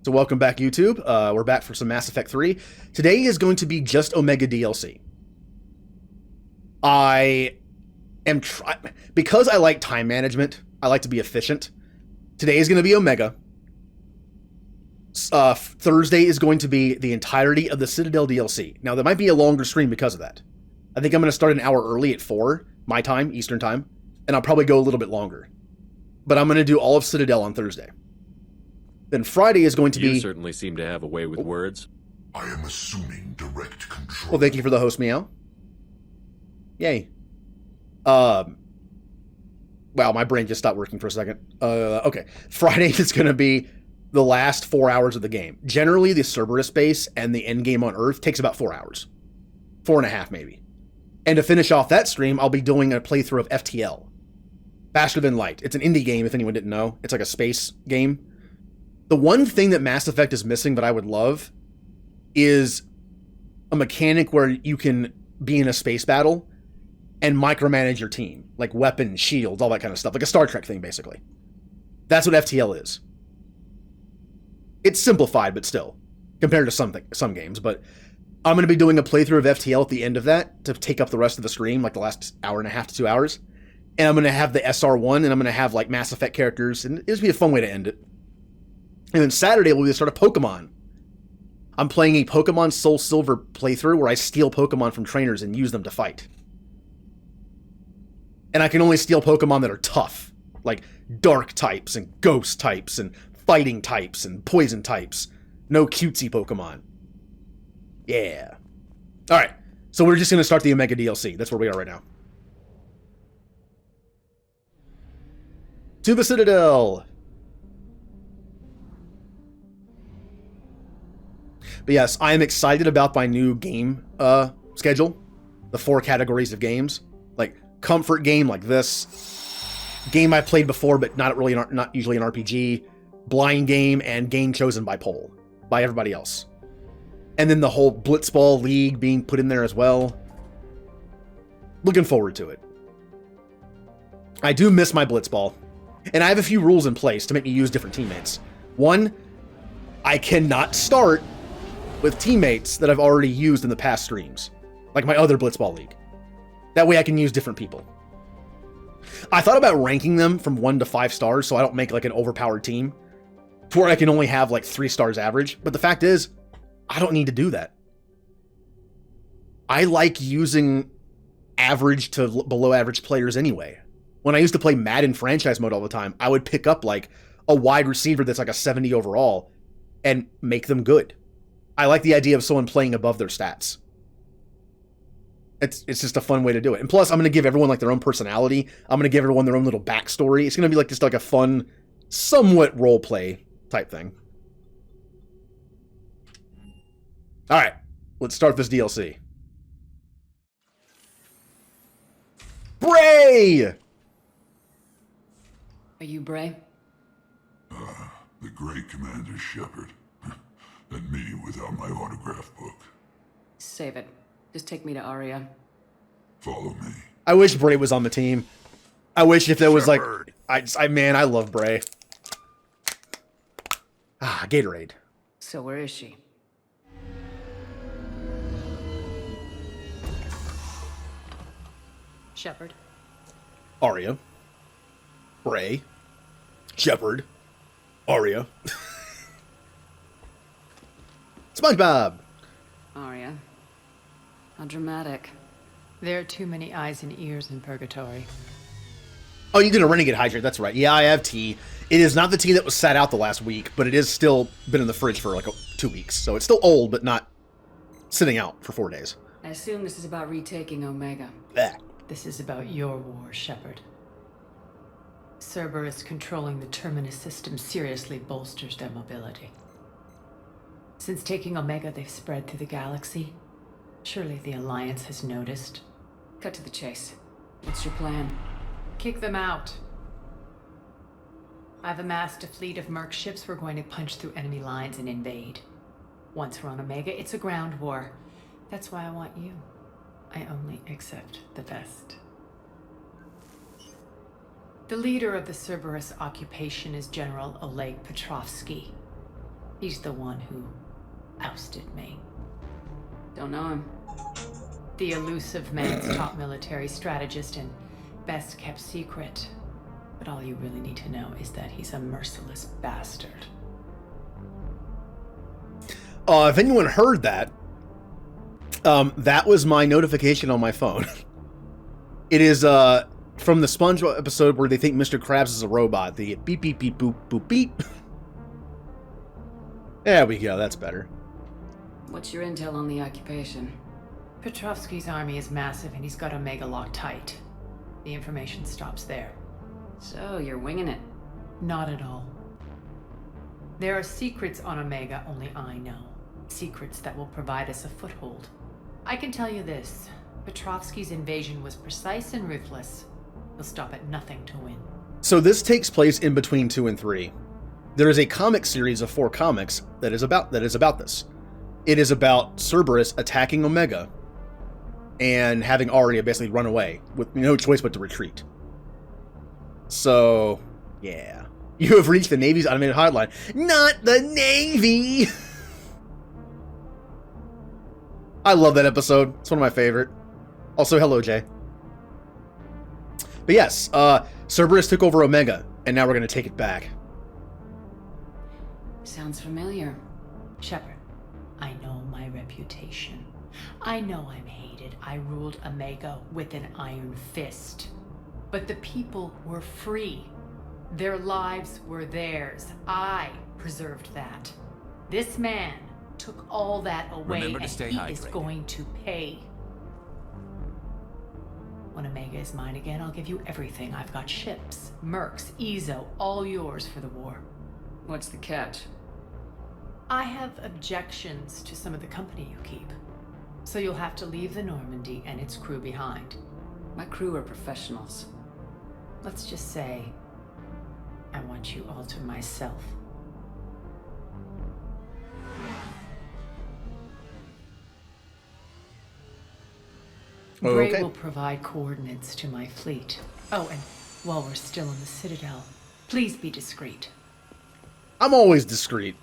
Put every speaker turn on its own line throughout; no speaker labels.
So welcome back, YouTube. We're back for some Mass Effect 3. Today is going to be just Omega DLC. I am because I like time management. I like to be efficient. Today is going to be Omega. Thursday is going to be the entirety of the Citadel DLC. Now, there might be a longer stream because of that. I think I'm going to start an hour early at 4, my time, Eastern time, and I'll probably go a little bit longer. But I'm going to do all of Citadel on Thursday. Then Friday is going to be...
You certainly seem to have a way with words.
I am assuming direct control.
Well, thank you for the host, Meow. Yay. Wow, my brain just stopped working for a second. Okay. Friday is going to be the last 4 hours of the game. Generally, the Cerberus base and the end game on Earth takes about 4 hours. 4.5, maybe. And to finish off that stream, I'll be doing a playthrough of FTL. Faster Than Light. It's an indie game, if anyone didn't know. It's like a space game. The one thing that Mass Effect is missing that I would love is a mechanic where you can be in a space battle and micromanage your team. Like weapons, shields, all that kind of stuff. Like a Star Trek thing, basically. That's what FTL is. It's simplified, but still, compared to some games. But I'm going to be doing a playthrough of FTL at the end of that to take up the rest of the stream, like the last hour and a half to 2 hours. And I'm going to have the SR1, and I'm going to have like Mass Effect characters, and it'll be a fun way to end it. And then Saturday, we'll start a Pokemon. I'm playing a Pokemon Soul Silver playthrough where I steal Pokemon from trainers and use them to fight. And I can only steal Pokemon that are tough, like dark types and ghost types and fighting types and poison types. No cutesy Pokemon. Yeah. Alright, so we're just going to start the Omega DLC. That's where we are right now. To the Citadel! But yes, I am excited about my new game schedule. The 4 categories of games. Like, comfort game like this. Game I've played before, but not usually an RPG. Blind game, and game chosen by poll. By everybody else. And then the whole Blitzball League being put in there as well. Looking forward to it. I do miss my Blitzball. And I have a few rules in place to make me use different teammates. One, I cannot start with teammates that I've already used in the past streams, like my other Blitzball League. That way I can use different people. I thought about ranking them from 1 to 5 stars so I don't make like an overpowered team, to where I can only have like 3 stars average, but the fact is, I don't need to do that. I like using average to below average players anyway. When I used to play Madden franchise mode all the time, I would pick up like a wide receiver that's like a 70 overall and make them good. I like the idea of someone playing above their stats. It's just a fun way to do it. And plus, I'm going to give everyone like their own personality. I'm going to give everyone their own little backstory. It's going to be like just like a fun, somewhat role play type thing. All right, let's start this DLC. Bray!
Are you Bray?
The great Commander Shepard. And me without my autograph book.
Save it. Just take me to Aria.
Follow me.
I wish Bray was on the team. I wish if there was like...
Shepard.
Man, I love Bray. Ah, Gatorade.
So where is she? Shepard.
Arya. Bray. Shepard. Arya. SpongeBob!
Aria. How dramatic.
There are too many eyes and ears in purgatory.
Oh, you did a Renegade Hydrate, that's right. Yeah, I have tea. It is not the tea that was sat out the last week, but it is still been in the fridge for like 2 weeks. So it's still old, but not sitting out for 4 days.
I assume this is about retaking Omega.
Blech.
This is about your war, Shepard. Cerberus controlling the Terminus system seriously bolsters their mobility. Since taking Omega, they've spread through the galaxy. Surely the Alliance has noticed.
Cut to the chase. What's your plan?
Kick them out. I've amassed a fleet of merc ships. We're going to punch through enemy lines and invade. Once we're on Omega, it's a ground war. That's why I want you. I only accept the best. The leader of the Cerberus occupation is General Oleg Petrovsky. He's the one who ousted me.
Don't know him.
The elusive man's top military strategist and best kept secret. But all you really need to know is that he's a merciless bastard.
If anyone heard that, that was my notification on my phone. It is from the SpongeBob episode where they think Mr. Krabs is a robot. The beep beep beep boop boop beep. There we go. That's better.
What's your intel on the occupation?
Petrovsky's army is massive and he's got Omega locked tight. The information stops there.
So, you're winging it.
Not at all. There are secrets on Omega only I know. Secrets that will provide us a foothold. I can tell you this. Petrovsky's invasion was precise and ruthless. He'll stop at nothing to win.
So this takes place in between 2 and 3. There is a comic series of 4 comics that is about this. It is about Cerberus attacking Omega and having Arya basically run away with no choice but to retreat. So, yeah. You have reached the Navy's automated hotline. Not the Navy! I love that episode. It's one of my favorite. Also, hello, Jay. But yes, Cerberus took over Omega, and now we're going to take it back.
Sounds familiar.
Shepard, I know my reputation. I know I'm hated. I ruled Omega with an iron fist. But the people were free. Their lives were theirs. I preserved that. This man took all that away,
Remember to
and
stay
he
hydrated.
is going to pay. When Omega is mine again, I'll give you everything. I've got ships, mercs, Ezo, all yours for the war.
What's the catch?
I have objections to some of the company you keep. So you'll have to leave the Normandy and its crew behind.
My crew are professionals.
Let's just say, I want you all to myself. Bray
Okay.
will provide coordinates to my fleet. Oh, and while we're still in the Citadel, please be discreet.
I'm always discreet.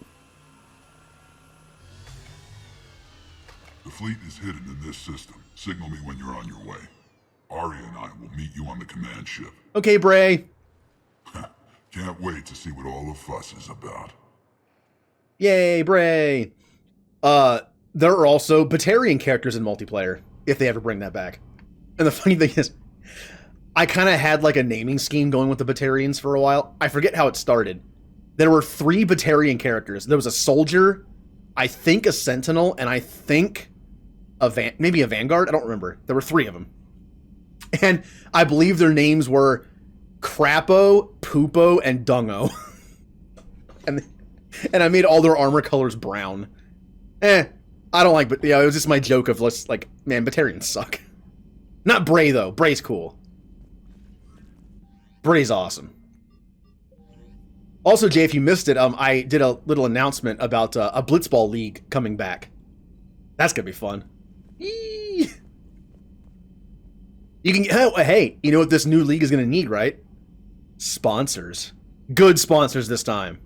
The fleet is hidden in this system. Signal me when you're on your way. Arya and I will meet you on the command ship.
Okay, Bray.
Can't wait to see what all the fuss is about.
Yay, Bray. There are also Batarian characters in multiplayer, if they ever bring that back. And the funny thing is, I kind of had like a naming scheme going with the Batarians for a while. I forget how it started. There were 3 Batarian characters. There was a soldier, I think a sentinel, and I think maybe a vanguard. I don't remember. There were 3 of them. And I believe their names were Crapo, Poopo, and Dungo. and I made all their armor colors brown. I don't like, but yeah, it was just my joke of man, Batarians suck. Not Bray though. Bray's cool. Bray's awesome. Also, Jay, if you missed it, I did a little announcement about a Blitzball League coming back. That's gonna be fun. Eee. You can, hey, you know what this new league is gonna need, right? Sponsors. Good sponsors this time.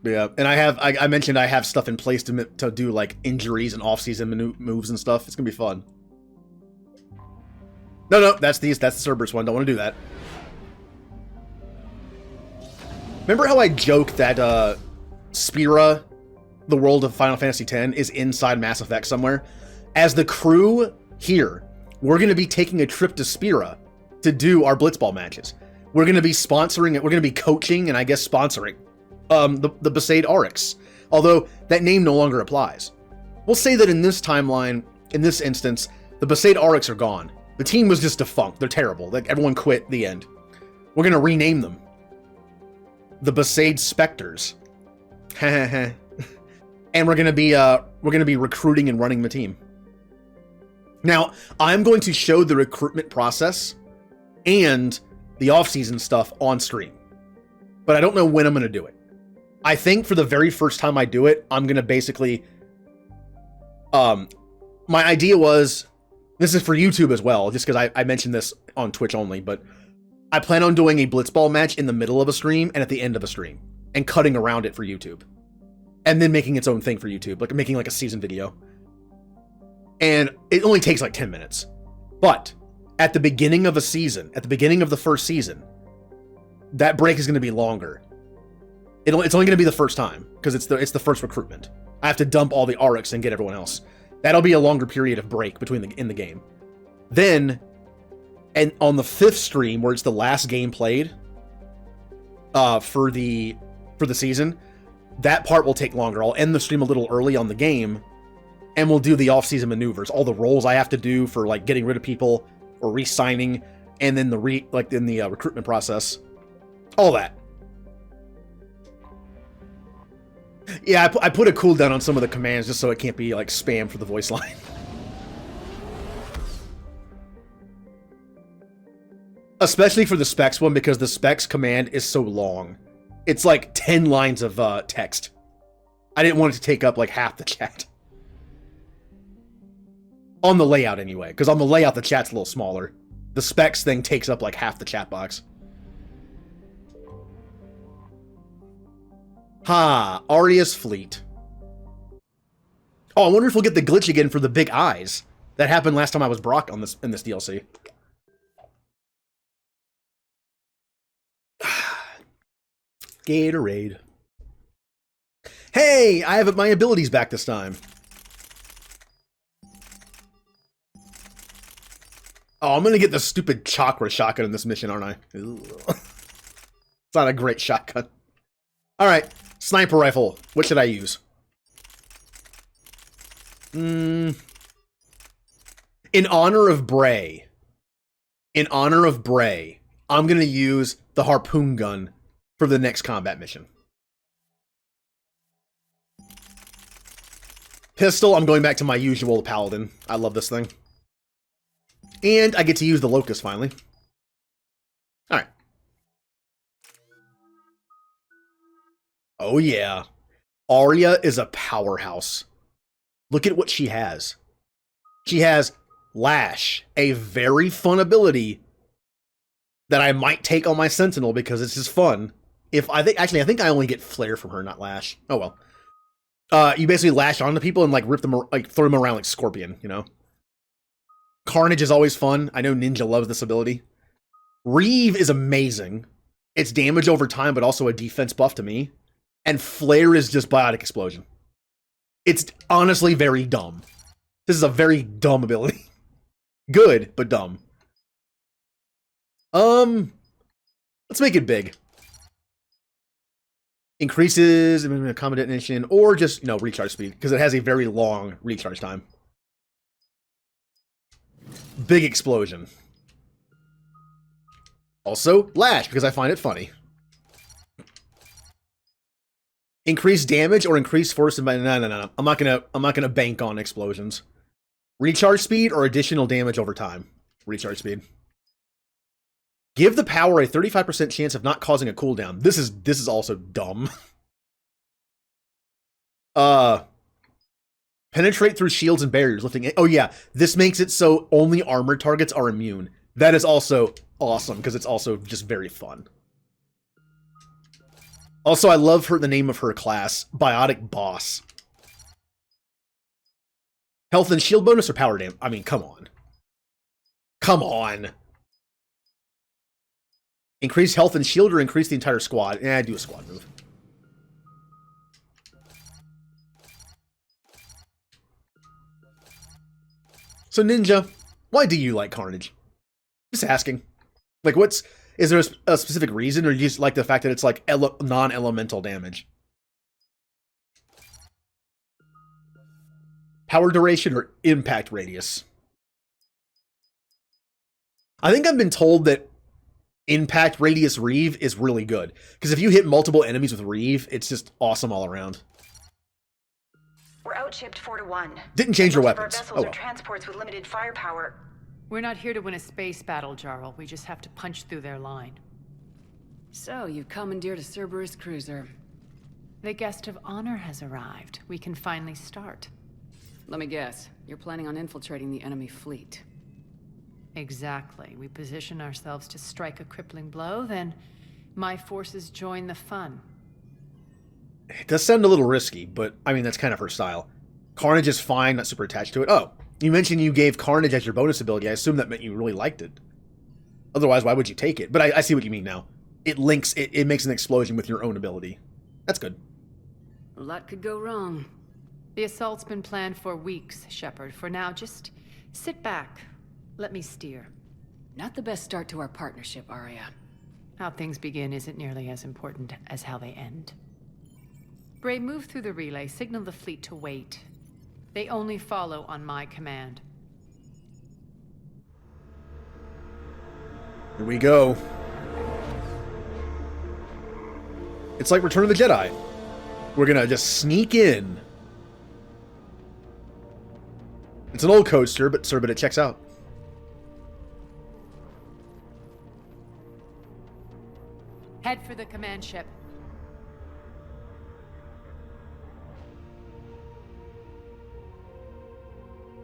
Yeah, and I mentioned I have stuff in place to do like injuries and off-season moves and stuff. It's gonna be fun. No, that's the Cerberus one. Don't want to do that. Remember how I joked that Spira, the world of Final Fantasy X, is inside Mass Effect somewhere? As the crew here, we're going to be taking a trip to Spira to do our Blitzball matches. We're going to be sponsoring it. We're going to be coaching and I guess sponsoring the Besaid Oryx. Although that name no longer applies. We'll say that in this timeline, in this instance, the Besaid Oryx are gone. The team was just defunct. They're terrible. Like everyone quit. The end. We're going to rename them the Besaid Spectres. And we're going to be recruiting and running the team. Now, I'm going to show the recruitment process and the off-season stuff on stream. But I don't know when I'm going to do it. I think for the very first time I do it, I'm going to basically... my idea was This is for YouTube as well, just because I mentioned this on Twitch only, but I plan on doing a blitzball match in the middle of a stream and at the end of a stream, and cutting around it for YouTube. And then making its own thing for YouTube, like making like a season video. And it only takes like 10 minutes. But at the beginning of a season, at the beginning of the first season, that break is going to be longer. It's only going to be the first time, because it's the first recruitment. I have to dump all the Aurochs and get everyone else. That'll be a longer period of break in the game. Then, and on the 5th stream, where it's the last game played for the season, that part will take longer. I'll end the stream a little early on the game, and we'll do the off-season maneuvers, all the roles I have to do for like getting rid of people or re-signing, and then the recruitment process, all that. Yeah, I put a cooldown on some of the commands just so it can't be like spam for the voice line. Especially for the specs one, because the specs command is so long. It's like 10 lines of text. I didn't want it to take up like half the chat. On the layout anyway, because on the layout the chat's a little smaller. The specs thing takes up like half the chat box. Ha, Arya's fleet. Oh, I wonder if we'll get the glitch again for the big eyes. That happened last time I was Brock in this DLC. Gatorade. Hey, I have my abilities back this time. Oh, I'm gonna get the stupid chakra shotgun in this mission, aren't I? It's not a great shotgun. Alright, sniper rifle. What should I use? In honor of Bray, I'm gonna use the harpoon gun for the next combat mission. Pistol, I'm going back to my usual paladin. I love this thing. And I get to use the locust finally. Alright. Oh yeah. Arya is a powerhouse. Look at what she has. She has Lash, a very fun ability that I might take on my Sentinel because it's just fun. I think I only get Flare from her, not Lash. Oh well. You basically lash onto people and like rip them, like throw them around like Scorpion, you know? Carnage is always fun. I know Ninja loves this ability. Reeve is amazing. It's damage over time, but also a defense buff to me. And Flare is just Biotic Explosion. It's honestly very dumb. This is a very dumb ability. Good, but dumb. Let's make it big. Increases combat detonation, or just, recharge speed, because it has a very long recharge time. Big explosion. Also, Lash, because I find it funny. Increase damage or increase force. No. I'm not gonna bank on explosions. Recharge speed or additional damage over time. Recharge speed. Give the power a 35% chance of not causing a cooldown. This is also dumb. Penetrate through shields and barriers, lifting it. Oh yeah, this makes it so only armored targets are immune. That is also awesome because it's also just very fun. Also, I love the name of her class, Biotic Boss. Health and shield bonus or power damage? I mean, come on. Come on. Increase health and shield or increase the entire squad? Do a squad move. So Ninja, why do you like Carnage? Just asking. Like, is there a specific reason, or do you just like the fact that it's like non-elemental damage? Power duration or impact radius? I think I've been told that impact radius Reeve is really good, because if you hit multiple enemies with Reeve, it's just awesome all around.
We're outshipped 4-1.
Didn't change your
Most of
weapons.
Our vessels are transports with limited firepower.
We're not here to win a space battle, Jarl. We just have to punch through their line.
So, you've commandeered a Cerberus cruiser.
The guest of honor has arrived. We can finally start.
Let me guess. You're planning on infiltrating the enemy fleet.
Exactly. We position ourselves to strike a crippling blow, then my forces join the fun.
It does sound a little risky, but I mean, that's kind of her style. Carnage is fine, not super attached to it. Oh, you mentioned you gave Carnage as your bonus ability. I assume that meant you really liked it. Otherwise, why would you take it? But I see what you mean now. It links, it makes an explosion with your own ability. That's good.
A lot could go wrong.
The assault's been planned for weeks, Shepard. For now, just sit back. Let me steer.
Not the best start to our partnership, Arya.
How things begin isn't nearly as important as how they end. Bray, move through the relay. Signal the fleet to wait. They only follow on my command.
Here we go. It's like Return of the Jedi. We're gonna just sneak in. It's an old coaster, but it checks out.
Head for the command ship.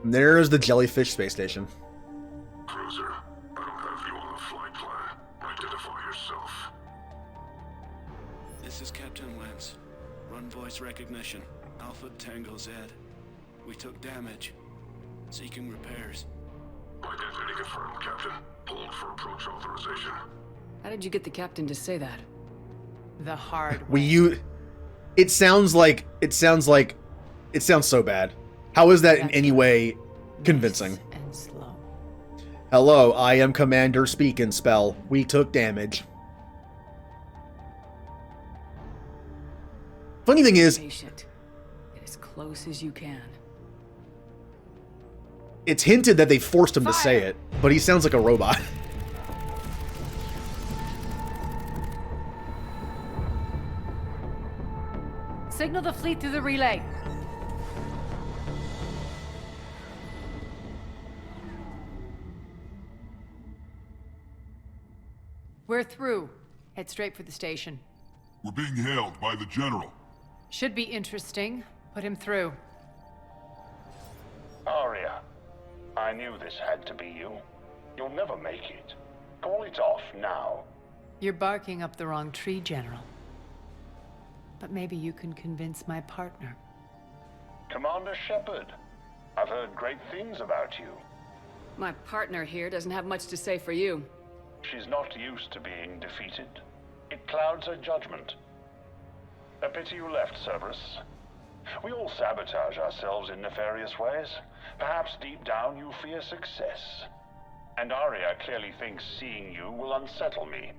And there's the jellyfish space station.
Cruiser, I don't have you on the flight plan. Identify yourself.
This is Captain Wentz. Run voice recognition. Alpha Tango Z. We took damage. Seeking repairs.
Identity confirmed, Captain. Hold for approach authorization.
How did you get the captain to say that?
The hard
We it sounds so bad. How is that in any way convincing?
Nice and slow.
Hello, I am Commander Speak and Spell. We took damage. Funny thing is,
Patient. Get as close as you can.
it's hinted that they forced him to say
Fire!
it, but he sounds like a robot.
Signal the fleet through the relay. We're through. Head straight for the station.
We're being hailed by the General.
Should be interesting. Put him through.
Arya, I knew this had to be you. You'll never make it. Call it off now.
You're barking up the wrong tree, General. But maybe you can convince my partner.
Commander Shepard, I've heard great things about you.
My partner here doesn't have much to say for you.
She's not used to being defeated. It clouds her judgment. A pity you left, Cerberus. We all sabotage ourselves in nefarious ways. Perhaps deep down you fear success. And Arya clearly thinks seeing you will unsettle me.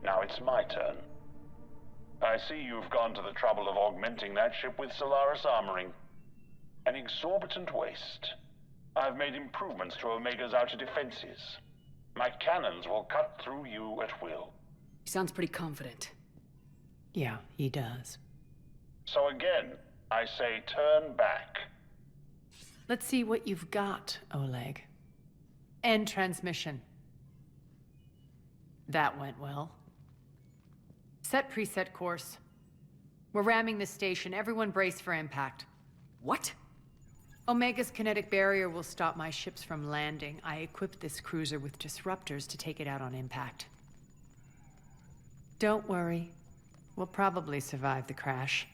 Now it's my turn. I see you've gone to the trouble of augmenting that ship with Solaris armoring. An exorbitant waste. I've made improvements to Omega's outer defenses. My cannons will cut through you at will.
He sounds pretty confident.
Yeah, he does.
So again, I say turn back.
Let's see what you've got, Oleg. End transmission. That went well. Set preset course. We're ramming the station. Everyone brace for impact.
What?
Omega's kinetic barrier will stop my ships from landing. I equipped this cruiser with disruptors to take it out on impact. Don't worry. We'll probably survive the crash.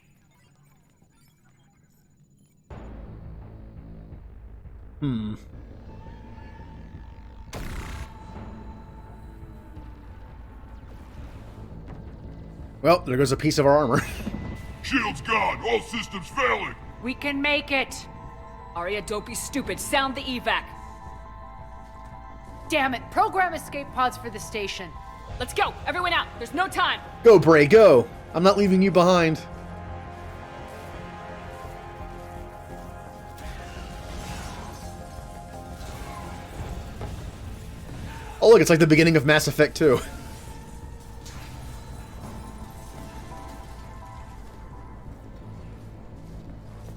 Well, there goes a piece of our armor.
Shield's gone. All systems failing.
We can make it!
Arya, don't be stupid. Sound the evac.
Damn it! Program escape pods for the station.
Let's go. Everyone out. There's no time.
Go, Bray, go! I'm not leaving you behind. Oh, look, it's like the beginning of Mass Effect 2.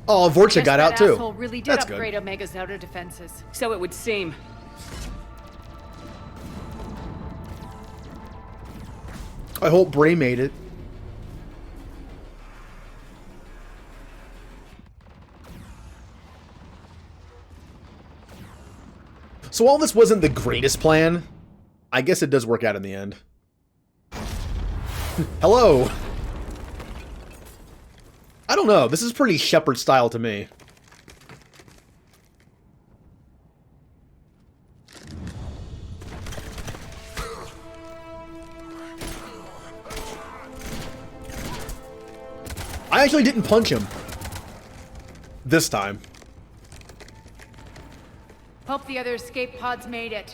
Oh, Vorcha
Guess
got
that
out too.
asshole really did
That's
upgrade
good.
Omega's outer defenses.
So it would seem.
I hope Bray made it. So while this wasn't the greatest plan, I guess it does work out in the end. Hello! I don't know, this is pretty Shepard style to me. I actually didn't punch him. This time.
Hope the other escape pods made it.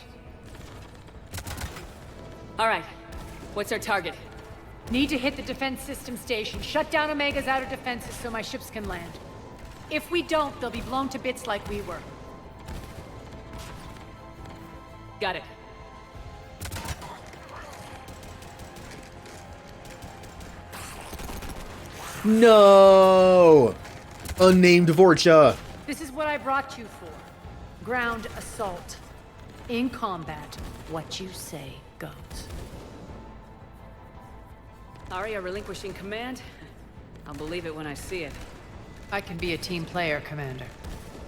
All right. What's our target?
Need to hit the defense system station. Shut down Omega's outer defenses so my ships can land. If we don't, they'll be blown to bits like we were.
Got it.
No! Unnamed Vorcha.
This is what I brought you for. Ground assault. In combat, what you say goes.
Arya relinquishing command? I'll believe it when I see it.
I can be a team player, Commander.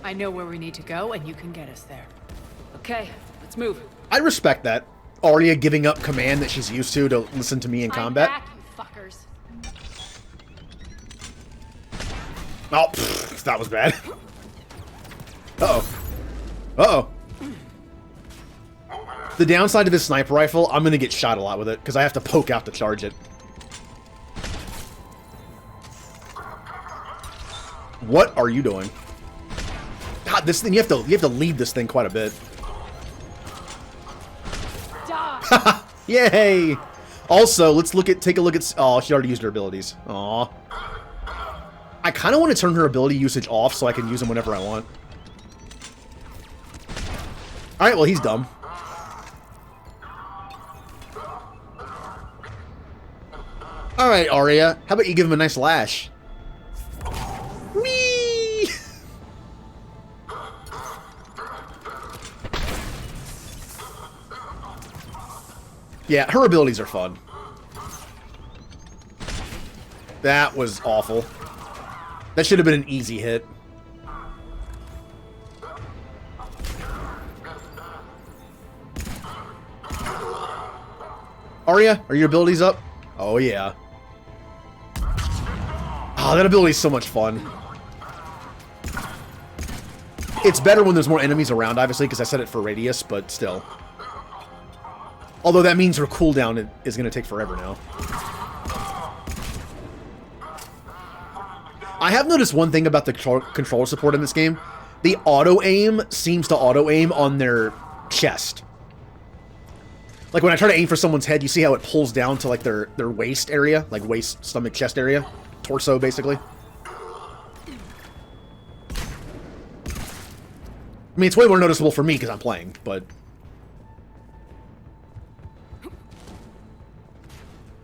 I know where we need to go, and you can get us there.
Okay, let's move.
I respect that. Arya giving up command that she's used to listen to me in combat.
I'm back, you fuckers.
Oh, pfft, that was bad. Uh-oh. Uh-oh. The downside to this sniper rifle, I'm gonna get shot a lot with it, because I have to poke out to charge it. What are you doing? God, this thing, you have to lead this thing quite a bit.
Die.
Yay! Also, let's take a look at... Oh, she already used her abilities. Aw. I kind of want to turn her ability usage off so I can use them whenever I want. Alright, well, he's dumb. Alright, Arya. How about you give him a nice lash? Whee! Yeah, her abilities are fun. That was awful. That should have been an easy hit. Arya, are your abilities up? Oh, yeah. Oh, that ability is so much fun. It's better when there's more enemies around, obviously, because I set it for radius, but still. Although that means her cooldown is going to take forever now. I have noticed one thing about the controller support in this game. The auto-aim seems to auto-aim on their chest. Like, when I try to aim for someone's head, you see how it pulls down to, like, their waist area? Like, waist, stomach, chest area? Torso, basically. I mean, it's way more noticeable for me because I'm playing, but...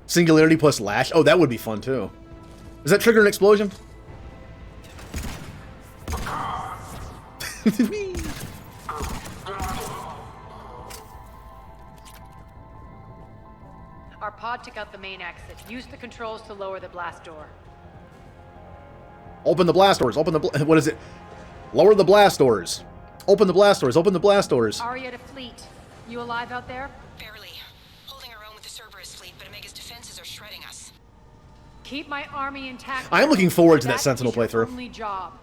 Singularity plus lash? Oh, that would be fun, too. Does that trigger an explosion?
Our pod took out the main exit. Use the controls to lower the blast door.
Open the blast doors. Open the... What is it? Lower the blast doors. Open the blast doors. Open the blast doors.
Arya to fleet. You alive out there?
Barely. Holding our own with the Cerberus fleet, but Omega's defenses are shredding us.
Keep my army intact.
I am looking forward to that Sentinel
is your
playthrough.
only job.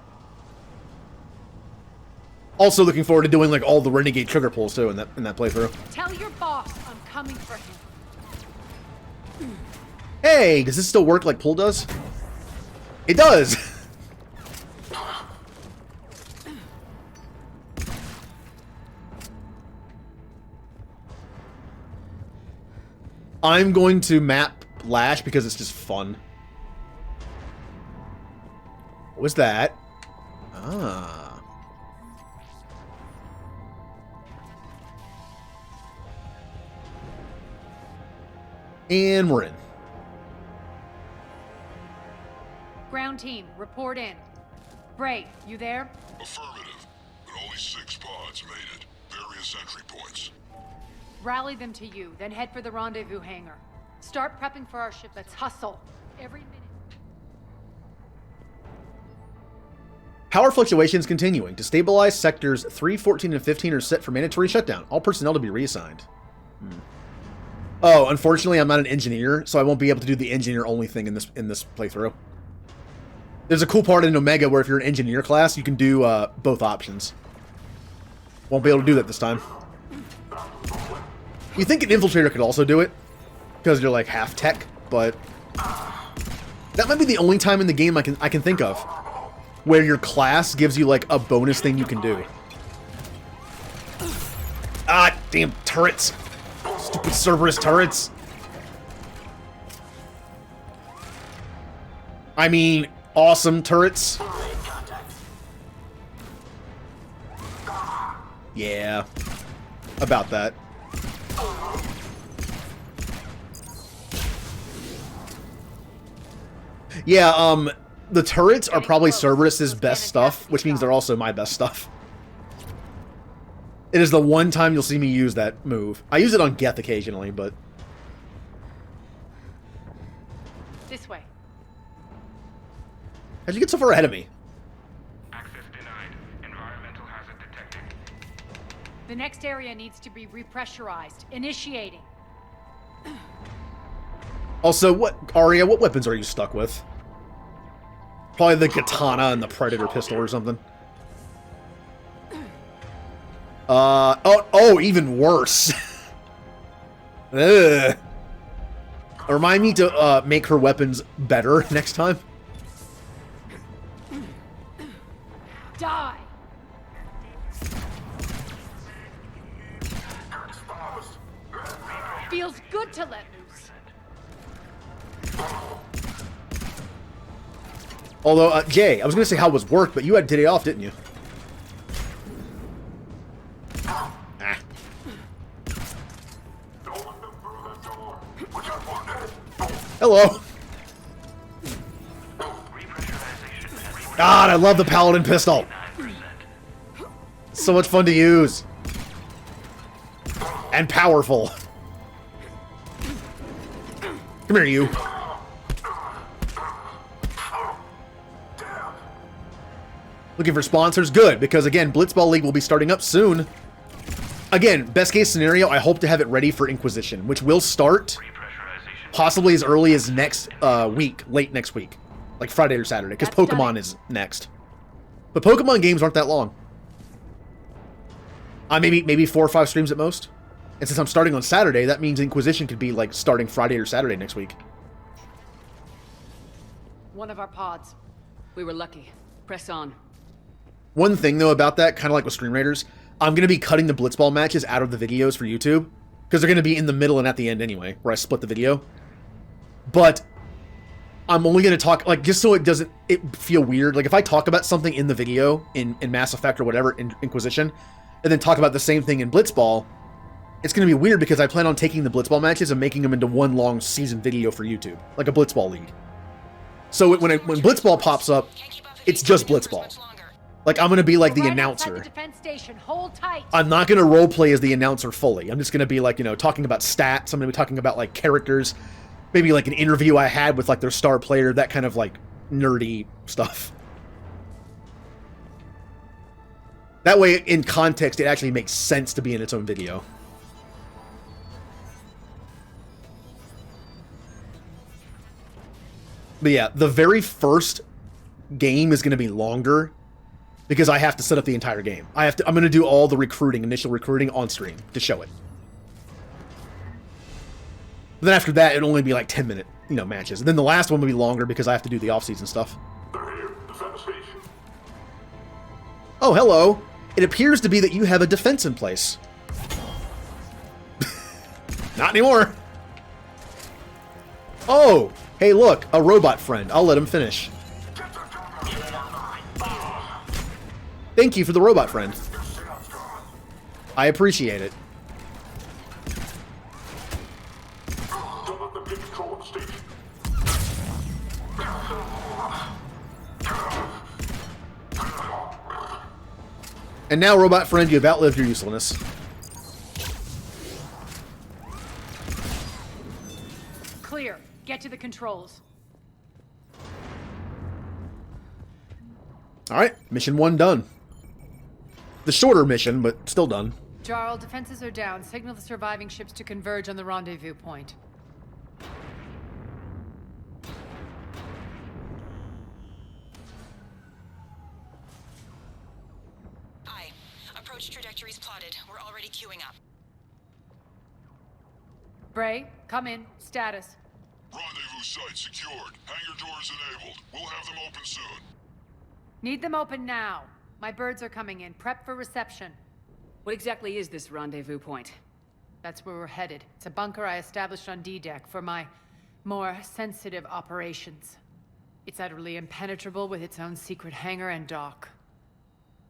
Also looking forward to doing, like, all the Renegade trigger pulls, too, in that playthrough.
Tell your boss I'm coming for him.
Hey, does this still work like pull does? It does! I'm going to map Lash because it's just fun. What was that? Ah. And we're in.
Ground team, report in. Bray, you there?
Affirmative, but only 6 pods made it. Various entry points.
Rally them to you, then head for the rendezvous hangar. Start prepping for our ship. Let's hustle. Every minute.
Power fluctuations continuing. To stabilize, sectors 3, 14, and 15 are set for mandatory shutdown. All personnel to be reassigned. Oh, unfortunately, I'm not an engineer, so I won't be able to do the engineer-only thing in this playthrough. There's a cool part in Omega where if you're an engineer class, you can do both options. Won't be able to do that this time. You think an infiltrator could also do it, because you're like half tech, but that might be the only time in the game I can think of where your class gives you like a bonus thing you can do. Ah, damn turrets! Stupid Cerberus turrets! I mean, awesome turrets. Yeah, about that. Yeah, the turrets are probably Cerberus's best stuff, which means they're also my best stuff. It is the one time you'll see me use that move. I use it on Geth occasionally, but...
This way.
How'd you get so far ahead of me?
Access denied. Environmental hazard detected.
The next area needs to be repressurized. Initiating.
Also, Arya, what weapons are you stuck with? Probably the katana and the Predator pistol or something. Oh, even worse. Ugh. Remind me to make her weapons better next time.
Die. Feels good to let loose.
Although, Jay, I was going to say how was work, but you had today off, didn't you? Ah. Hello. God, I love the Paladin pistol. So much fun to use. And powerful. Come here, you. Looking for sponsors? Good, because again, Blitzball League will be starting up soon. Again, best case scenario, I hope to have it ready for Inquisition, which will start possibly as early as next week, late next week. Like Friday or Saturday, because Pokemon is next. But Pokemon games aren't that long. Maybe 4 or 5 streams at most. And since I'm starting on Saturday, that means Inquisition could be like starting Friday or Saturday next week.
One of our pods.
We were lucky. Press on.
One thing, though, about that, kind of like with Stream Raiders, I'm going to be cutting the Blitzball matches out of the videos for YouTube. Because they're going to be in the middle and at the end anyway, where I split the video. But I'm only going to talk, like, just so it doesn't feel weird. Like, if I talk about something in the video, in Mass Effect or whatever, in Inquisition, and then talk about the same thing in Blitzball, it's going to be weird because I plan on taking the Blitzball matches and making them into one long season video for YouTube. Like a Blitzball League. So when Blitzball pops up, it's just Blitzball. Like, I'm going to be like the announcer.
Defense station. Hold tight.
I'm not going to roleplay as the announcer fully. I'm just going to be like, you know, talking about stats. I'm going to be talking about like characters. Maybe like an interview I had with like their star player. That kind of like nerdy stuff. That way, in context, it actually makes sense to be in its own video. But yeah, the very first game is going to be longer because I have to set up the entire game. I'm going to do all the initial recruiting on stream to show it. But then after that, it'll only be like 10-minute, matches. And then the last one will be longer because I have to do the off-season stuff. Oh, hello. It appears to be that you have a defense in place. Not anymore. Oh, hey, look, a robot friend. I'll let him finish. Thank you for the robot friend. I appreciate it. And now, robot friend, you have outlived your usefulness.
Clear. Get to the controls.
Alright, mission 1 done. The shorter mission, but still done.
Jarl, defenses are down. Signal the surviving ships to converge on the rendezvous point.
Aye. Approach trajectories plotted. We're already queuing up.
Bray, come in. Status.
Rendezvous site secured. Hangar doors enabled. We'll have them open soon.
Need them open now. My birds are coming in. Prep for reception.
What exactly is this rendezvous point?
That's where we're headed. It's a bunker I established on D-Deck for my more sensitive operations. It's utterly impenetrable with its own secret hangar and dock.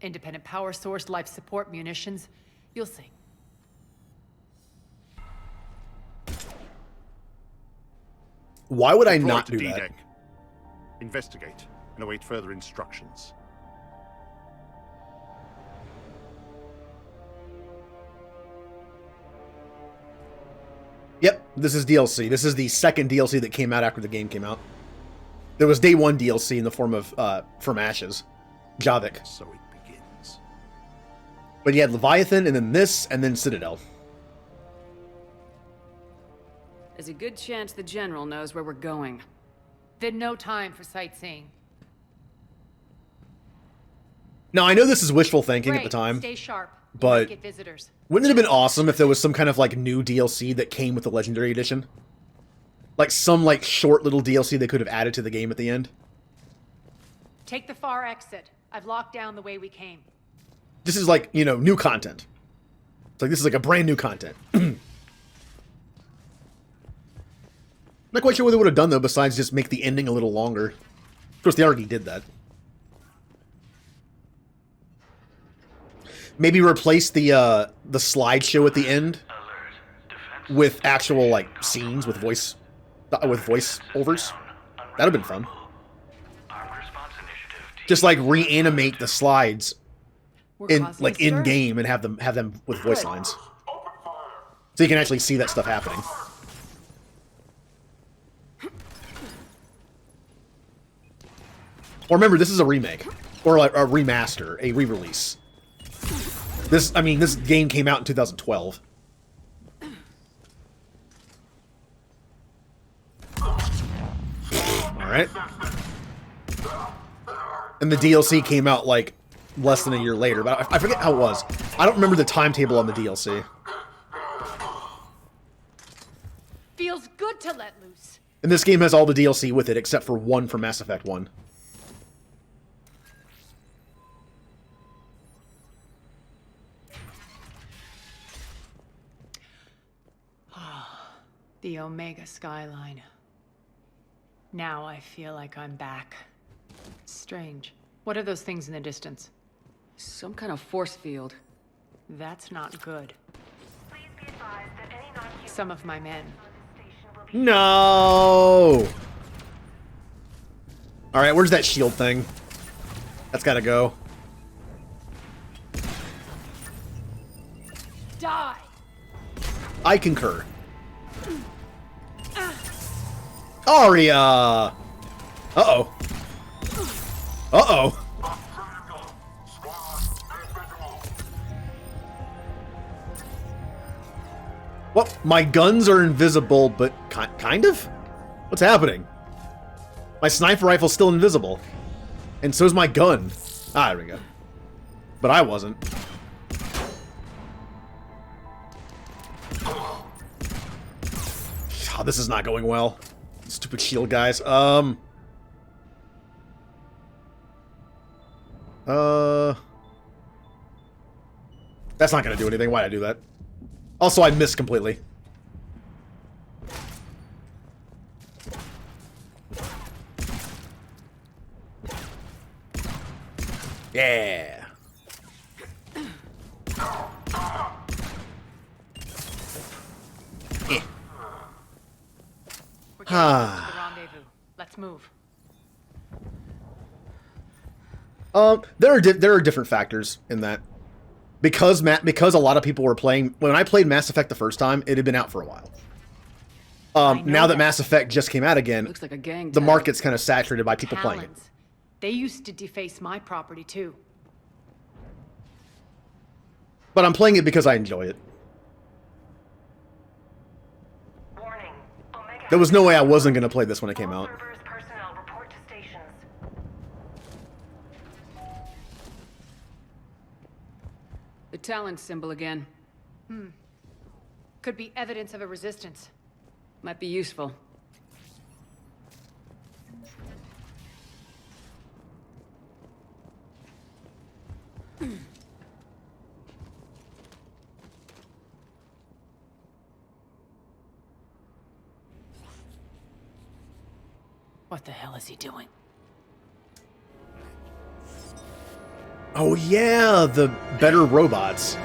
Independent power source, life support, munitions. You'll see.
Why would I
Deploy
not
to
do
D-Deck.
that?
Investigate and await further instructions.
Yep, this is DLC. This is the second DLC that came out after the game came out. There was day 1 DLC in the form of From Ashes, Javik.
So it begins.
But you had Leviathan, and then this, and then Citadel.
There's a good chance the General knows where we're going.
Then no time for sightseeing.
Now, I know this is wishful thinking at
Great,
the time,
stay sharp. You
but
might get visitors.
wouldn't it have been awesome if there was some kind of, like, new DLC that came with the Legendary Edition? Like, some, like, short little DLC they could have added to the game at the end?
Take the far exit. I've locked down the way we came.
This is, like, you know, new content. It's like, this is, like, a brand new content. Not quite sure what they would have done, though, besides just make the ending a little longer. Of course, they already did that. Maybe replace the slideshow at the end with actual, like, scenes with voice overs. That'd have been fun. Just, like, reanimate the slides in, like, in game and have them with voice lines, so you can actually see that stuff happening. Or remember, this is a remake or a remaster, a re-release. This game came out in 2012. Alright. And the DLC came out, like, less than a year later, but I forget how it was. I don't remember the timetable on the DLC.
Feels good to let loose.
And this game has all the DLC with it, except for one from Mass Effect 1.
The Omega skyline. Now I feel like I'm back. Strange. What are those things in the distance?
Some kind of force field.
That's not good. Some of my men.
No! Alright, where's that shield thing? That's gotta go.
Die!
I concur. Aria! Uh-oh. Uh-oh. Well, my guns are invisible, but kind of? What's happening? My sniper rifle's still invisible. And so's my gun. Ah, there we go. But I wasn't. Oh, this is not going well. Stupid shield guys. That's not gonna do anything. Why'd I do that? Also, I missed completely. Yeah. Eh.
We're getting close to the rendezvous. Let's move.
There are different factors in that. Because a lot of people were playing... When I played Mass Effect the first time, it had been out for a while. Now that Mass Effect just came out again,
Looks like a gang
the
tag.
market's kind of saturated by people playing it.
They used to deface my property, too.
But I'm playing it because I enjoy it.
Warning. Omega
There was no way I wasn't going to play this when it came
all
out.
Cerberus personnel report to stations.
The Talon symbol again.
Could be evidence of a resistance.
Might be useful.
What the hell is he doing?
Oh yeah, the better robots.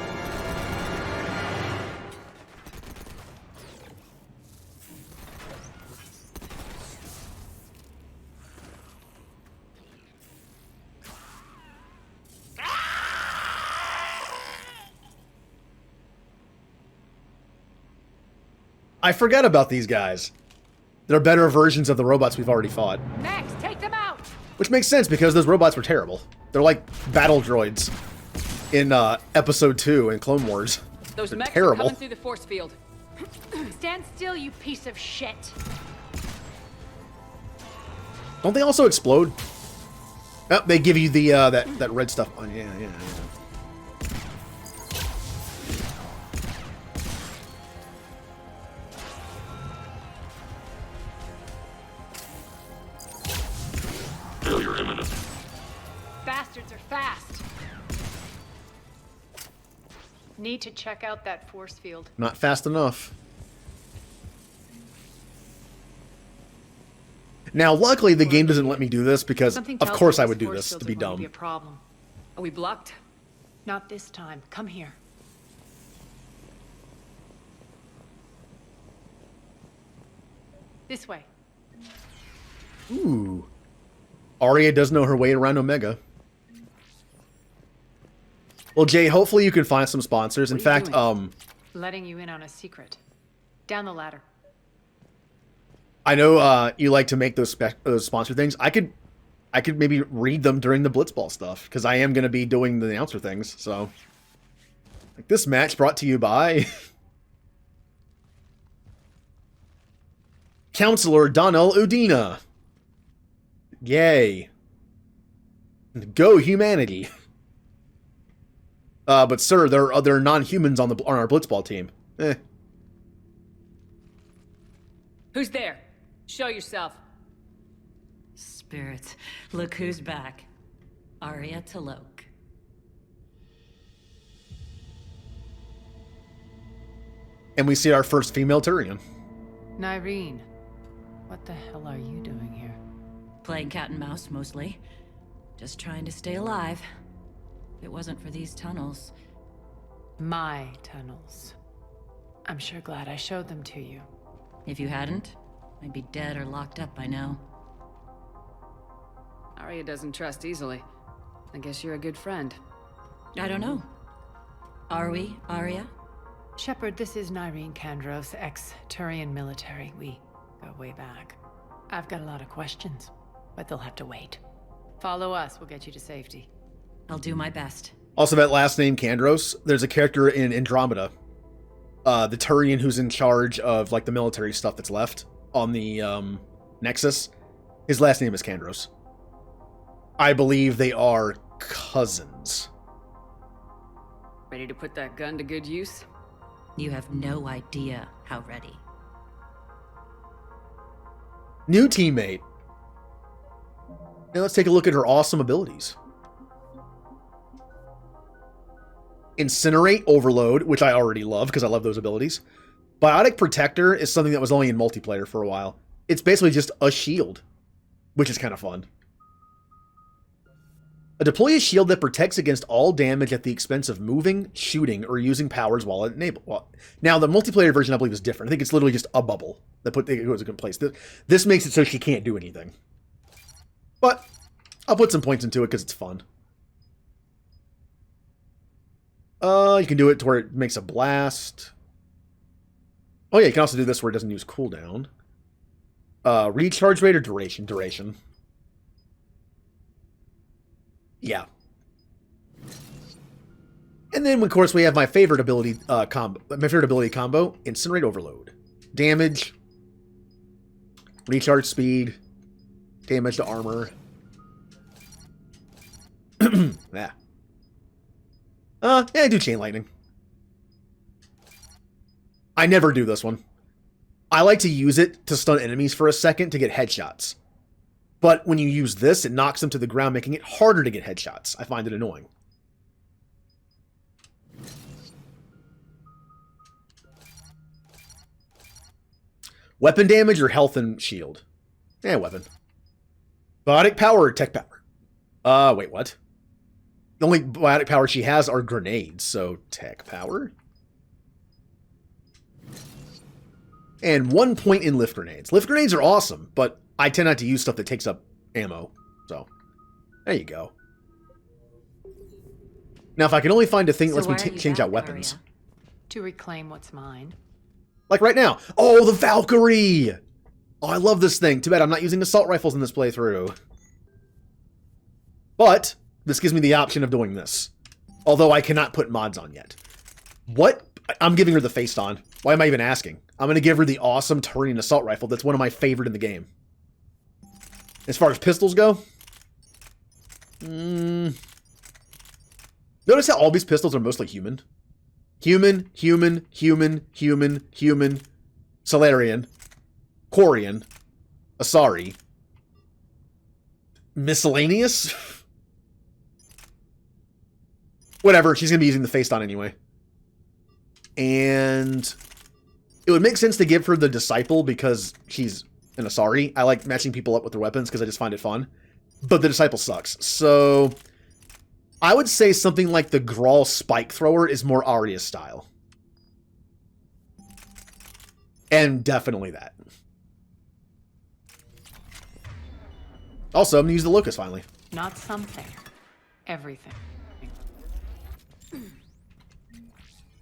I forget about these guys. They're better versions of the robots we've already fought.
Max, take them out!
Which makes sense because those robots were terrible. They're like battle droids in episode 2 in Clone Wars.
Those
They're
mechs are
terrible.
coming through the force field.
Stand still, you piece of shit!
Don't they also explode? Oh, they give you the that red stuff. Oh, yeah.
Failure imminent.
Bastards are fast. Need to check out that force field.
Not fast enough. Now, luckily, the game doesn't let me do this because,
Something
of
tells
course,
me
I
this
would do
force
this
fields
to be
are going
dumb.
be a problem.
Are we blocked?
Not this time. Come here. This way.
Ooh. Arya does know her way around Omega. Well, Jay, hopefully you can find some sponsors. In
What are you
fact,
doing?
Letting you in on a secret. Down the ladder.
I know you like to make those sponsor things. I could maybe read them during the Blitzball stuff because I am going to be doing the announcer things. So, like this match brought to you by Counselor Donnell Udina. Yay! Go humanity! But sir, there are other non-humans on our Blitzball team.
Who's there? Show yourself.
Spirits, look who's back. Arya Talok.
And we see our first female Turian.
Nyreen, what the hell are you doing here?
Playing cat and mouse, mostly. Just trying to stay alive. If it wasn't for these tunnels.
My tunnels. I'm sure glad I showed them to you.
If you hadn't, I'd be dead or locked up by now.
Arya doesn't trust easily. I guess you're a good friend.
I don't know. Are we, Arya?
Shepard, this is Nyreen Kandros, ex-Turian military. We go way back. I've got a lot of questions, but they'll have to wait. Follow us, we'll get you to safety.
I'll do my best.
Also, that last name, Kandros, there's a character in Andromeda. The Turian who's in charge of, like, the military stuff that's left on the, Nexus. His last name is Kandros. I believe they are cousins.
Ready to put that gun to good use?
You have no idea how ready.
New teammate. Now let's take a look at her awesome abilities. Incinerate, Overload, which I already love because I love those abilities. Biotic Protector is something that was only in multiplayer for a while. It's basically just a shield, which is kind of fun. Deploy a shield that protects against all damage at the expense of moving, shooting, or using powers while enabled. Well, now, the multiplayer version, I believe, is different. I think it's literally just a bubble that goes in place. This makes it so she can't do anything. But I'll put some points into it because it's fun. You can do it to where it makes a blast. Oh yeah, you can also do this where it doesn't use cooldown. Recharge rate or duration? Duration. Yeah. And then, of course, we have my favorite ability combo. Incinerate Overload. Damage. Recharge speed. Damage to armor. Yeah. Yeah, I do Chain Lightning. I never do this one. I like to use it to stun enemies for a second to get headshots. But when you use this, it knocks them to the ground, making it harder to get headshots. I find it annoying. Weapon damage or health and shield? Weapon. Biotic power or tech power? Wait, what? The only biotic power she has are grenades, so tech power? And 1 point in lift grenades. Lift grenades are awesome, but I tend not to use stuff that takes up ammo. So, there you go. Now, if I can only find a thing that lets me change out weapons.
Aria? To reclaim what's mine.
Like right now. Oh, the Valkyrie! Oh, I love this thing. Too bad I'm not using assault rifles in this playthrough. But, this gives me the option of doing this. Although I cannot put mods on yet. What? I'm giving her the face on. Why am I even asking? I'm going to give her the awesome Turian assault rifle that's one of my favorite in the game. As far as pistols go, notice how all these pistols are mostly human. Human, human, human, human, human, Solarian, Quarian, Asari, miscellaneous? Whatever, she's going to be using the face on anyway. And it would make sense to give her the Disciple because she's an Asari. I like matching people up with their weapons because I just find it fun. But the Disciple sucks. So I would say something like the Grawl Spike Thrower is more Arya style. And definitely that. Also, I'm going to use the Locust finally.
Not something. Everything.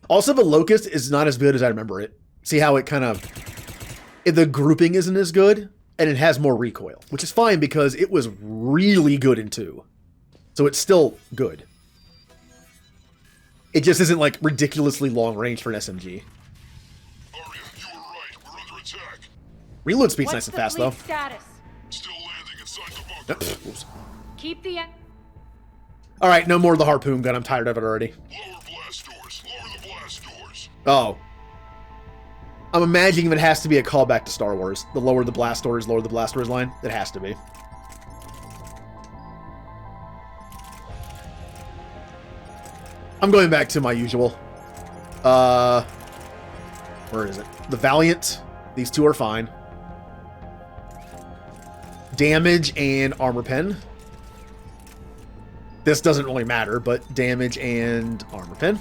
Also, the Locust is not as good as I remember it. See how it kind of... The grouping isn't as good, and it has more recoil. Which is fine, because it was really good in 2. So it's still good. It just isn't, like, ridiculously long range for an SMG.
Arya, you were right. We're under attack.
Reload speed's nice and fast, though.
Status?
Still landing inside the bunker.
Oops.
Keep the...
Alright, no more of the harpoon gun. I'm tired of it already.
Lower blast doors. Lower the blast doors.
Oh. I'm imagining it has to be a callback to Star Wars. The lower the blast doors line. It has to be. I'm going back to my usual. Where is it? The Valiant. These two are fine. Damage and armor pen. This doesn't really matter, but damage and armor pen.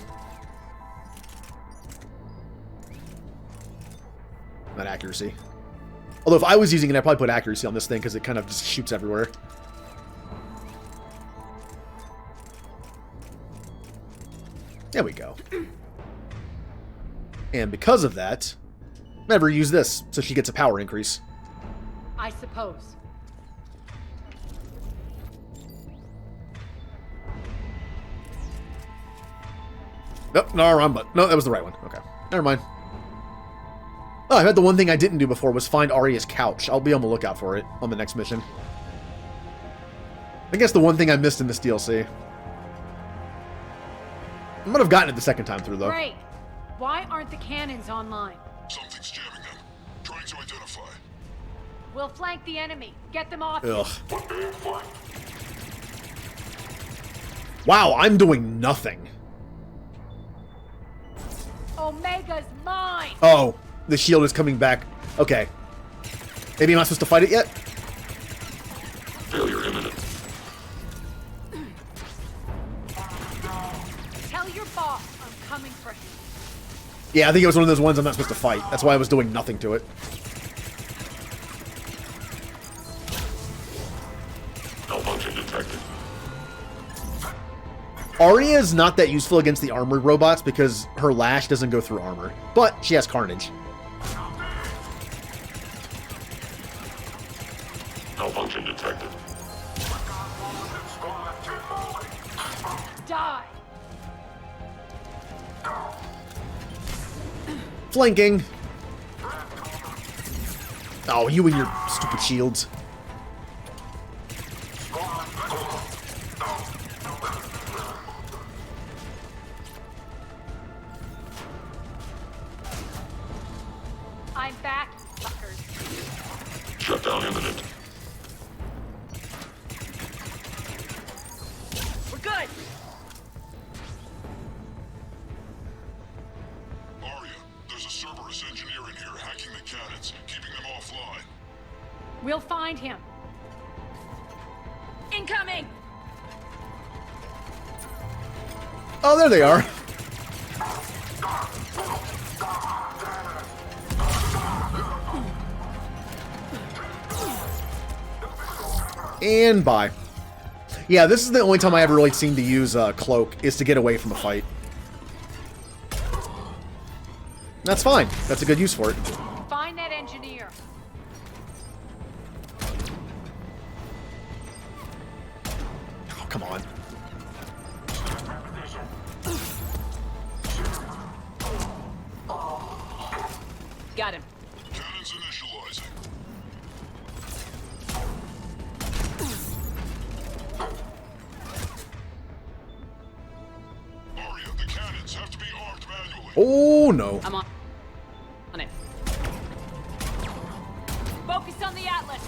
Not accuracy. Although if I was using it, I'd probably put accuracy on this thing because it kind of just shoots everywhere. There we go. And because of that, never use this, so she gets a power increase.
I suppose.
Nope, no, wrong button. No, that was the right one. Okay, never mind. Oh, I bet the one thing I didn't do before was find Arya's couch. I'll be on the lookout for it on the next mission. I guess the one thing I missed in this DLC. I might have gotten it the second time through, though.
Great. Why aren't the cannons online?
Something's jamming them. Trying to identify.
We'll flank the enemy. Get them off.
Ugh. Wow, I'm doing nothing.
Omega's mine.
Oh, the shield is coming back. Okay. Maybe I'm not supposed to fight it yet?
Failure imminent.
Tell your boss I'm coming for him.
Yeah, I think it was one of those ones I'm not supposed to fight. That's why I was doing nothing to it.
Malfunction detected.
Arya is not that useful against the armored robots because her lash doesn't go through armor. But she has carnage.
Malfunction detected.
Flanking. Oh, you and your stupid shields.
I'm back, fuckers.
Shutdown imminent.
We're good!
Arya, there's a Cerberus engineer in here hacking the cannons, keeping them offline.
We'll find him.
Incoming!
Oh, there they are. And bye. Yeah, this is the only time I ever really seem to use Cloak, is to get away from a fight. That's fine. That's a good use for it.
Find that engineer.
Oh, come on.
Got him.
Cannons initializing. Arya, the cannons have to be armed manually.
Oh, no.
I'm on it. Focus on the Atlas.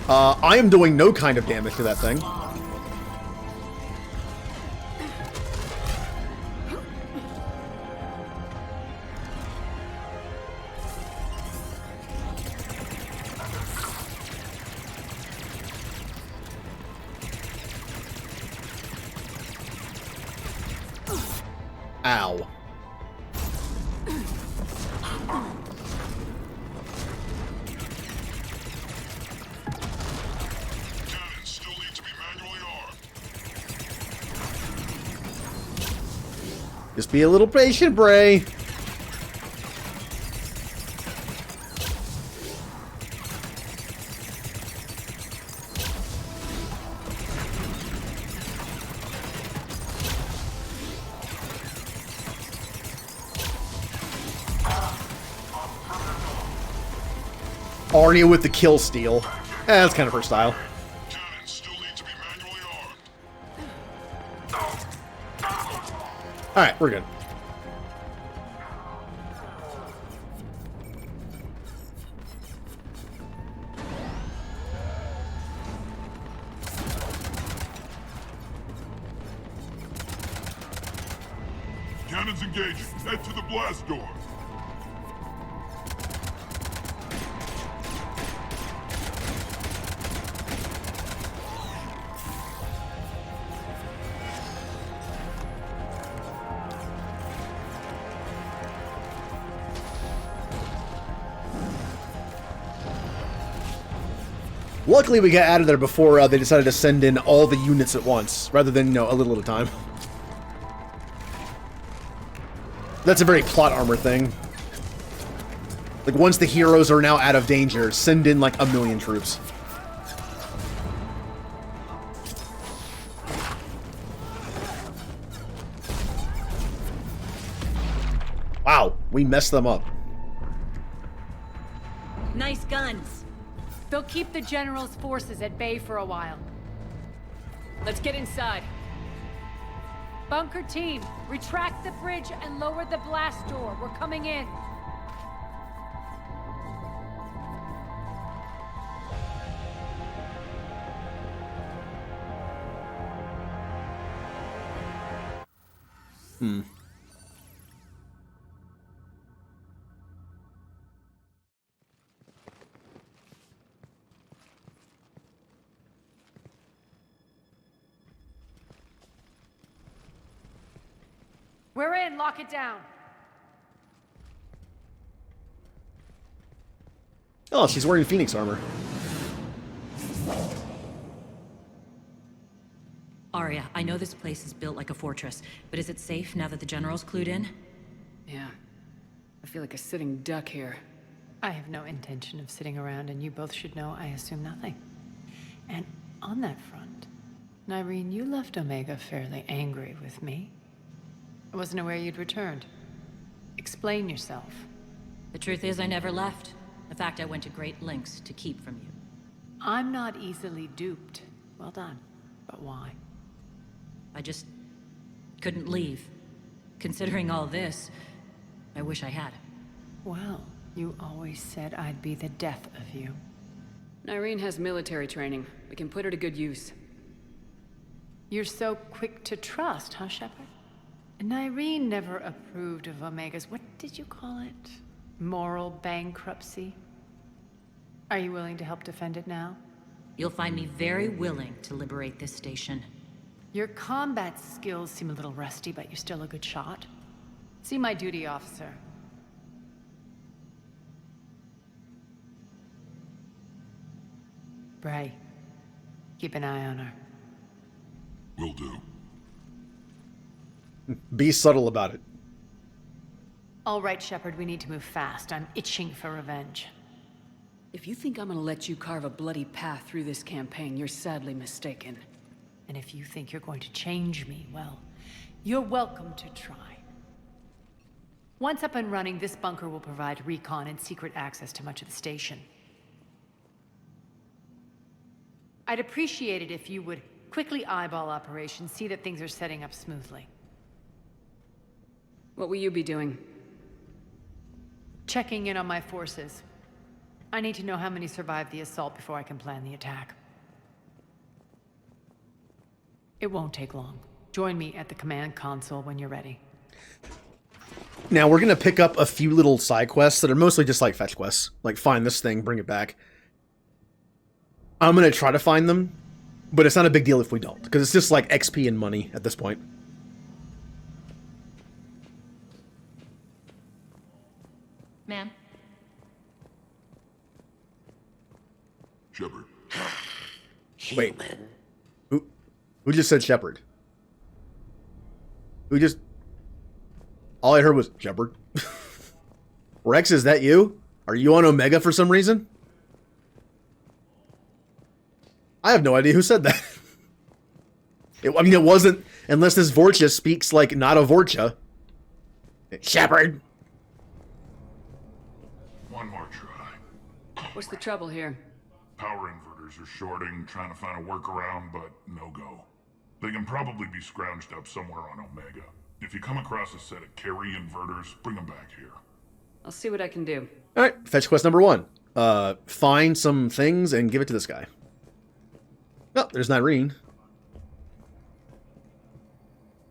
I am doing no kind of damage to that thing. Ow.
Cannons still need to be manually armed.
Just be a little patient, Bray. Arya with the kill steal. That's kind of her style.
Cannons still need to be manually armed.
Alright, we're good.
Cannons engaging. Head to the blast door.
Luckily, we got out of there before they decided to send in all the units at once, rather than, you know, a little at a time. That's a very plot armor thing. Like, once the heroes are now out of danger, send in, like, 1,000,000 troops. Wow, we messed them up.
Nice guns.
They'll keep the General's forces at bay for a while.
Let's get inside.
Bunker team, retract the bridge and lower the blast door. We're coming in. We're in. Lock it down.
Oh, she's wearing Phoenix armor.
Arya, I know this place is built like a fortress, but is it safe now that the General's clued in?
Yeah. I feel like a sitting duck here.
I have no intention of sitting around, and you both should know I assume nothing. And on that front, Nyreen, you left Omega fairly angry with me. I wasn't aware you'd returned. Explain yourself.
The truth is, I never left. In fact, I went to great lengths to keep from you.
I'm not easily duped. Well done. But why?
I just couldn't leave. Considering all this, I wish I had.
Well, you always said I'd be the death of you.
Irene has military training. We can put her to good use.
You're so quick to trust, huh, Shepard? Irene never approved of Omega's, what did you call it? Moral bankruptcy? Are you willing to help defend it now?
You'll find me very willing to liberate this station.
Your combat skills seem a little rusty, but you're still a good shot. See my duty officer. Bray, keep an eye on her.
Will do.
Be subtle about it.
All right, Shepard, we need to move fast. I'm itching for revenge.
If you think I'm gonna let you carve a bloody path through this campaign, you're sadly mistaken.
And if you think you're going to change me, well, you're welcome to try. Once up and running, this bunker will provide recon and secret access to much of the station. I'd appreciate it if you would quickly eyeball operations, see that things are setting up smoothly.
What will you be doing?
Checking in on my forces. I need to know how many survived the assault before I can plan the attack. It won't take long. Join me at the command console when you're ready.
Now, we're going to pick up a few little side quests that are mostly just like fetch quests. Like, find this thing, bring it back. I'm going to try to find them, but it's not a big deal if we don't, because it's just like XP and money at this point.
Ma'am?
Shepard.
Wait. Who just said Shepard? Who just... All I heard was Shepard. Rex, is that you? Are you on Omega for some reason? I have no idea who said that. I mean, it wasn't... Unless this Vorcha speaks like not a Vorcha. Shepard!
One more try.
What's the trouble here?
Power inverters are shorting, trying to find a workaround, but no go. They can probably be scrounged up somewhere on Omega. If you come across a set of carry inverters, bring them back here.
I'll see what I can do.
Alright, fetch quest number 1. Find some things and give it to this guy. Oh, there's Irene.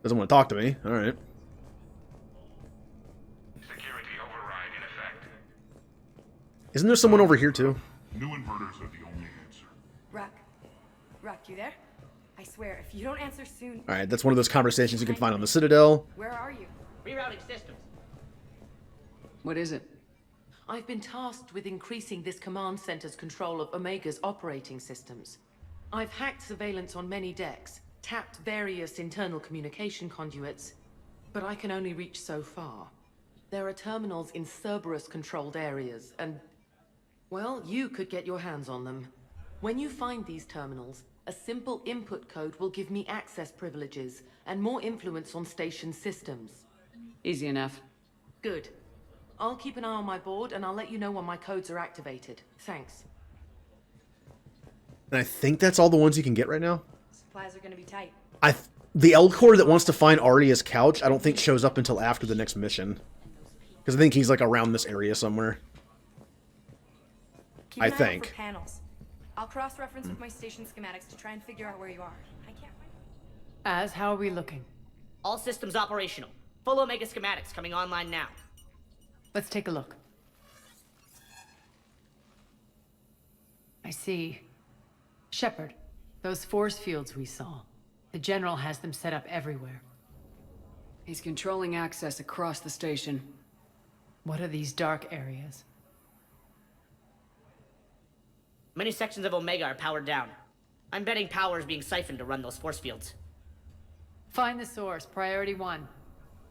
Doesn't want to talk to me. Alright.
Security override in effect.
Isn't there someone over here too?
New inverters are the only answer.
Rock, you there? I swear, if you don't answer soon...
Alright, that's one of those conversations you can find on the Citadel.
Where are you?
Rerouting systems.
What is it?
I've been tasked with increasing this command center's control of Omega's operating systems. I've hacked surveillance on many decks, tapped various internal communication conduits, but I can only reach so far. There are terminals in Cerberus-controlled areas, and... well, you could get your hands on them. When you find these terminals, a simple input code will give me access privileges and more influence on station systems.
Easy enough.
Good. I'll keep an eye on my board, and I'll let you know when my codes are activated. Thanks.
And I think that's all the ones you can get right now.
Supplies are gonna be tight.
The Elcor that wants to find Arya's couch, I don't think shows up until after the next mission. Because I think he's like around this area somewhere.
Keep
I
an eye out
think.
for panels. I'll cross-reference with my station schematics to try and figure out where you are. I can't find...
How are we looking?
All systems operational. Full Omega schematics coming online now.
Let's take a look. I see. Shepard, those force fields we saw. The General has them set up everywhere.
He's controlling access across the station.
What are these dark areas?
Many sections of Omega are powered down. I'm betting power is being siphoned to run those force fields.
Find the source, priority 1.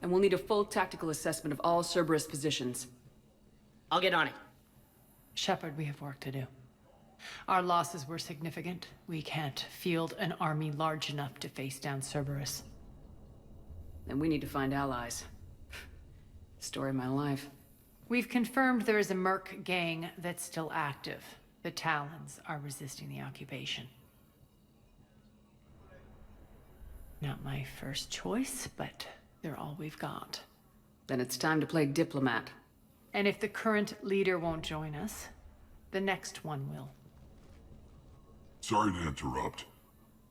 And we'll need a full tactical assessment of all Cerberus positions.
I'll get on it.
Shepard, we have work to do. Our losses were significant. We can't field an army large enough to face down Cerberus.
Then we need to find allies. Story of my life.
We've confirmed there is a merc gang that's still active. The Talons are resisting the occupation. Not my first choice, but they're all we've got.
Then it's time to play diplomat.
And if the current leader won't join us, the next one will.
Sorry to interrupt.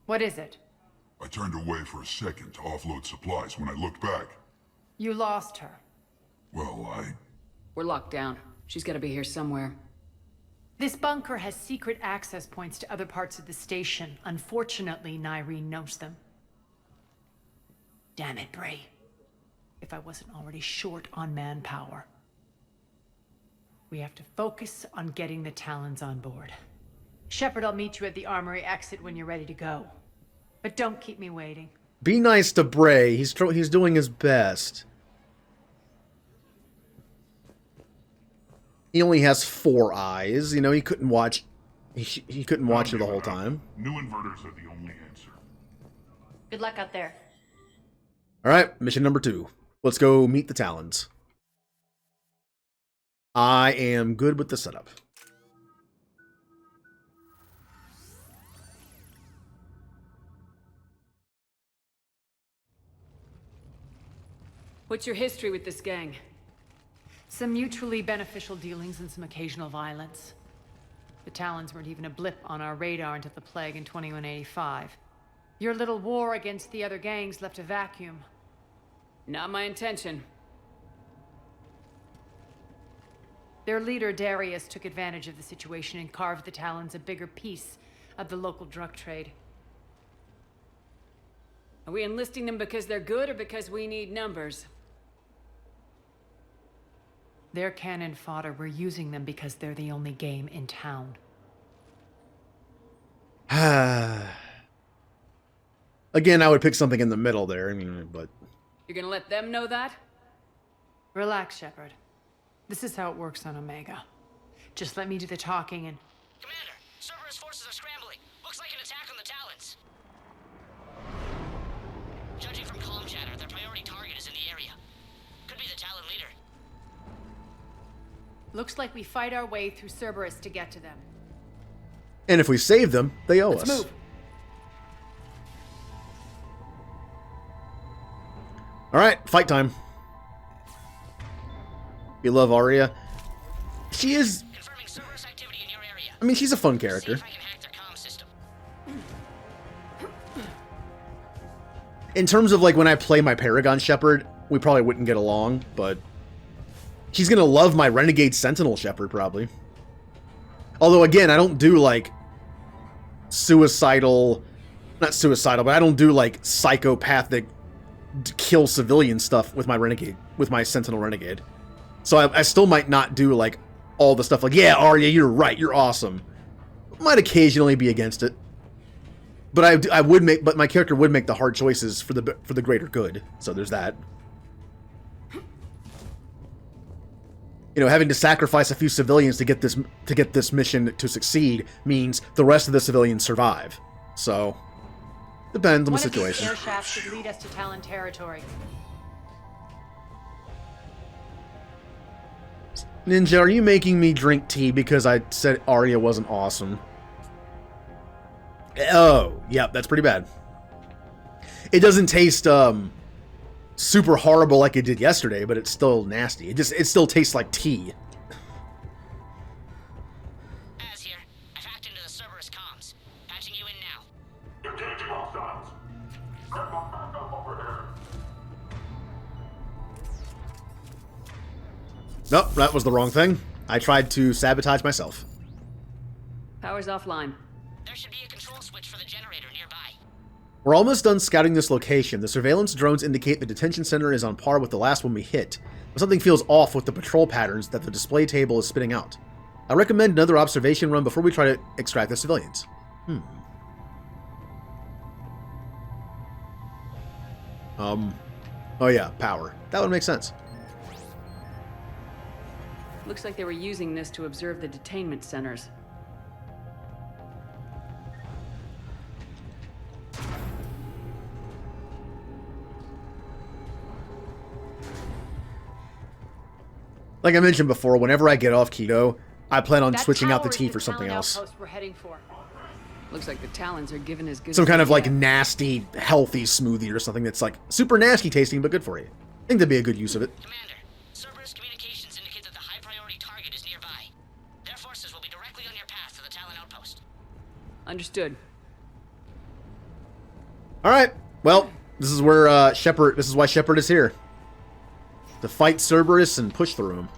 What is it?
I turned away for a second to offload supplies. When I looked back,
You lost her.
well,
We're locked down. She's gotta be here somewhere.
This bunker has secret access points to other parts of the station. Unfortunately, Nyreen knows them. Damn it, Bray. If I wasn't already short on manpower. We have to focus on getting the Talons on board. Shepard, I'll meet you at the armory exit when you're ready to go. But don't keep me waiting.
Be nice to Bray. He's doing his best. He only has 4 eyes. You know, he couldn't watch. He couldn't watch her the whole time.
new inverters are the only answer.
Good luck out there.
All right, mission number 2. Let's go meet the Talons. I am good with the setup.
What's your history with this gang?
Some mutually beneficial dealings and some occasional violence. The Talons weren't even a blip on our radar until the plague in 2185. Your little war against the other gangs left a vacuum.
Not my intention.
Their leader, Darius, took advantage of the situation and carved the Talons a bigger piece of the local drug trade.
Are we enlisting them because they're good or because we need numbers?
They're cannon fodder. We're using them because they're the only game in town.
Again, I would pick something in the middle there. I mean, but
You're gonna let them know that?
Relax, Shepard. This is how it works on Omega. Just let me do the talking and...
Commander, Cerberus forces are scrambling. Looks like an attack on the Talons. Judging from comm chatter, their priority target is in the area. Could be the Talon leader.
Looks like we fight our way through Cerberus to get to them.
and if we save them, they owe
Let's
us.
move.
All right, fight time. You love Arya. She is. I mean, she's a fun character. In terms of like when I play my Paragon Shepherd, we probably wouldn't get along, but she's gonna love my Renegade Sentinel Shepherd probably. Although again, I don't do like not suicidal, but I don't do like psychopathic kill civilian stuff with my Renegade, with my Sentinel Renegade. So I still might not do like all the stuff like, yeah, Arya, you're right, you're awesome. Might occasionally be against it. But I would make, but my character would make the hard choices for the greater good. So there's that. You know, having to sacrifice a few civilians to get this mission to succeed means the rest of the civilians survive. So depends on the situation.
One of these air shafts should lead us to Talon territory.
Ninja, are you making me drink tea because I said Arya wasn't awesome? Oh, yeah, that's pretty bad. It doesn't taste super horrible like it did yesterday, but it's still nasty. It still tastes like tea.
Az here. I've hacked into the Cerberus comms. Patching you in now.
Engaging hostiles. Grab my backup over here.
Nope, that was the wrong thing. I tried to sabotage myself.
Power's offline.
There should be a control switch for the generator nearby.
We're almost done scouting this location. The surveillance drones indicate the detention center is on par with the last one we hit, but something feels off with the patrol patterns that the display table is spitting out. I recommend another observation run before we try to extract the civilians. Oh yeah, power. That would make sense.
Looks like they were using this to observe the detainment centers.
Like I mentioned before, whenever I get off keto, I plan on
That
switching out the
tower
tea
is
for something
Talon
else.
outpost we're heading for.
Looks like the Talons are giving as good
Some
as
kind
they
of like
get.
nasty, healthy smoothie or something that's like super nasty tasting but good for you. I think that'd be a good use of it.
Commander, Cerberus communications indicate that the high-priority target is nearby. Their forces will be directly on your path to the Talon outpost.
Understood.
All right. Well, this is where Shepard. This is why Shepard is here. To fight Cerberus and push through him.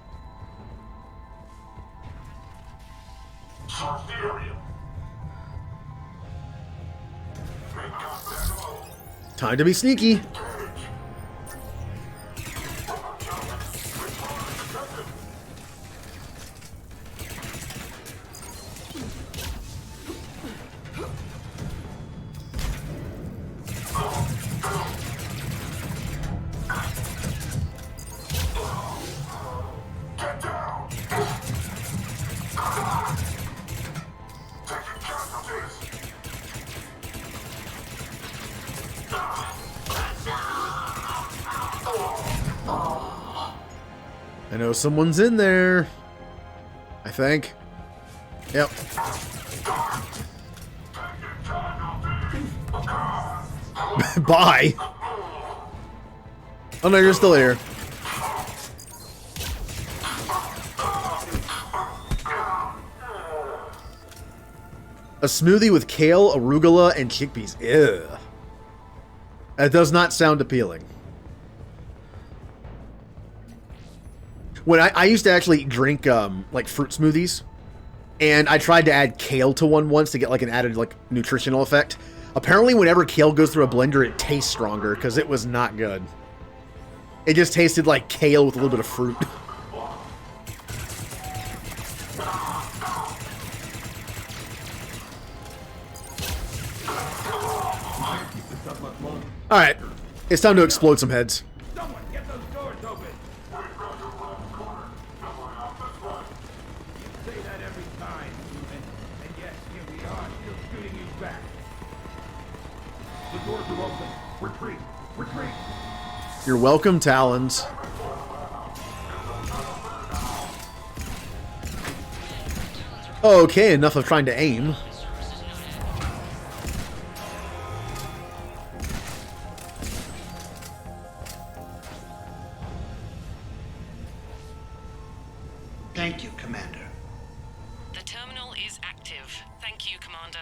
Time to be sneaky. I know someone's in there. I think. Yep. Bye. Oh no, you're still here. A smoothie with kale, arugula, and chickpeas. Ew. That does not sound appealing. When I used to actually drink like fruit smoothies, and I tried to add kale to one once to get like an added like nutritional effect. Apparently, whenever kale goes through a blender, it tastes stronger because it was not good. It just tasted like kale with a little bit of fruit. All right, it's time to explode some heads.
Someone get those doors open. You say that every time, and yes, here we are, still shooting you back. The doors are open. Retreat. Retreat.
You're welcome, Talons. Okay, enough of trying to aim.
Thank you, Commander.
The terminal is active. Thank you, Commander.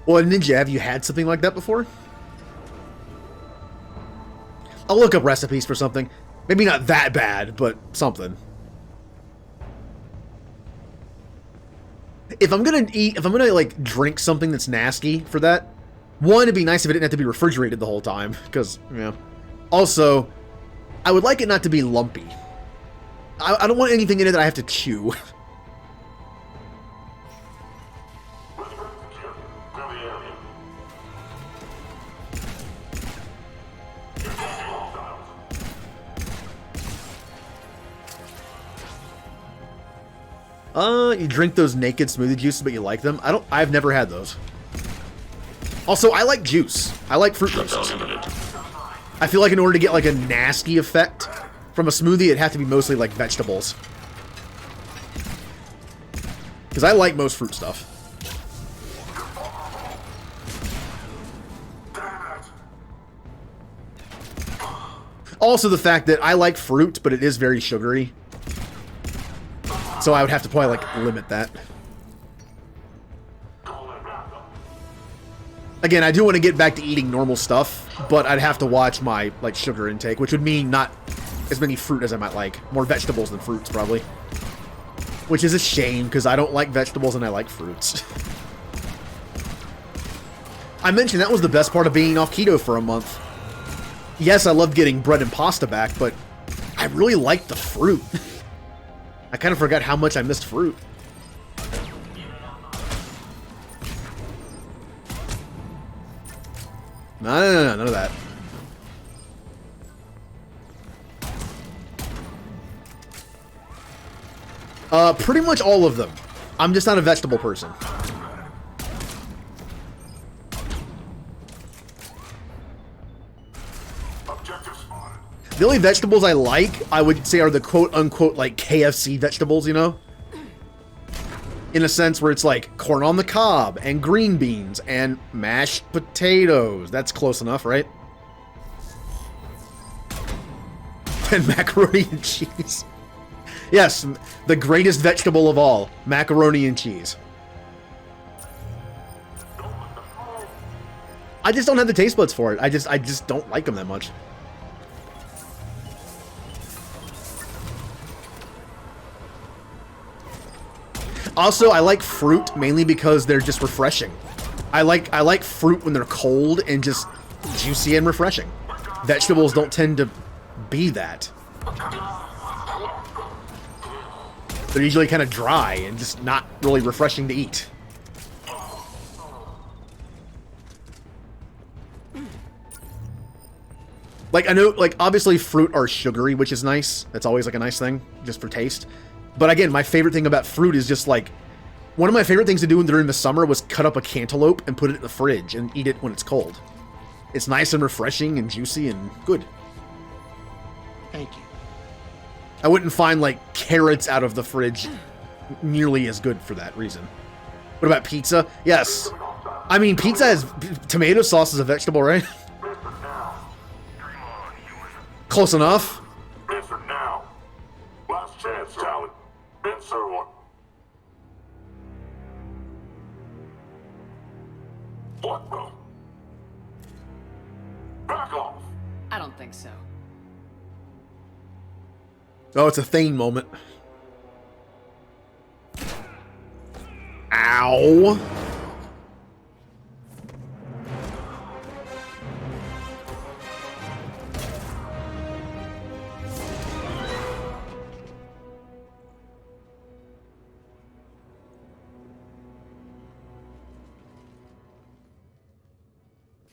Well, Ninja, have you had something like that before? I'll look up recipes for something. Maybe not that bad, but something. If I'm gonna like drink something that's nasty for that, one, it'd be nice if it didn't have to be refrigerated the whole time, because, you know. Also, I would like it not to be lumpy. I don't want anything in it that I have to chew. You drink those naked smoothie juices, but you like them? I've never had those. Also, I like juice. I like fruit juices. I feel like in order to get like a nasty effect from a smoothie, it'd have to be mostly like vegetables. Because I like most fruit stuff. Also the fact that I like fruit, but it is very sugary. So I would have to probably like limit that. Again, I do want to get back to eating normal stuff, but I'd have to watch my like sugar intake, which would mean not as many fruit as I might like. More vegetables than fruits, probably. Which is a shame, because I don't like vegetables and I like fruits. I mentioned that was the best part of being off keto for a month. Yes, I love getting bread and pasta back, but I really liked the fruit. I kind of forgot how much I missed fruit. No, none of that. Pretty much all of them. I'm just not a vegetable person. The only vegetables I like, I would say, are the quote-unquote, like, KFC vegetables, you know? In a sense where it's like corn on the cob, and green beans, and mashed potatoes. That's close enough, right? And macaroni and cheese. Yes, the greatest vegetable of all. Macaroni and cheese. I just don't have the taste buds for it. I just don't like them that much. Also, I like fruit mainly because they're just refreshing. I like fruit when they're cold and just juicy and refreshing. Vegetables don't tend to be that. They're usually kind of dry and just not really refreshing to eat. Like, I know, like, obviously fruit are sugary, which is nice. That's always, like, a nice thing, just for taste. But again, my favorite thing about fruit is just, like, one of my favorite things to do during the summer was cut up a cantaloupe and put it in the fridge and eat it when it's cold. It's nice and refreshing and juicy and good.
Thank you.
I wouldn't find, like, carrots out of the fridge nearly as good for that reason. What about pizza? Yes. I mean, pizza has... Tomato sauce is a vegetable, right? Close enough.
Answer now. Last chance, Talon. Answer one. What the? Back off.
I don't think so.
Oh, it's a Thane moment. Ow.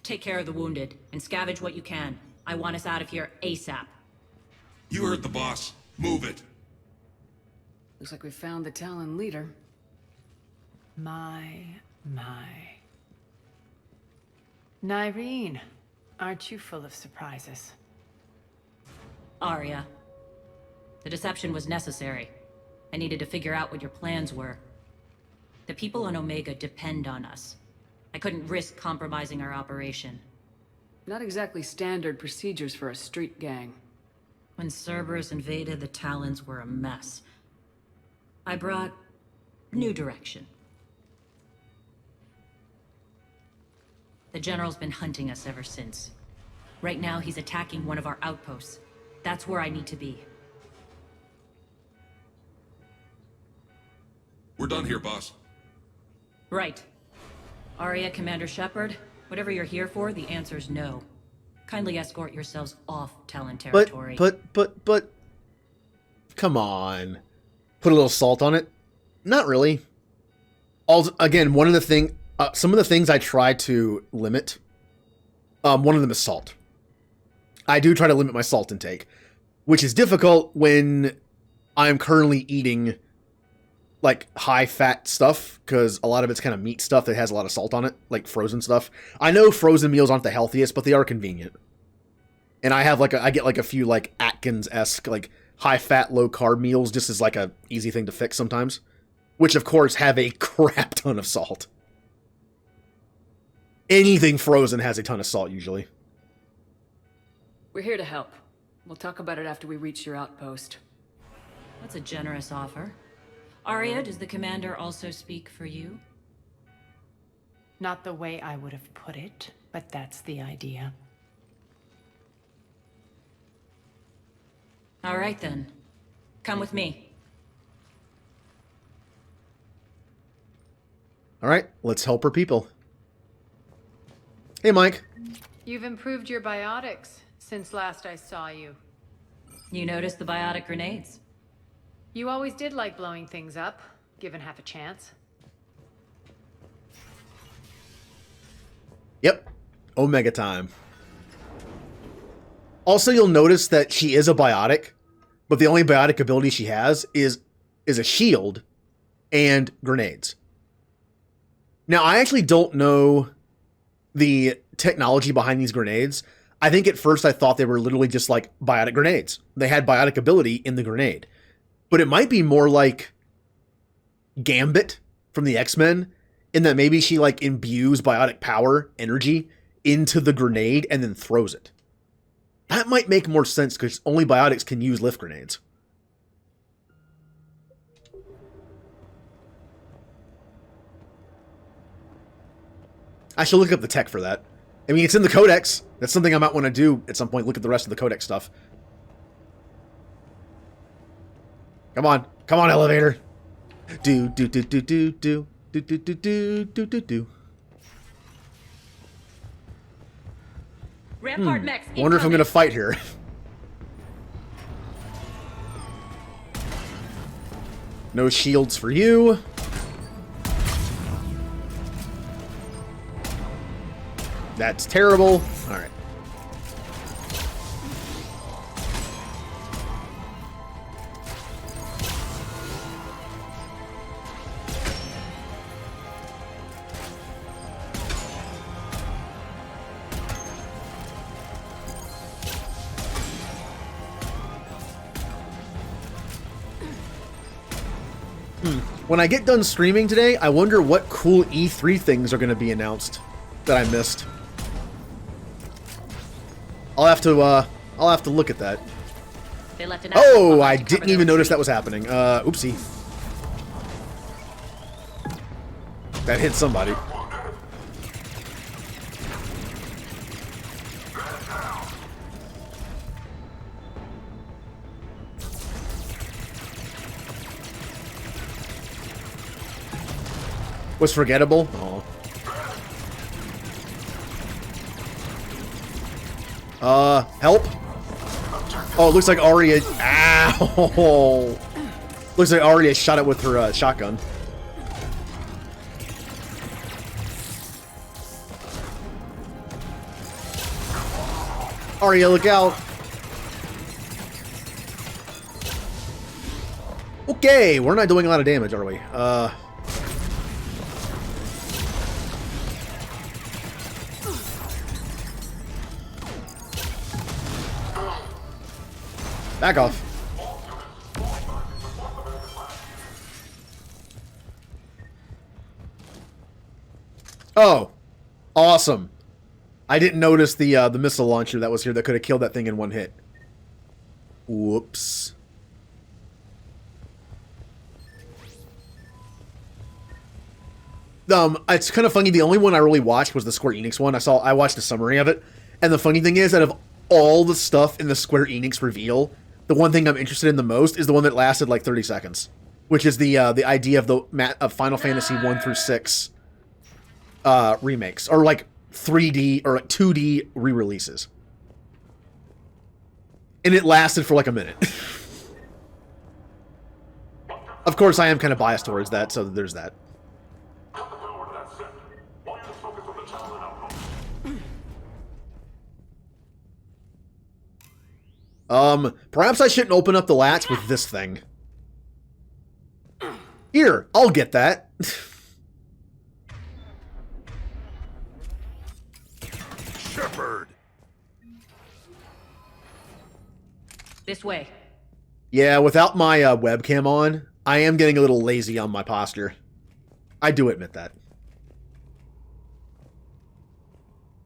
Take care of the wounded, and scavenge what you can. I want us out of here ASAP.
You heard the boss. Move it.
Looks like we found the Talon leader.
My. Nyreen, aren't you full of surprises?
Arya. The deception was necessary. I needed to figure out what your plans were. The people on Omega depend on us. I couldn't risk compromising our operation.
Not exactly standard procedures for a street gang.
When Cerberus invaded, the Talons were a mess. I brought new direction. The General's been hunting us ever since. Right now, he's attacking one of our outposts. That's where I need to be.
We're done here, boss.
Right. Arya, Commander Shepard, whatever you're here for, the answer's no. Kindly escort yourselves off Talon territory.
But... Come on. Put a little salt on it? Not really. Also, again, one of the some of the things I try to limit, one of them is salt. I do try to limit my salt intake, which is difficult when I'm currently eating like high-fat stuff, because a lot of it's kind of meat stuff that has a lot of salt on it, like frozen stuff. I know frozen meals aren't the healthiest, but they are convenient. And I have I get like a few like Atkins-esque, like high-fat, low-carb meals just as like a easy thing to fix sometimes, which of course have a crap ton of salt. Anything frozen has a ton of salt usually.
We're here to help. We'll talk about it after we reach your outpost.
That's a generous offer. Arya, does the commander also speak for you?
Not the way I would have put it, but that's the idea.
All right then. Come with me.
All right, let's help her people. Hey, Mike.
You've improved your biotics since last I saw you.
You noticed the biotic grenades?
You always did like blowing things up, given half a chance.
Yep. Omega time. Also, you'll notice that she is a biotic, but the only biotic ability she has is a shield and grenades. Now, I actually don't know the technology behind these grenades. I think at first I thought they were literally just like biotic grenades. They had biotic ability in the grenade. But it might be more like Gambit from the X-Men, in that maybe she like imbues biotic power, energy, into the grenade and then throws it. That might make more sense because only biotics can use lift grenades. I should look up the tech for that. I mean, it's in the codex. That's something I might want to do at some point. Look at the rest of the codex stuff. Come on. Come on, elevator. Do, do, do, do, do, do. Do, do, do, do, do, do, do.
Rampart mechs
Wonder if I'm going to fight here. No shields for you. That's terrible. All right. When I get done streaming today, I wonder what cool E3 things are going to be announced that I missed. I'll have to look at that.
They left an
Oh, I didn't even notice that was happening. Oopsie. That hit somebody. Was forgettable? Oh. Help? Oh, it looks like Arya... Ow! Looks like Arya shot it with her shotgun. Arya, look out! Okay, we're not doing a lot of damage, are we? Back off. Oh, awesome. I didn't notice the missile launcher that was here that could have killed that thing in one hit. Whoops. It's kind of funny. The only one I really watched was the Square Enix one. I watched a summary of it. And the funny thing is, out of all the stuff in the Square Enix reveal, the one thing I'm interested in the most is the one that lasted like 30 seconds, which is the idea of of Final Fantasy 1 through 6 remakes, or like 3D or like 2D re-releases. And it lasted for like a minute. Of course, I am kind of biased towards that, so there's that. Perhaps I shouldn't open up the latch with this thing. Here, I'll get that.
Shepherd.
This way.
Yeah, without my webcam on, I am getting a little lazy on my posture. I do admit that.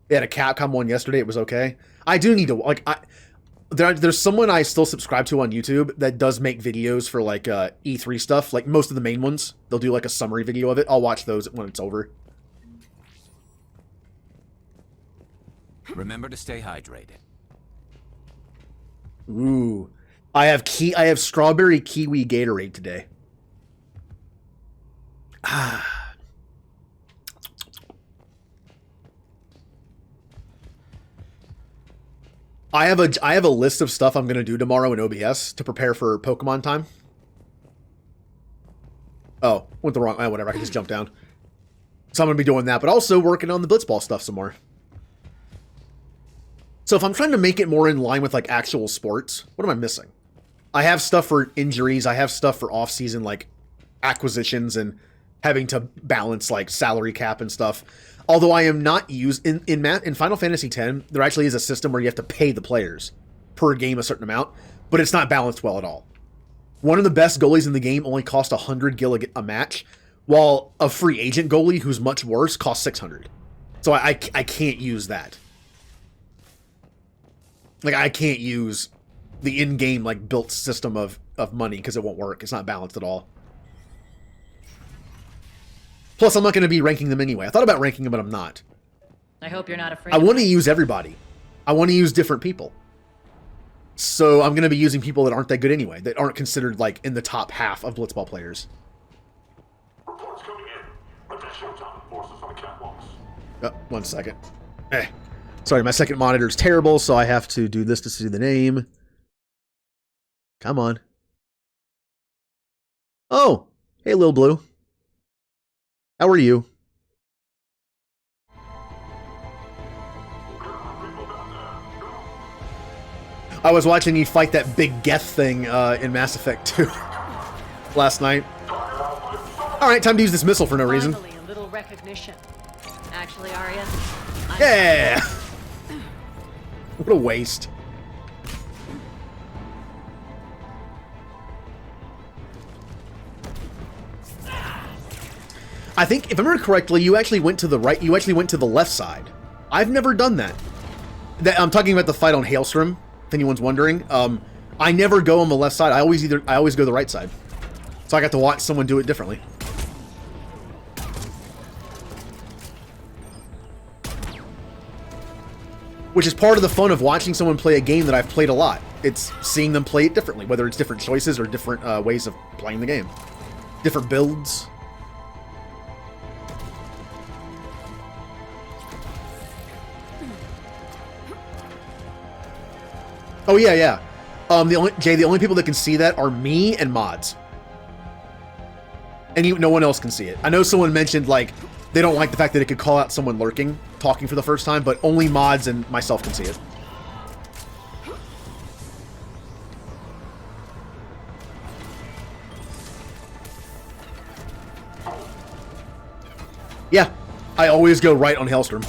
They had a Capcom one yesterday. It was okay. I do need to, like, there's someone I still subscribe to on YouTube that does make videos for, like, E3 stuff. Like, most of the main ones. They'll do, like, a summary video of it. I'll watch those when it's over.
Remember to stay hydrated.
Ooh. I have strawberry kiwi Gatorade today. Ah. I have a list of stuff I'm going to do tomorrow in OBS to prepare for Pokemon time. Oh, went the wrong... whatever, I can just jump down. So I'm going to be doing that, but also working on the Blitzball stuff some more. So if I'm trying to make it more in line with, like, actual sports, what am I missing? I have stuff for injuries. I have stuff for off-season, like, acquisitions and having to balance, like, salary cap and stuff. Although I am not used in Final Fantasy X, there actually is a system where you have to pay the players per game a certain amount, but it's not balanced well at all. One of the best goalies in the game only cost 100 gil a match, while a free agent goalie who's much worse costs 600. So I can't use that. Like, I can't use the in-game, like, built system of money because it won't work. It's not balanced at all. Plus, I'm not going to be ranking them anyway. I thought about ranking them, but I'm not.
I hope you're not afraid.
I want to use everybody. I want to use different people. So I'm going to be using people that aren't that good anyway, that aren't considered, like, in the top half of Blitzball players.
Reports coming in. Additional time forces on the catwalks.
Oh, 1 second. Sorry, my second monitor's terrible, so I have to do this to see the name. Come on. Oh! Hey, Lil Blue. How are you? I was watching you fight that big Geth thing in Mass Effect 2 last night. Alright, time to use this missile for no reason.
Finally, a little recognition.
Actually, Arya,
Yeah! What a waste. I think, if I remember correctly, you actually went to the right, you actually went to the left side. I've never done that. I'm talking about the fight on Hailstrom, if anyone's wondering. I never go on the left side. I always go the right side. So I got to watch someone do it differently. Which is part of the fun of watching someone play a game that I've played a lot. It's seeing them play it differently, whether it's different choices or different ways of playing the game. Different builds. Oh, yeah, yeah. The only people that can see that are me and mods. And no one else can see it. I know someone mentioned, like, they don't like the fact that it could call out someone lurking, talking for the first time, but only mods and myself can see it. Yeah, I always go right on Hailstrom.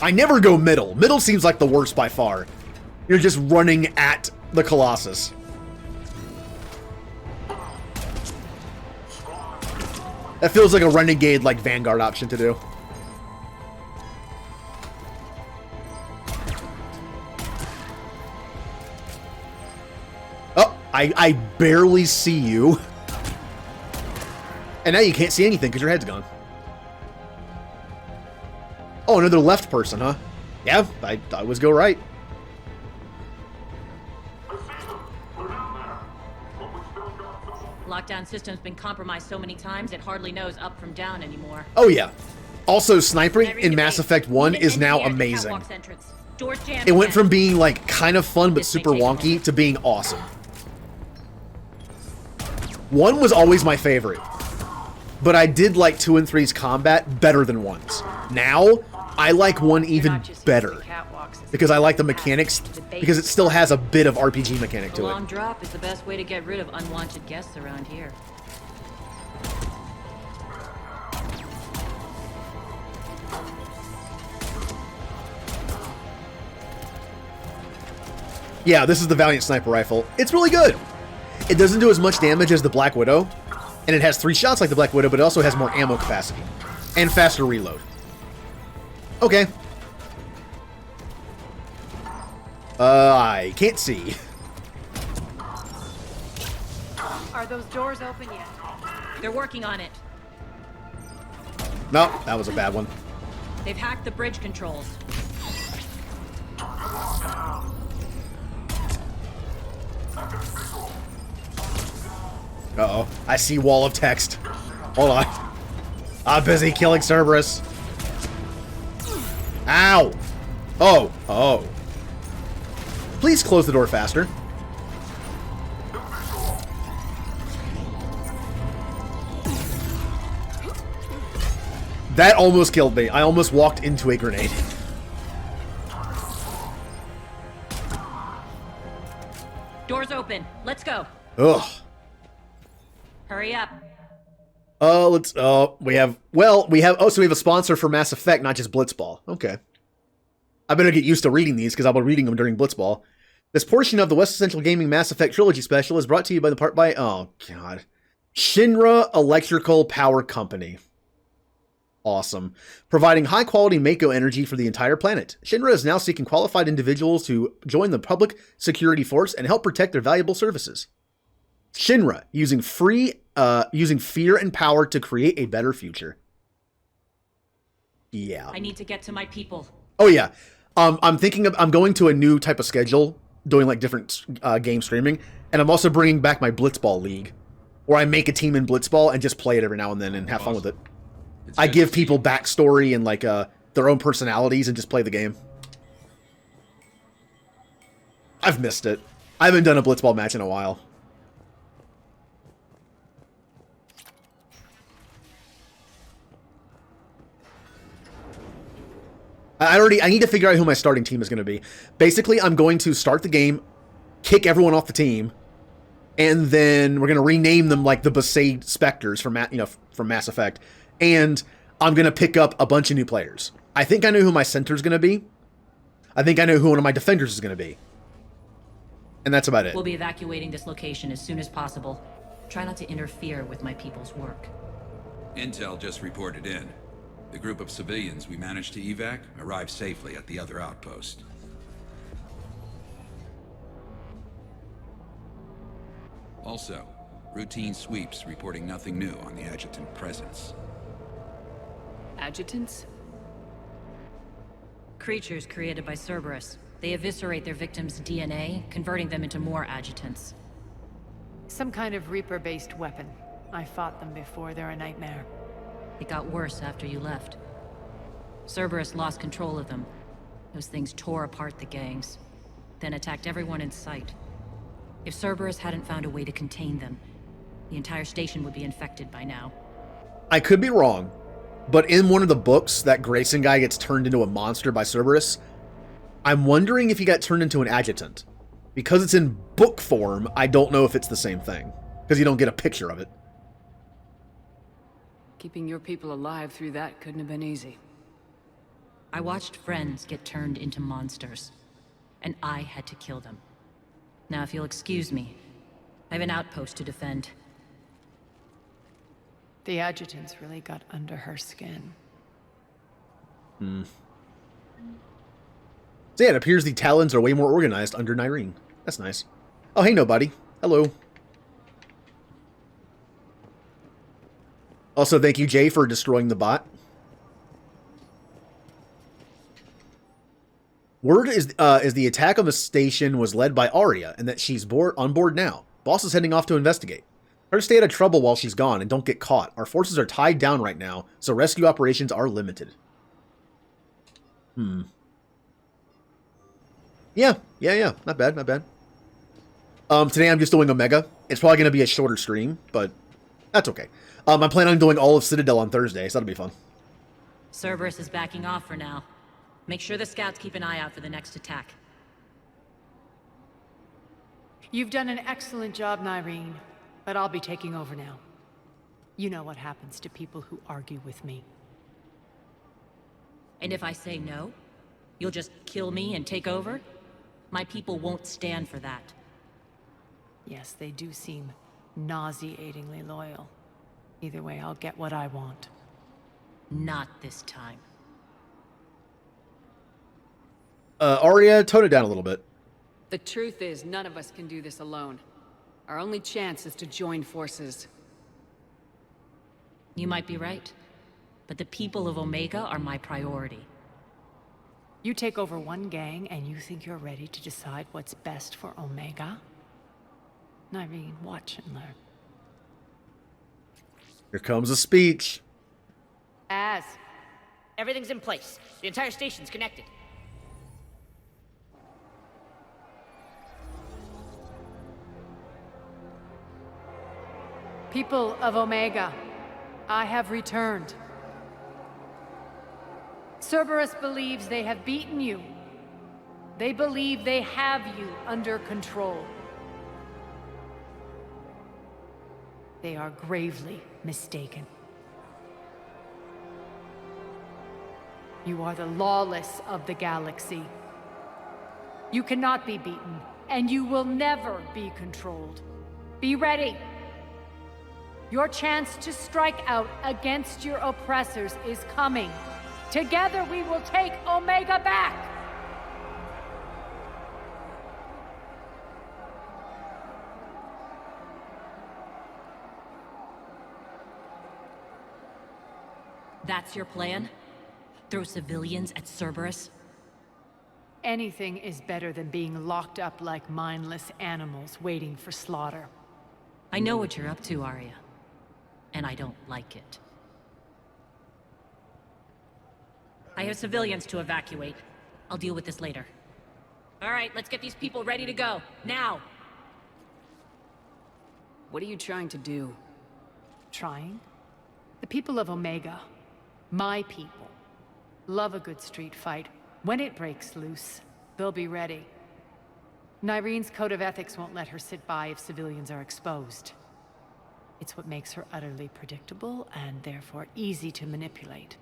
I never go middle. Middle seems like the worst by far. You're just running at the Colossus. That feels like a renegade, like, Vanguard option to do. Oh, I barely see you. And now you can't see anything because your head's gone. Oh, another left person, huh? Yeah, I always go right.
Lockdown system's been compromised so many times it hardly knows up from down anymore.
Oh, yeah. Also, snipering in Mass Effect 1 is now amazing. It went from being, like, kind of fun but super wonky to being awesome. 1 was always my favorite. But I did like 2 and 3's combat better than 1's. Now, I like 1 even better. Because I like the mechanics, because it still has a bit of RPG mechanic to
A
it.
long drop is the best way to get rid of unwanted guests around here.
Yeah, this is the Valiant Sniper Rifle. It's really good. It doesn't do as much damage as the Black Widow, and it has 3 shots like the Black Widow, but it also has more ammo capacity and faster reload. Okay. I can't see.
Are those doors open yet?
They're working on it.
No, that was a bad one.
They've hacked the bridge controls.
Uh-oh. I see wall of text. Hold on. I'm busy killing Cerberus. Ow! Oh. Oh. Please close the door faster. That almost killed me. I almost walked into a grenade.
Doors open. Let's go.
Ugh.
Hurry up.
So we have a sponsor for Mass Effect, not just Blitzball. Okay. I better get used to reading these because I'll be reading them during Blitzball. This portion of the West Central Gaming Mass Effect Trilogy Special is brought to you by Shinra Electrical Power Company. Awesome. Providing high-quality Mako energy for the entire planet. Shinra is now seeking qualified individuals to join the public security force and help protect their valuable services. Shinra, using fear and power to create a better future. Yeah.
I need to get to my people.
Oh yeah. I'm going to a new type of schedule, doing like different game streaming, and I'm also bringing back my Blitzball League, where I make a team in Blitzball and just play it every now and then and have fun with it. I give people backstory and like their own personalities and just play the game. I've missed it. I haven't done a Blitzball match in a while. I need to figure out who my starting team is going to be. Basically, I'm going to start the game, kick everyone off the team, and then we're going to rename them like the Besaid Spectres from Mass Effect. And I'm going to pick up a bunch of new players. I think I know who my center is going to be. I think I know who one of my defenders is going to be. And that's about it.
We'll be evacuating this location as soon as possible. Try not to interfere with my people's work.
Intel just reported in. The group of civilians we managed to evac arrived safely at the other outpost. Also, routine sweeps reporting nothing new on the adjutant presence.
Adjutants?
Creatures created by Cerberus. They eviscerate their victims' DNA, converting them into more adjutants.
Some kind of Reaper-based weapon. I fought them before, they're a nightmare.
It got worse after you left. Cerberus lost control of them. Those things tore apart the gangs, then attacked everyone in sight. If Cerberus hadn't found a way to contain them, the entire station would be infected by now.
I could be wrong, but in one of the books, that Grayson guy gets turned into a monster by Cerberus. I'm wondering if he got turned into an adjutant. Because it's in book form, I don't know if it's the same thing, because you don't get a picture of it.
Keeping your people alive through that couldn't have been easy.
I watched friends get turned into monsters, and I had to kill them. Now, if you'll excuse me, I have an outpost to defend.
The adjutants really got under her skin.
So yeah, it appears the Talons are way more organized under Nyreen. That's nice. Oh, hey, nobody. Hello. Also, thank you, Jay, for destroying the bot. Word is the attack on the station was led by Arya, and that she's on board now. Boss is heading off to investigate. Try to stay out of trouble while she's gone, and don't get caught. Our forces are tied down right now, so rescue operations are limited. Yeah. Not bad. Today I'm just doing Omega. It's probably going to be a shorter stream, but that's okay. I'm planning on doing all of Citadel on Thursday, so that'll be fun.
Cerberus is backing off for now. Make sure the scouts keep an eye out for the next attack.
You've done an excellent job, Nyreen, but I'll be taking over now. You know what happens to people who argue with me.
And if I say no, you'll just kill me and take over? My people won't stand for that.
Yes, they do seem nauseatingly loyal. Either way, I'll get what I want.
Not this time.
Arya, tone it down a little bit.
The truth is, none of us can do this alone. Our only chance is to join forces.
You might be right, but the people of Omega are my priority.
You take over one gang and you think you're ready to decide what's best for Omega? Nyreen, watch and learn.
Here comes a speech.
Everything's in place. The entire station's connected.
People of Omega, I have returned. Cerberus believes they have beaten you. They believe they have you under control. They are gravely mistaken. You are the lawless of the galaxy. You cannot be beaten, and you will never be controlled. Be ready. Your chance to strike out against your oppressors is coming. Together we will take Omega back!
That's your plan? Throw civilians at Cerberus?
Anything is better than being locked up like mindless animals waiting for slaughter.
I know what you're up to, Arya. And I don't like it. I have civilians to evacuate. I'll deal with this later. All right, let's get these people ready to go. Now!
What are you trying to do?
Trying? The people of Omega, my people, love a good street fight. When it breaks loose, they'll be ready. Nyrene's code of ethics won't let her sit by if civilians are exposed. It's what makes her utterly predictable and therefore easy to manipulate.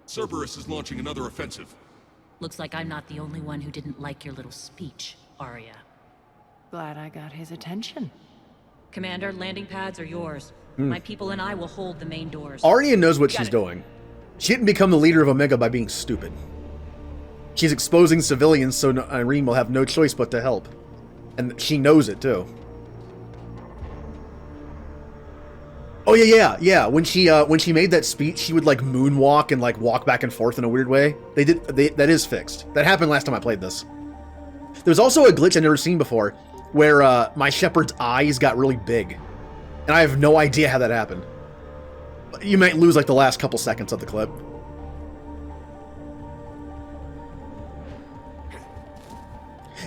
Cerberus is launching another offensive.
Looks like I'm not the only one who didn't like your little speech, Arya.
Glad I got his attention.
Commander, landing pads are yours. My people and I will hold the main doors.
Arya knows what she's doing. She didn't become the leader of Omega by being stupid. She's exposing civilians so Nyrene will have no choice but to help. And she knows it, too. Oh, yeah. When she made that speech, she would, like, moonwalk and, like, walk back and forth in a weird way. That is fixed. That happened last time I played this. There's also a glitch I've never seen before, where my shepherd's eyes got really big. And I have no idea how that happened. You might lose, like, the last couple seconds of the clip.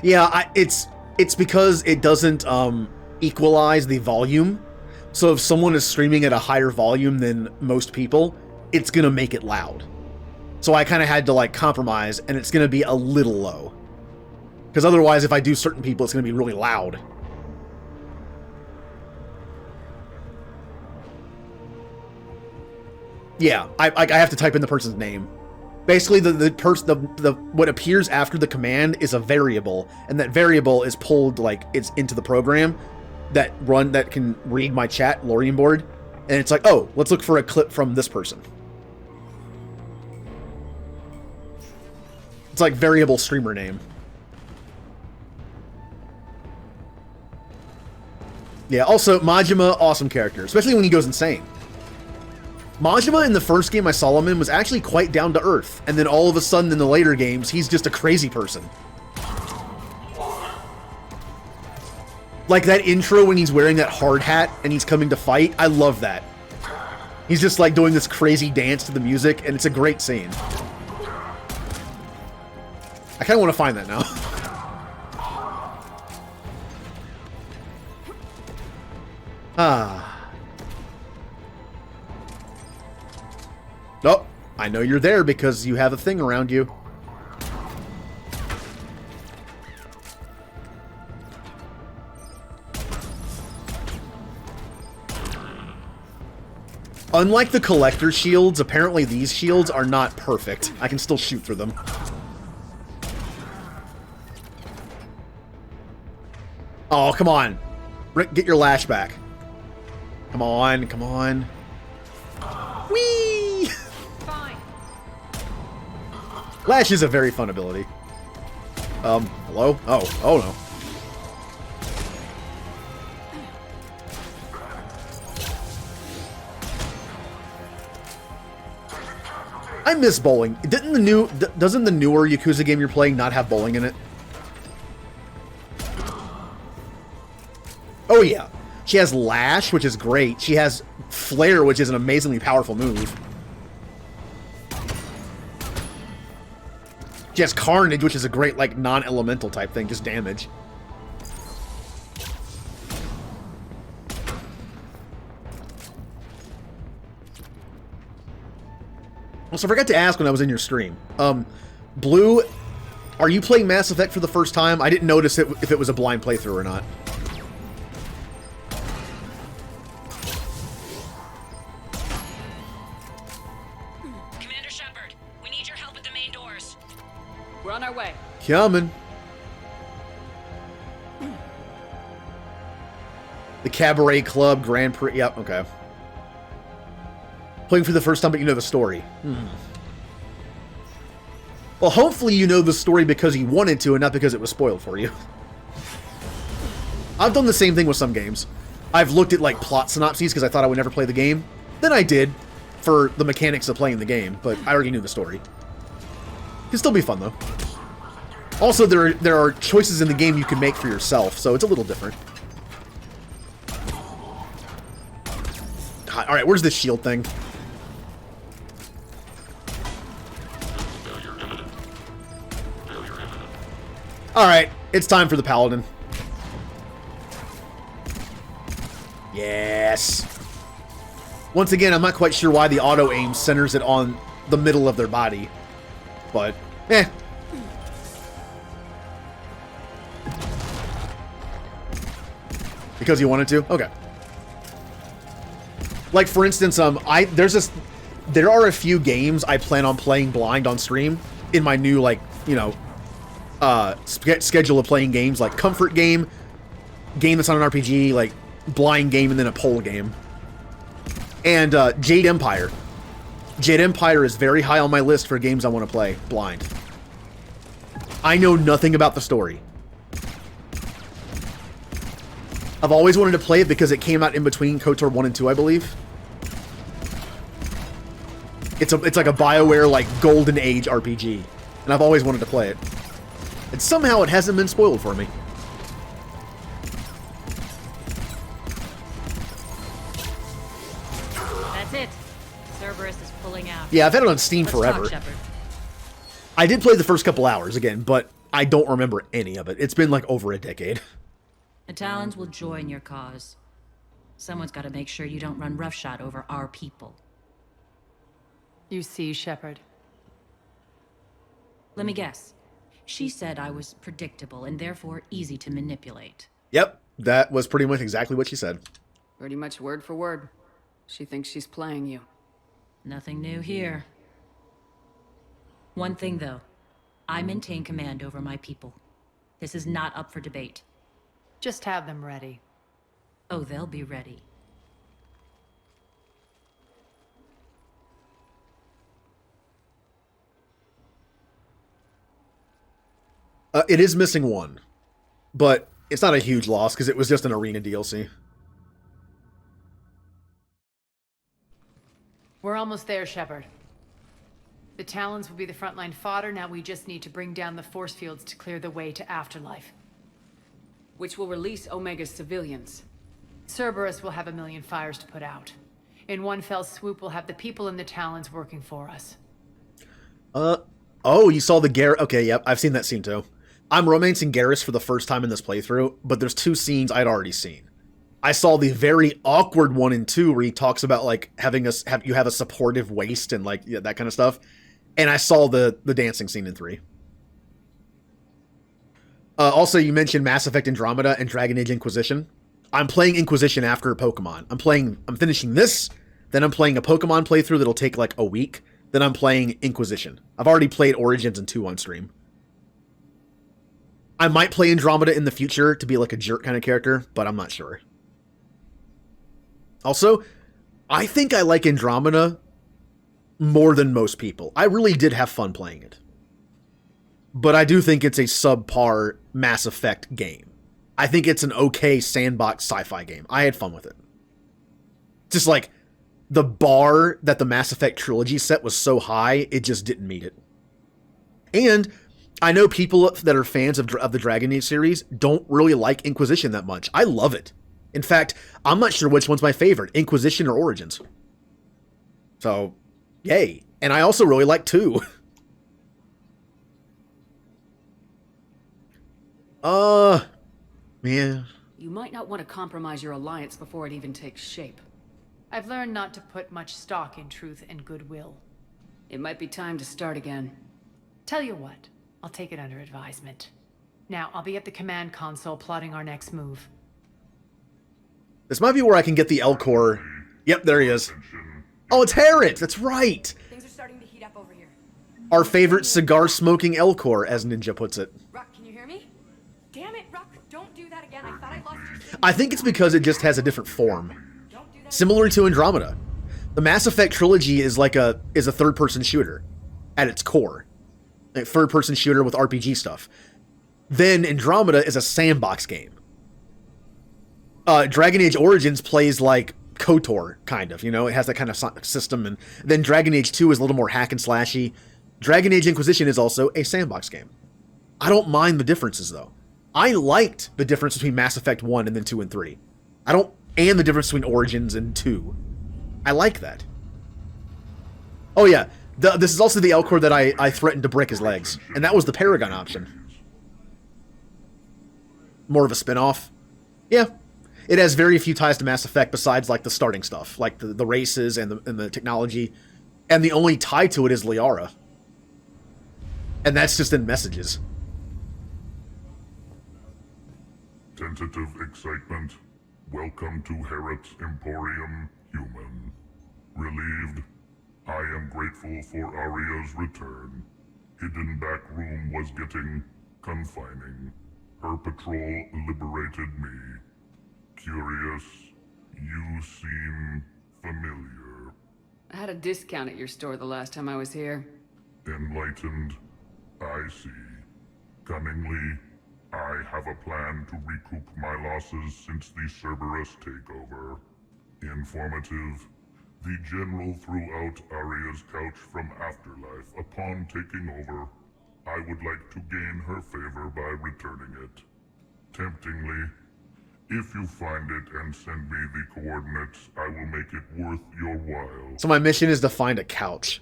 Yeah, it's because it doesn't equalize the volume. So if someone is streaming at a higher volume than most people, it's gonna make it loud. So I kind of had to like compromise, and it's gonna be a little low. Because otherwise, if I do certain people, it's gonna be really loud. Yeah, I have to type in the person's name. Basically, what appears after the command is a variable, and that variable is pulled like it's into the program that can read my chat Lorien board, and it's like, oh, let's look for a clip from this person. It's like variable streamer name. Yeah. Also, Majima, awesome character, especially when he goes insane. Majima in the first game I saw him in was actually quite down to earth, and then all of a sudden in the later games, he's just a crazy person. Like that intro when he's wearing that hard hat and he's coming to fight, I love that. He's just like doing this crazy dance to the music, and it's a great scene. I kind of want to find that now. Oh, I know you're there because you have a thing around you. Unlike the collector shields, apparently these shields are not perfect. I can still shoot through them. Oh, come on. Rick, get your lash back. Come on, come on. Whee!
Fine.
Lash is a very fun ability. Hello? Oh no. I miss bowling. Doesn't the newer Yakuza game you're playing not have bowling in it? Oh yeah. She has Lash, which is great. She has Flare, which is an amazingly powerful move. She has Carnage, which is a great, like, non-elemental type thing, just damage. Also, I forgot to ask when I was in your stream. Blue, are you playing Mass Effect for the first time? I didn't notice if it was a blind playthrough or not.
We're on our way.
Coming. The Cabaret Club Grand Prix. Yep, okay. Playing for the first time, but you know the story. Well, hopefully you know the story because you wanted to and not because it was spoiled for you. I've done the same thing with some games. I've looked at like plot synopses because I thought I would never play the game. Then I did for the mechanics of playing the game, but I already knew the story. Can still be fun though. Also, there are choices in the game you can make for yourself, so it's a little different. God, all right, where's this shield thing? All right, it's time for the paladin. Yes. Once again, I'm not quite sure why the auto-aim centers it on the middle of their body. But, eh. Because you wanted to? Okay. Like, for instance, there are a few games I plan on playing blind on stream in my new, like, you know, schedule of playing games, like comfort game that's not an RPG, like blind game, and then a pole game. And Jade Empire. Jade Empire is very high on my list for games I want to play blind. I know nothing about the story. I've always wanted to play it because it came out in between KOTOR 1 and 2, I believe. It's like a BioWare like golden age RPG, and I've always wanted to play it. And somehow it hasn't been spoiled for me.
That's it. Cerberus is pulling out.
Yeah, I've had it on Steam forever.
Talk, Shepard.
I did play the first couple hours again, but I don't remember any of it. It's been like over a decade.
The Talons will join your cause. Someone's got to make sure you don't run roughshod over our people.
You see, Shepard.
Let me guess. She said I was predictable and therefore easy to manipulate.
Yep, that was pretty much exactly what she said.
Pretty much word for word. She thinks she's playing you.
Nothing new here. One thing, though. I maintain command over my people. This is not up for debate.
Just have them ready.
Oh, they'll be ready.
It is missing one, but it's not a huge loss because it was just an arena DLC.
We're almost there, Shepard. The Talons will be the frontline fodder. Now we just need to bring down the force fields to clear the way to Afterlife.
Which will release Omega's civilians.
Cerberus will have 1,000,000 fires to put out. In one fell swoop, we'll have the people in the Talons working for us.
Oh, you saw the Garrus. Okay, yep, I've seen that scene too. I'm romancing Garrus for the first time in this playthrough, but there's two scenes I'd already seen. I saw the very awkward one in 2 where he talks about like having you have a supportive waist and like that kind of stuff. And I saw the dancing scene in 3. Also, you mentioned Mass Effect Andromeda and Dragon Age Inquisition. I'm playing Inquisition after Pokemon. I'm finishing this, then I'm playing a Pokemon playthrough that'll take like a week, then I'm playing Inquisition. I've already played Origins and 2 on stream. I might play Andromeda in the future to be like a jerk kind of character, but I'm not sure. Also, I think I like Andromeda more than most people. I really did have fun playing it. But I do think it's a subpar Mass Effect game. I think it's an okay sandbox sci-fi game. I had fun with it. Just like, the bar that the Mass Effect trilogy set was so high, it just didn't meet it. And I know people that are fans of the Dragon Age series don't really like Inquisition that much. I love it. In fact, I'm not sure which one's my favorite, Inquisition or Origins. So, yay. And I also really like 2. Yeah.
You might not want to compromise your alliance before it even takes shape.
I've learned not to put much stock in truth and goodwill.
It might be time to start again.
Tell you what, I'll take it under advisement. Now, I'll be at the command console plotting our next move.
This might be where I can get the Elcor. Yep, there he is. Oh, it's Harrod! That's right!
Things are starting to heat up over here.
Our favorite cigar-smoking Elcor, as Ninja puts it.
Rock, can you hear me? Damn it, Rock, don't do that again. I thought I lost you.
I think it's because it just has a different form. Similar to Andromeda. The Mass Effect trilogy is like a third-person shooter at its core. A third-person shooter with RPG stuff. Then Andromeda is a sandbox game. Dragon Age Origins plays like KOTOR, kind of. You know, it has that kind of system. And then Dragon Age 2 is a little more hack and slashy. Dragon Age Inquisition is also a sandbox game. I don't mind the differences, though. I liked the difference between Mass Effect 1 and then 2 and 3. And the difference between Origins and 2. I like that. Oh yeah, this is also the Elcor that I threatened to break his legs. And that was the Paragon option. More of a spin-off. Yeah. It has very few ties to Mass Effect besides like the starting stuff. Like the races and the technology. And the only tie to it is Liara. And that's just in messages.
Tentative excitement. Welcome to Herod's Emporium, human. Relieved. I am grateful for Aria's return. Hidden back room was getting confining. Her patrol liberated me. Curious. You seem familiar.
I had a discount at your store the last time I was here.
Enlightened. I see. Cunningly, I have a plan to recoup my losses since the Cerberus takeover. Informative. The General threw out Aria's couch from Afterlife upon taking over. I would like to gain her favor by returning it. Temptingly, if you find it and send me the coordinates, I will make it worth your while.
So my mission is to find a couch.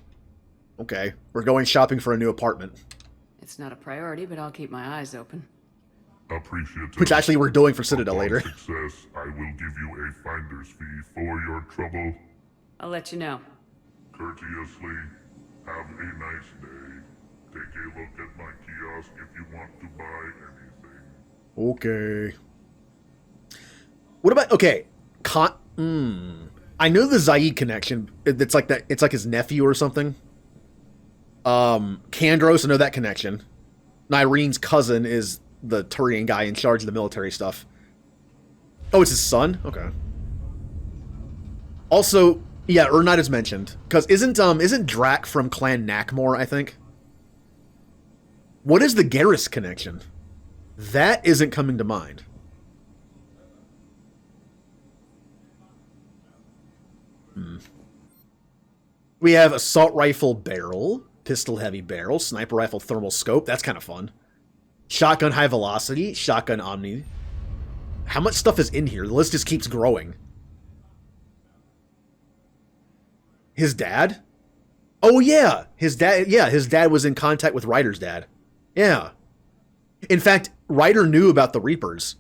Okay, we're going shopping for a new apartment.
It's not a priority, but I'll keep my eyes open.
Appreciative.
Which actually we're doing for Citadel later.
Success, I will give you a finder's fee for your trouble.
I'll let you know.
Courteously, have a nice day. Take a look at my kiosk if you want to buy anything.
Okay. What about, okay, I know the Zaid connection. It's like that. It's like his nephew or something. Kandros, I know that connection. Nyrene's cousin is the Turian guy in charge of the military stuff. Oh, it's his son? Okay. Also, yeah, Urnite is mentioned. Because isn't Drac from Clan Nakmor, I think? What is the Garrus connection? That isn't coming to mind. We have assault rifle barrel, pistol heavy barrel, sniper rifle thermal scope. That's kind of fun. Shotgun high velocity, shotgun omni. How much stuff is in here? The list just keeps growing. His dad? Oh yeah, his dad. Yeah, his dad was in contact with Ryder's dad. Yeah. In fact, Ryder knew about the Reapers.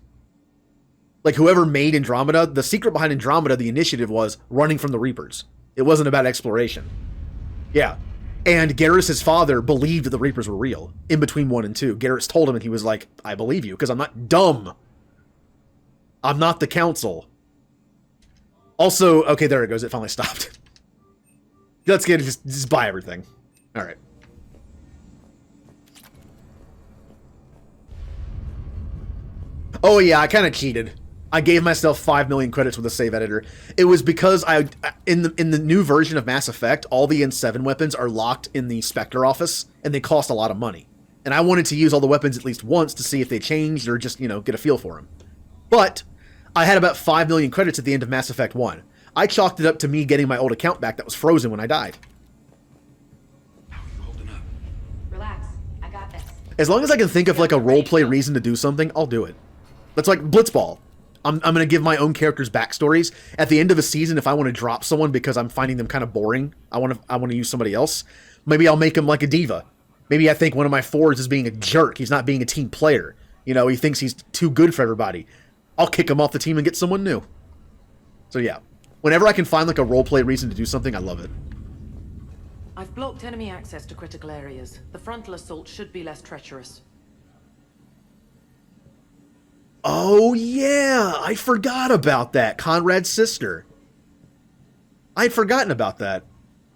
Like whoever made Andromeda, the secret behind Andromeda, the initiative was running from the Reapers. It wasn't about exploration. Yeah. And Garrus' father believed that the Reapers were real. In between 1 and 2. Garrus told him and he was like, I believe you, because I'm not dumb. I'm not the council. Also, okay, there it goes. It finally stopped. Let's get it. Just buy everything. Alright. Oh yeah, I kind of cheated. I gave myself 5 million credits with a save editor. It was because in the new version of Mass Effect, all the N7 weapons are locked in the Spectre office, and they cost a lot of money. And I wanted to use all the weapons at least once to see if they changed or just, you know, get a feel for them. But I had about 5 million credits at the end of Mass Effect 1. I chalked it up to me getting my old account back that was frozen when I died.
Relax, I got this.
As long as I can think of like a roleplay reason to do something, I'll do it. That's like Blitzball. I'm going to give my own characters backstories. At the end of a season, if I want to drop someone because I'm finding them kind of boring, I want to use somebody else, maybe I'll make him like a diva. Maybe I think one of my forwards is being a jerk. He's not being a team player. You know, he thinks he's too good for everybody. I'll kick him off the team and get someone new. So yeah, whenever I can find like a roleplay reason to do something, I love it.
I've blocked enemy access to critical areas. The frontal assault should be less treacherous.
Oh yeah, I forgot about that. Conrad's sister. I'd forgotten about that.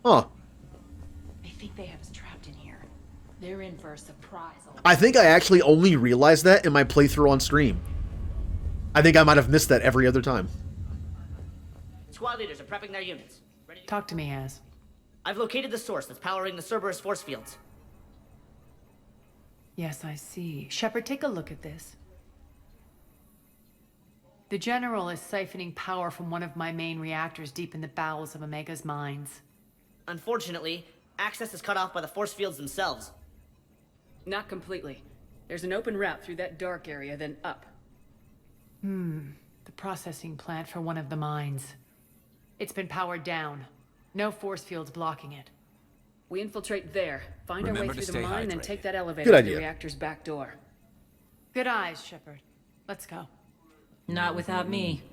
Huh.
I think they have us trapped in here.
They're in for a surprise.
I think I actually only realized that in my playthrough on stream. I think I might have missed that every other time.
Squad leaders are prepping their units. Ready to...
Talk to me, Az.
I've located the source that's powering the Cerberus force fields.
Yes, I see. Shepard, take a look at this. The General is siphoning power from one of my main reactors deep in the bowels of Omega's mines.
Unfortunately, access is cut off by the force fields themselves.
Not completely. There's an open route through that dark area, then up.
The processing plant for one of the mines. It's been powered down. No force fields blocking it.
We infiltrate there, find
Remember
our way
to
through the
stay
mine, then
hydrated.
take that elevator
Good
to
idea.
the reactor's back door.
Good eyes, Shepard. Let's go.
Not without me.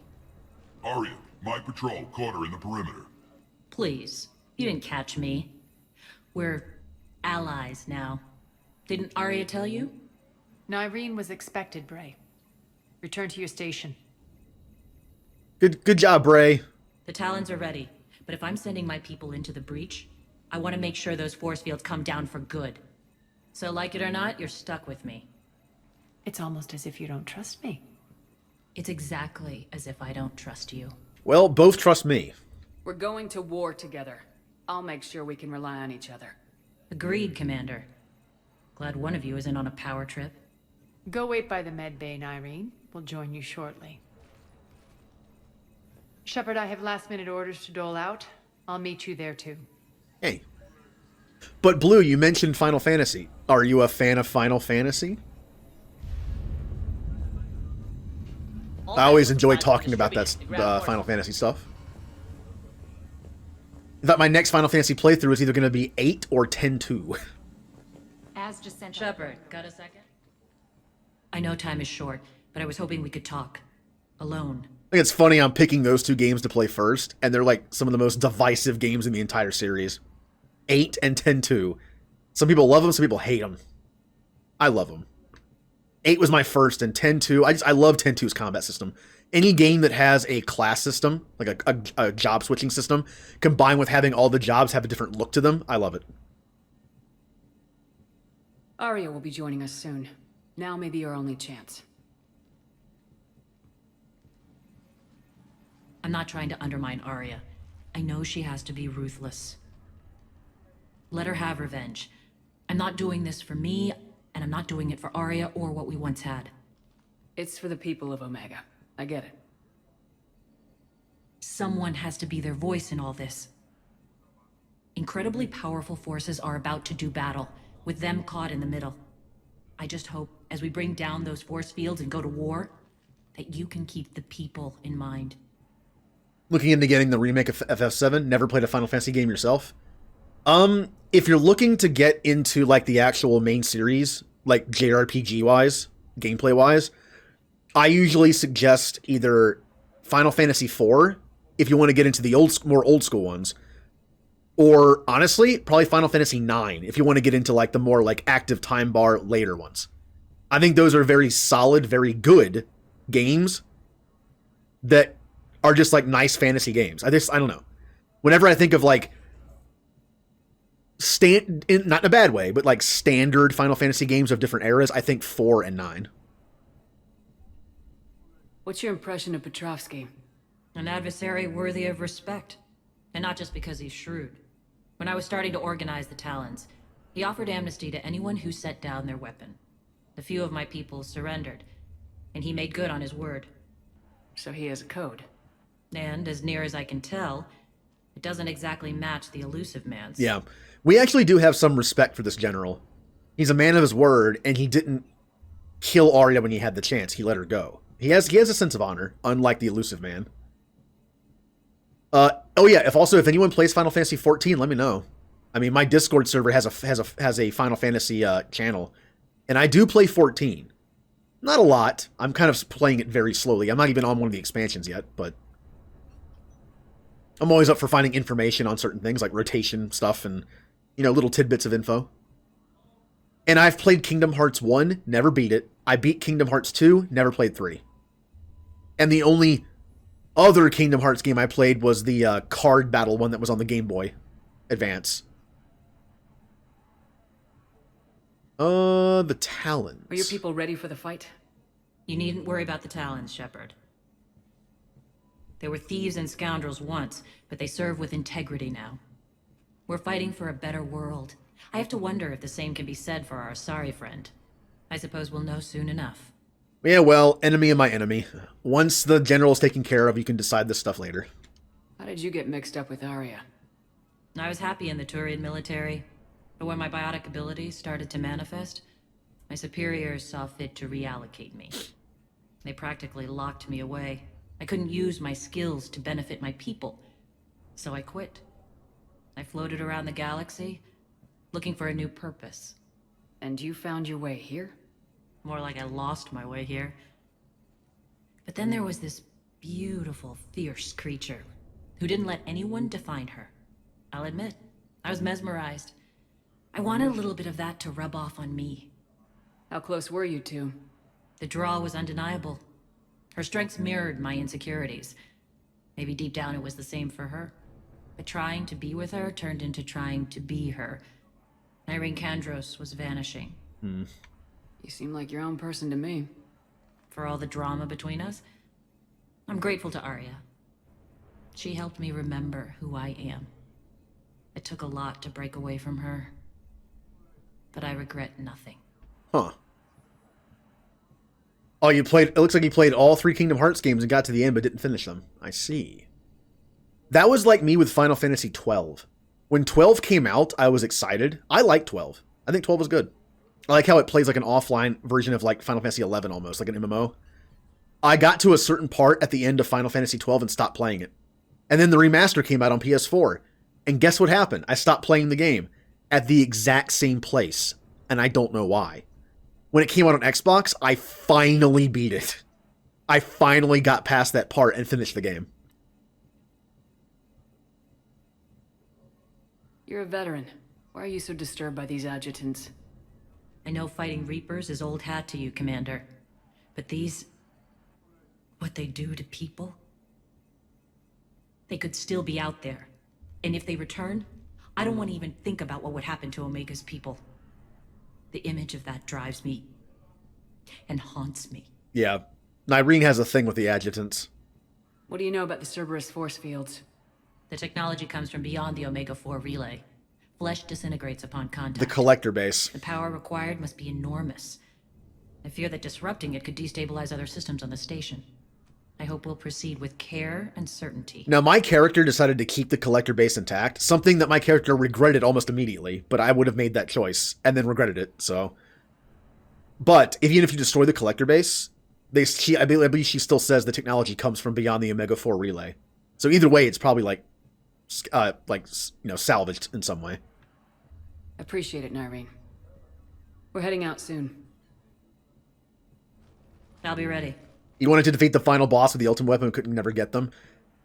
Arya, my patrol caught her in the perimeter.
Please. You didn't catch me. We're allies now. Didn't Arya tell you?
Nyreen was expected, Bray. Return to your station.
Good job, Bray.
The Talons are ready, but if I'm sending my people into the breach, I want to make sure those force fields come down for good. So like it or not, you're stuck with me.
It's almost as if you don't trust me.
It's exactly as if I don't trust you.
Well, both trust me.
We're going to war together. I'll make sure we can rely on each other.
Agreed, Commander. Glad one of you isn't on a power trip.
Go wait by the med bay, Nyreen. We'll join you shortly. Shepard, I have last-minute orders to dole out. I'll meet you there, too.
Hey. But Blue, you mentioned Final Fantasy. Are you a fan of Final Fantasy? I always enjoy talking about that Final Fantasy stuff. In fact, my next Final Fantasy playthrough is either going to be 8 or 10-2.
Az just sent
Shepard, got a second? I know time is short, but I was hoping we could talk. Alone.
I think it's funny I'm picking those two games to play first, and they're like some of the most divisive games in the entire series. 8 and 10-2. Some people love them, some people hate them. I love them. 8 was my first, and 10-2, I love 10-2's combat system. Any game that has a class system, like a job switching system, combined with having all the jobs have a different look to them, I love it.
Arya will be joining us soon. Now may be your only chance.
I'm not trying to undermine Arya. I know she has to be ruthless. Let her have revenge. I'm not doing this for me, and I'm not doing it for Arya or what we once had.
It's for the people of Omega. I get it.
Someone has to be their voice in all this. Incredibly powerful forces are about to do battle, with them caught in the middle. I just hope, as we bring down those force fields and go to war, that you can keep the people in mind.
Looking into getting the remake of FF7, never played a Final Fantasy game yourself? If you're looking to get into like the actual main series, like JRPG-wise, gameplay-wise, I usually suggest either Final Fantasy IV, if you want to get into the more old school ones, or honestly, probably Final Fantasy IX, if you want to get into like the more like active time bar later ones. I think those are very solid, very good games that are just like nice fantasy games. I don't know. Whenever I think of like not in a bad way, but like standard Final Fantasy games of different eras, I think 4 and 9.
What's your impression of Petrovsky?
An adversary worthy of respect. And not just because he's shrewd. When I was starting to organize the Talons, he offered amnesty to anyone who set down their weapon. A few of my people surrendered, and he made good on his word.
So he has a code.
And, as near as I can tell, it doesn't exactly match the elusive man's.
Yeah. We actually do have some respect for this general. He's a man of his word, and he didn't kill Arya when he had the chance. He let her go. He has a sense of honor, unlike the elusive man. Oh yeah, if anyone plays Final Fantasy 14, let me know. I mean, my Discord server has a Final Fantasy channel, and I do play 14. Not a lot. I'm kind of playing it very slowly. I'm not even on one of the expansions yet, but I'm always up for finding information on certain things like rotation stuff and, you know, little tidbits of info. And I've played Kingdom Hearts 1, never beat it. I beat Kingdom Hearts 2, never played 3. And the only other Kingdom Hearts game I played was the card battle one that was on the Game Boy Advance. The Talons.
Are your people ready for the fight?
You needn't worry about the Talons, Shepard. They were thieves and scoundrels once, but they serve with integrity now. We're fighting for a better world. I have to wonder if the same can be said for our Asari friend. I suppose we'll know soon enough.
Yeah, well, enemy of my enemy. Once the general is taken care of, you can decide this stuff later.
How did you get mixed up with Arya?
I was happy in the Turian military, but when my biotic abilities started to manifest, my superiors saw fit to reallocate me. They practically locked me away. I couldn't use my skills to benefit my people, so I quit. I floated around the galaxy, looking for a new purpose.
And you found your way here?
More like I lost my way here. But then there was this beautiful, fierce creature who didn't let anyone define her. I'll admit, I was mesmerized. I wanted a little bit of that to rub off on me.
How close were you two?
The draw was undeniable. Her strengths mirrored my insecurities. Maybe deep down it was the same for her. But trying to be with her turned into trying to be her. Irene Kandros was vanishing.
You seem like your own person to me.
For all the drama between us, I'm grateful to Arya. She helped me remember who I am. It took a lot to break away from her, but I regret nothing.
Huh. Oh, you played... It looks like you played all 3 Kingdom Hearts games and got to the end but didn't finish them. I see. That was like me with Final Fantasy 12. When 12 came out, I was excited. I liked 12. I think 12 was good. I like how it plays like an offline version of like Final Fantasy 11 almost, like an MMO. I got to a certain part at the end of Final Fantasy 12 and stopped playing it. And then the remaster came out on PS4. And guess what happened? I stopped playing the game at the exact same place. And I don't know why. When it came out on Xbox, I finally beat it. I finally got past that part and finished the game.
You're a veteran. Why are you so disturbed by these adjutants?
I know fighting Reapers is old hat to you, Commander. But these... what they do to people? They could still be out there. And if they return, I don't want to even think about what would happen to Omega's people. The image of that drives me and haunts me.
Yeah. Nyreen has a thing with the adjutants.
What do you know about the Cerberus force fields?
The technology comes from beyond the Omega-4 relay. Flesh disintegrates upon contact.
The collector base.
The power required must be enormous. I fear that disrupting it could destabilize other systems on the station. I hope we'll proceed with care and certainty.
Now, my character decided to keep the collector base intact, something that my character regretted almost immediately, but I would have made that choice, and then regretted it, so... But, even if you destroy the collector base, I believe she still says the technology comes from beyond the Omega-4 relay. So either way, it's probably, salvaged in some way.
Appreciate it, Nyreen. We're heading out soon.
I'll be ready.
You wanted to defeat the final boss with the ultimate weapon, couldn't never get them.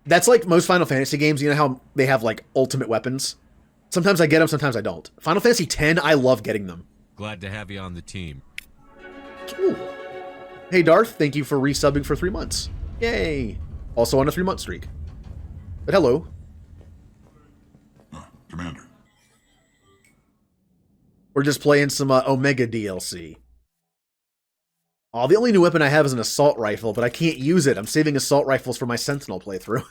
That's like most Final Fantasy games. You know how they have, like, ultimate weapons? Sometimes I get them, sometimes I don't. Final Fantasy X, I love getting them.
Glad to have you on the team.
Ooh. Hey, Darth, thank you for resubbing for 3 months. Yay! Also on a 3-month streak. But hello.
Commander.
We're just playing some Omega DLC. Oh, the only new weapon I have is an assault rifle, but I can't use it. I'm saving assault rifles for my Sentinel playthrough.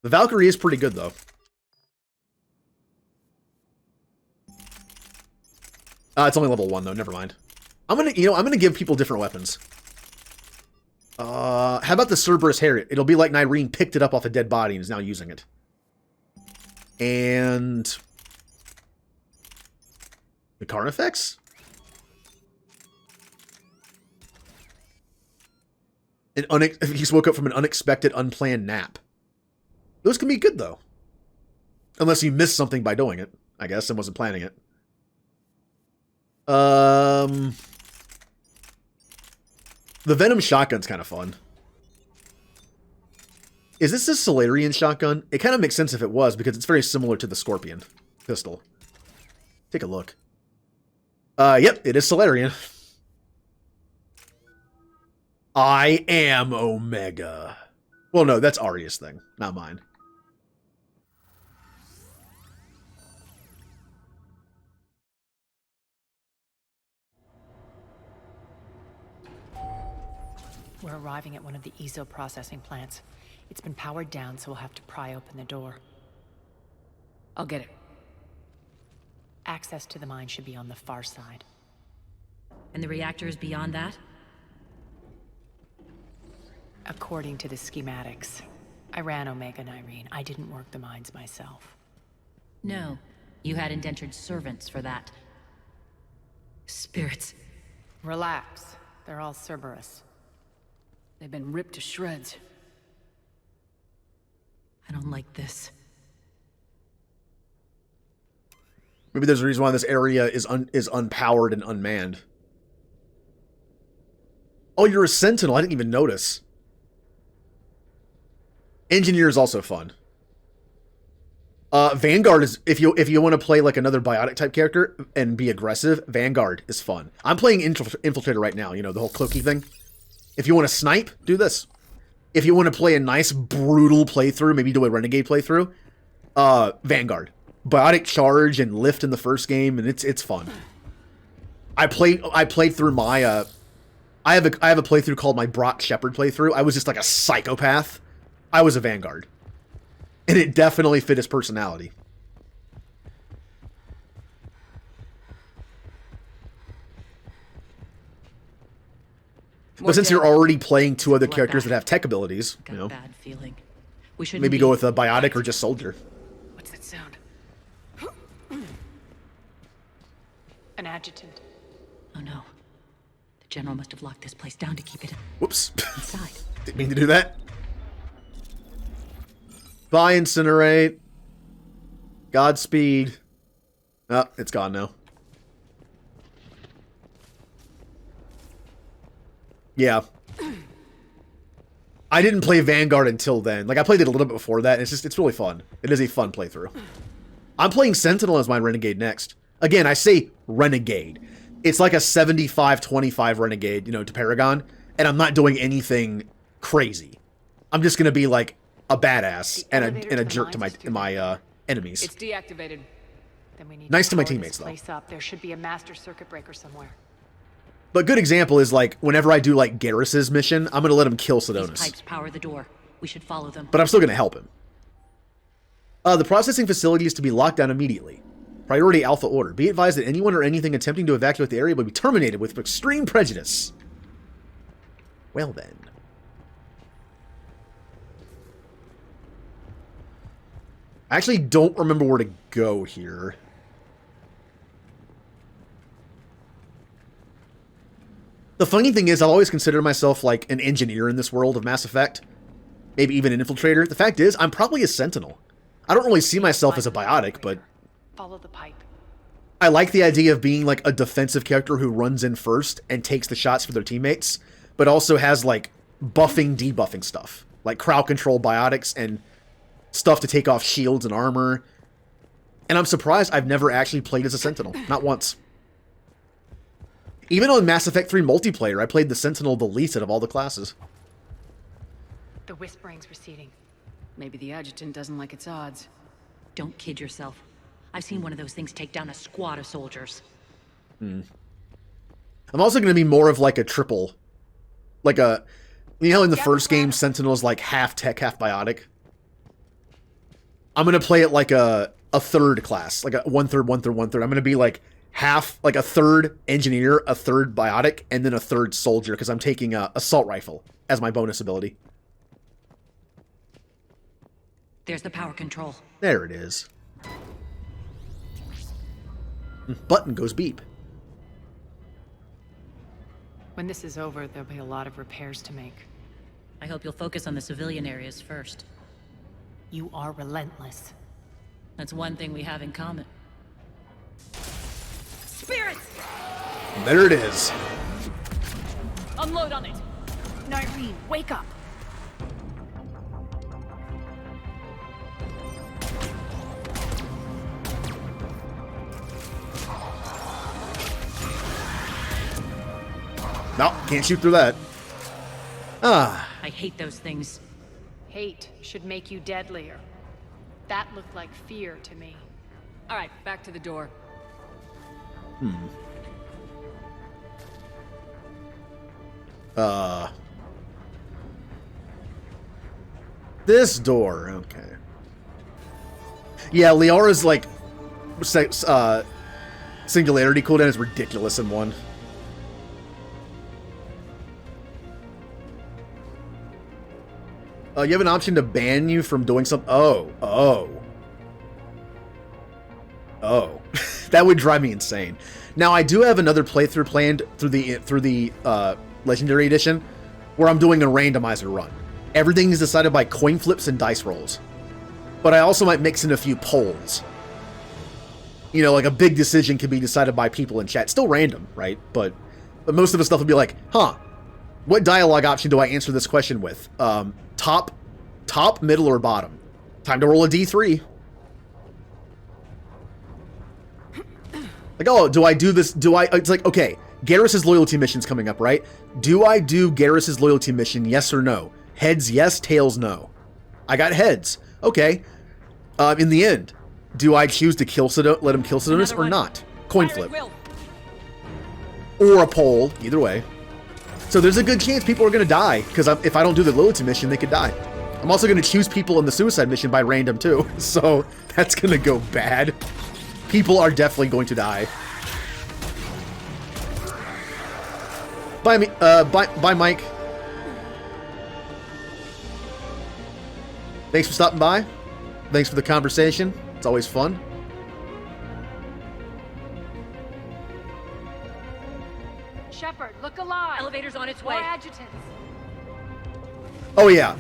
The Valkyrie is pretty good, though. It's only level 1, though. Never mind. I'm gonna give people different weapons. How about the Cerberus Harriet? It'll be like Nyreen picked it up off a dead body and is now using it. And... the Carnifex? He just woke up from an unexpected, unplanned nap. Those can be good, though. Unless you missed something by doing it, I guess, and wasn't planning it. The Venom shotgun's kind of fun. Is this a Solarian shotgun? It kind of makes sense if it was, because it's very similar to the Scorpion pistol. Take a look. Yep, it is Solarian. I am Omega. Well, no, that's Arya's thing, not mine.
We're arriving at one of the ESO processing plants. It's been powered down, so we'll have to pry open the door.
I'll get it.
Access to the mine should be on the far side.
And the reactor is beyond that?
According to the schematics. I ran Omega and Irene. I didn't work the mines myself.
No. You had indentured servants for that. Spirits.
Relax. They're all Cerberus.
They've been ripped to shreds.
I don't like this.
Maybe there's a reason why this area is unpowered and unmanned. Oh, you're a sentinel. I didn't even notice. Engineer is also fun. Vanguard is, if you want to play like another biotic type character and be aggressive, Vanguard is fun. I'm playing Infiltrator right now, you know, the whole cloaky thing. If you want to snipe, do this. If you want to play a nice brutal playthrough, maybe do a Renegade playthrough, Vanguard. Biotic charge and lift in the first game, and it's fun. I played through my I have a playthrough called my Brock Shepard playthrough. I was just like a psychopath. I was a Vanguard. And it definitely fit his personality. But since you're already playing two other characters that have tech abilities, you know,
bad feeling. We should
maybe go with a Biotic or just Soldier.
What's that sound? An adjutant.
Oh no. The General must have locked this place down to keep it
Whoops.
inside.
Didn't mean to do that. Bye, Incinerate. Godspeed. Oh, it's gone now. Yeah. I didn't play Vanguard until then. Like, I played it a little bit before that, and it's really fun. It is a fun playthrough. I'm playing Sentinel as my Renegade next. Again, I say Renegade. It's like a 75-25 Renegade, you know, to Paragon, and I'm not doing anything crazy. I'm just going to be, like, a badass and a jerk to my enemies.
It's deactivated.
Then we need
Nice to my
power
teammates,
this
though.
place up. There should be a master circuit breaker somewhere.
But good example is, like, whenever I do, like, Garrus's mission, I'm going to let him kill
These
Sidonus.
pipes power the door. We should follow them.
But I'm still going to help him. The processing facility is to be locked down immediately. Priority Alpha Order. Be advised that anyone or anything attempting to evacuate the area will be terminated with extreme prejudice. Well then. I actually don't remember where to go here. The funny thing is, I've always considered myself like an engineer in this world of Mass Effect. Maybe even an infiltrator. The fact is, I'm probably a sentinel. I don't really see myself as a biotic, but
Follow the pipe.
I like the idea of being like a defensive character who runs in first and takes the shots for their teammates, but also has like buffing, debuffing stuff. Like crowd control biotics and stuff to take off shields and armor. And I'm surprised I've never actually played as a sentinel. Not once. Even on Mass Effect 3 multiplayer, I played the sentinel the least out of all the classes.
The whispering's receding.
Maybe the adjutant doesn't like its odds.
Don't kid yourself. I've seen one of those things take down a squad of soldiers.
I'm also going to be more of like a triple. Like a... You know how in the first game, Sentinel's like half tech, half biotic? I'm going to play it like a third class. Like a one-third, one-third, one-third. I'm going to be like half... Like a third engineer, a third biotic, and then a third soldier, because I'm taking a assault rifle as my bonus ability.
There's the power control.
There it is. Button goes beep.
When this is over, there'll be a lot of repairs to make.
I hope you'll focus on the civilian areas first.
You are relentless.
That's one thing we have in common.
Spirits!
There it is.
Unload on it!
Nyreen, wake up!
No, can't shoot through that. Ah.
I hate those things.
Hate should make you deadlier. That looked like fear to me.
All right, back to the door.
This door. Okay. Yeah, Liara's, like, singularity cooldown is ridiculous in 1. You have an option to ban you from doing something. Oh. That would drive me insane. Now, I do have another playthrough planned through the Legendary Edition, where I'm doing a randomizer run. Everything is decided by coin flips and dice rolls. But I also might mix in a few polls. You know, like a big decision can be decided by people in chat. Still random, right? But most of the stuff will be like, what dialogue option do I answer this question with? Top, middle, or bottom? Time to roll a D3. Like, oh, do I do this? It's like, okay, Garrus's loyalty mission's coming up, right? Do I do Garrus's loyalty mission, yes or no? Heads, yes, tails, no. I got heads. Okay. In the end, do I choose to let him kill Sidonius or not? Coin flip. Or a poll, either way. So there's a good chance people are going to die, because if I don't do the loyalty mission, they could die. I'm also going to choose people in the suicide mission by random, too. So that's going to go bad. People are definitely going to die. Bye, Mike. Thanks for stopping by. Thanks for the conversation. It's always fun.
Shepard, look alive.
Elevator's on its way.
More adjutants.
Oh, yeah.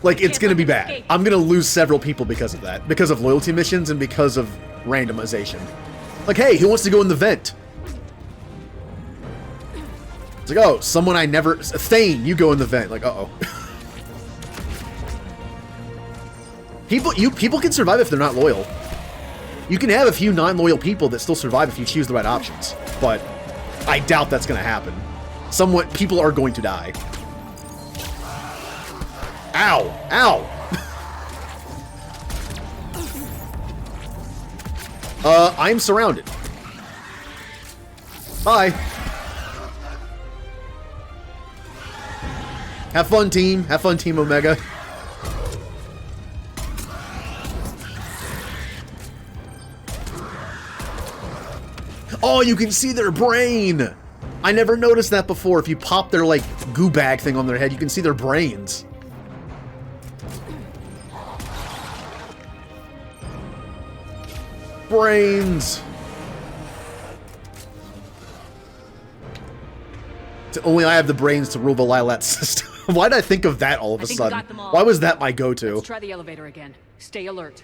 Like, it's going to be bad. I'm going to lose several people because of that. Because of loyalty missions and because of randomization. Like, hey, who wants to go in the vent? It's like, oh, someone I never... Thane, you go in the vent. Like, uh-oh. People can survive if they're not loyal. You can have a few non-loyal people that still survive if you choose the right options. But I doubt that's going to happen. People are going to die. Ow! Ow! I'm surrounded. Bye. Have fun, team. Have fun, Team Omega. Oh, you can see their brain! I never noticed that before. If you pop their, like, goo bag thing on their head, you can see their brains. Brains! Only I have the brains to rule the Lilat system. Why did I think of that all of a sudden? Why was that my go-to?
Let's try the elevator again. Stay alert.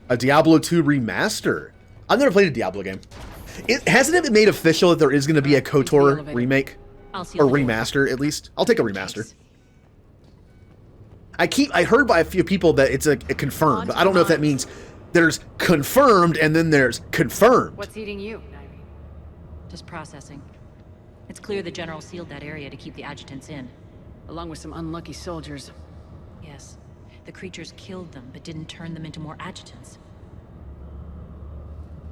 A Diablo 2 remaster? I've never played a Diablo game. Hasn't it been made official that there is going to be a KOTOR remake? Or remaster, at least? I'll take a remaster. I heard by a few people that it's a confirmed, but I don't know if that means there's confirmed and then there's confirmed.
What's eating you?
Just processing. It's clear the General sealed that area to keep the adjutants in.
Along with some unlucky soldiers.
Yes. The creatures killed them, but didn't turn them into more adjutants.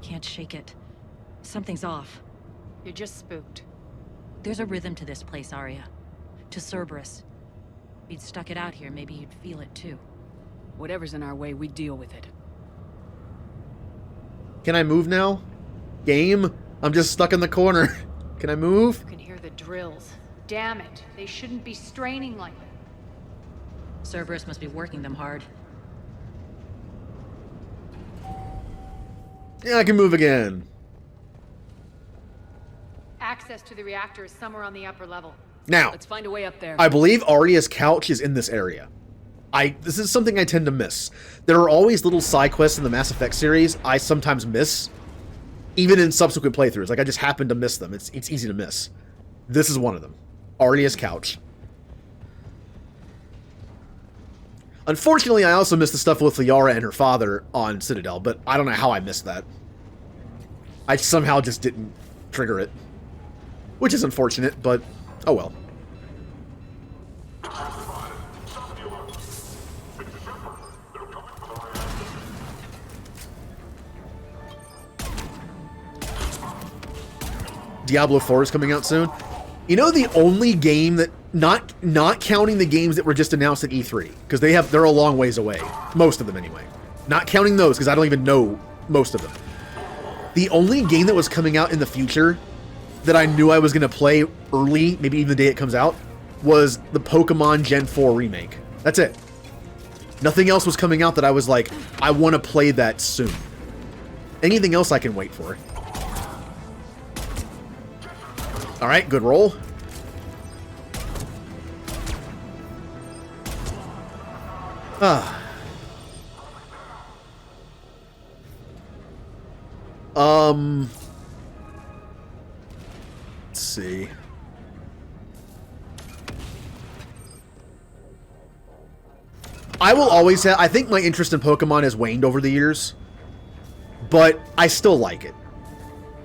Can't shake it. Something's off.
You're just spooked.
There's a rhythm to this place, Arya. To Cerberus. If you'd stuck it out here, maybe you'd feel it too.
Whatever's in our way, we deal with it.
Can I move now? Game? I'm just stuck in the corner. Can I move?
You can hear the drills. Damn it. They shouldn't be straining like that.
Cerberus must be working them hard.
Yeah, I can move again.
Access to the reactor is somewhere on the upper level.
Now,
let's find a way up there.
I believe Arya's couch is in this area. This is something I tend to miss. There are always little side quests in the Mass Effect series I sometimes miss, even in subsequent playthroughs. Like, I just happen to miss them. It's easy to miss. This is one of them. Arya's couch. Unfortunately, I also missed the stuff with Liara and her father on Citadel, but I don't know how I missed that. I somehow just didn't trigger it. Which is unfortunate, but oh well. Diablo 4 is coming out soon. You know, the only game that, not counting the games that were just announced at E3, because they're a long ways away. Most of them, anyway. Not counting those, because I don't even know most of them. The only game that was coming out in the future that I knew I was going to play early, maybe even the day it comes out, was the Pokemon Gen 4 remake. That's it. Nothing else was coming out that I was like, I want to play that soon. Anything else I can wait for. Alright, good roll. Let's see. I will always have, I think my interest in Pokemon has waned over the years, but I still like it.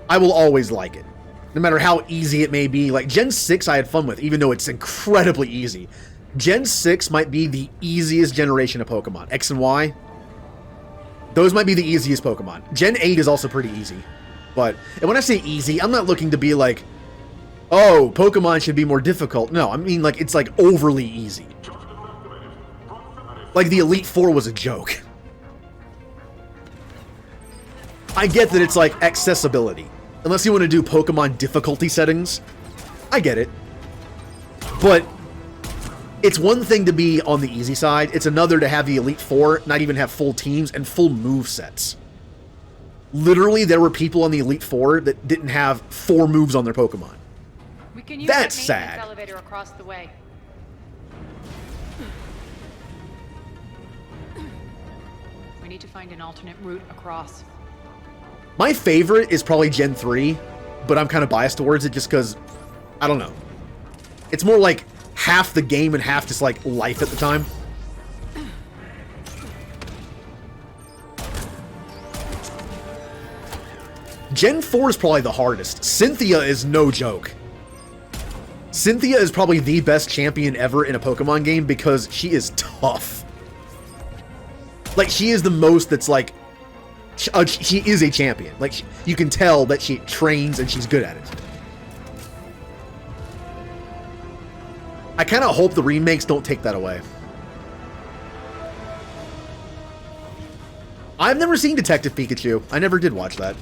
I will always like it. No matter how easy it may be. Like, Gen 6 I had fun with, even though it's incredibly easy. Gen 6 might be the easiest generation of Pokemon. X and Y. Those might be the easiest Pokemon. Gen 8 is also pretty easy. But, and when I say easy, I'm not looking to be like, oh, Pokemon should be more difficult. No, I mean, like, it's like overly easy. Like, the Elite Four was a joke. I get that it's like accessibility. Unless you want to do Pokemon difficulty settings. I get it. But it's one thing to be on the easy side. It's another to have the Elite Four not even have full teams and full move sets. Literally, there were people on the Elite Four that didn't have 4 moves on their Pokemon.
We can use
That's
that
sad.
elevator across the way. We need to find an alternate route across.
My favorite is probably Gen 3, but I'm kind of biased towards it just because, I don't know. It's more like half the game and half just like life at the time. Gen 4 is probably the hardest. Cynthia is no joke. Cynthia is probably the best champion ever in a Pokemon game because she is tough. Like, she is the most that's like, she is a champion. Like, you can tell that she trains and she's good at it. I kind of hope the remakes don't take that away. I've never seen Detective Pikachu. I never did watch that.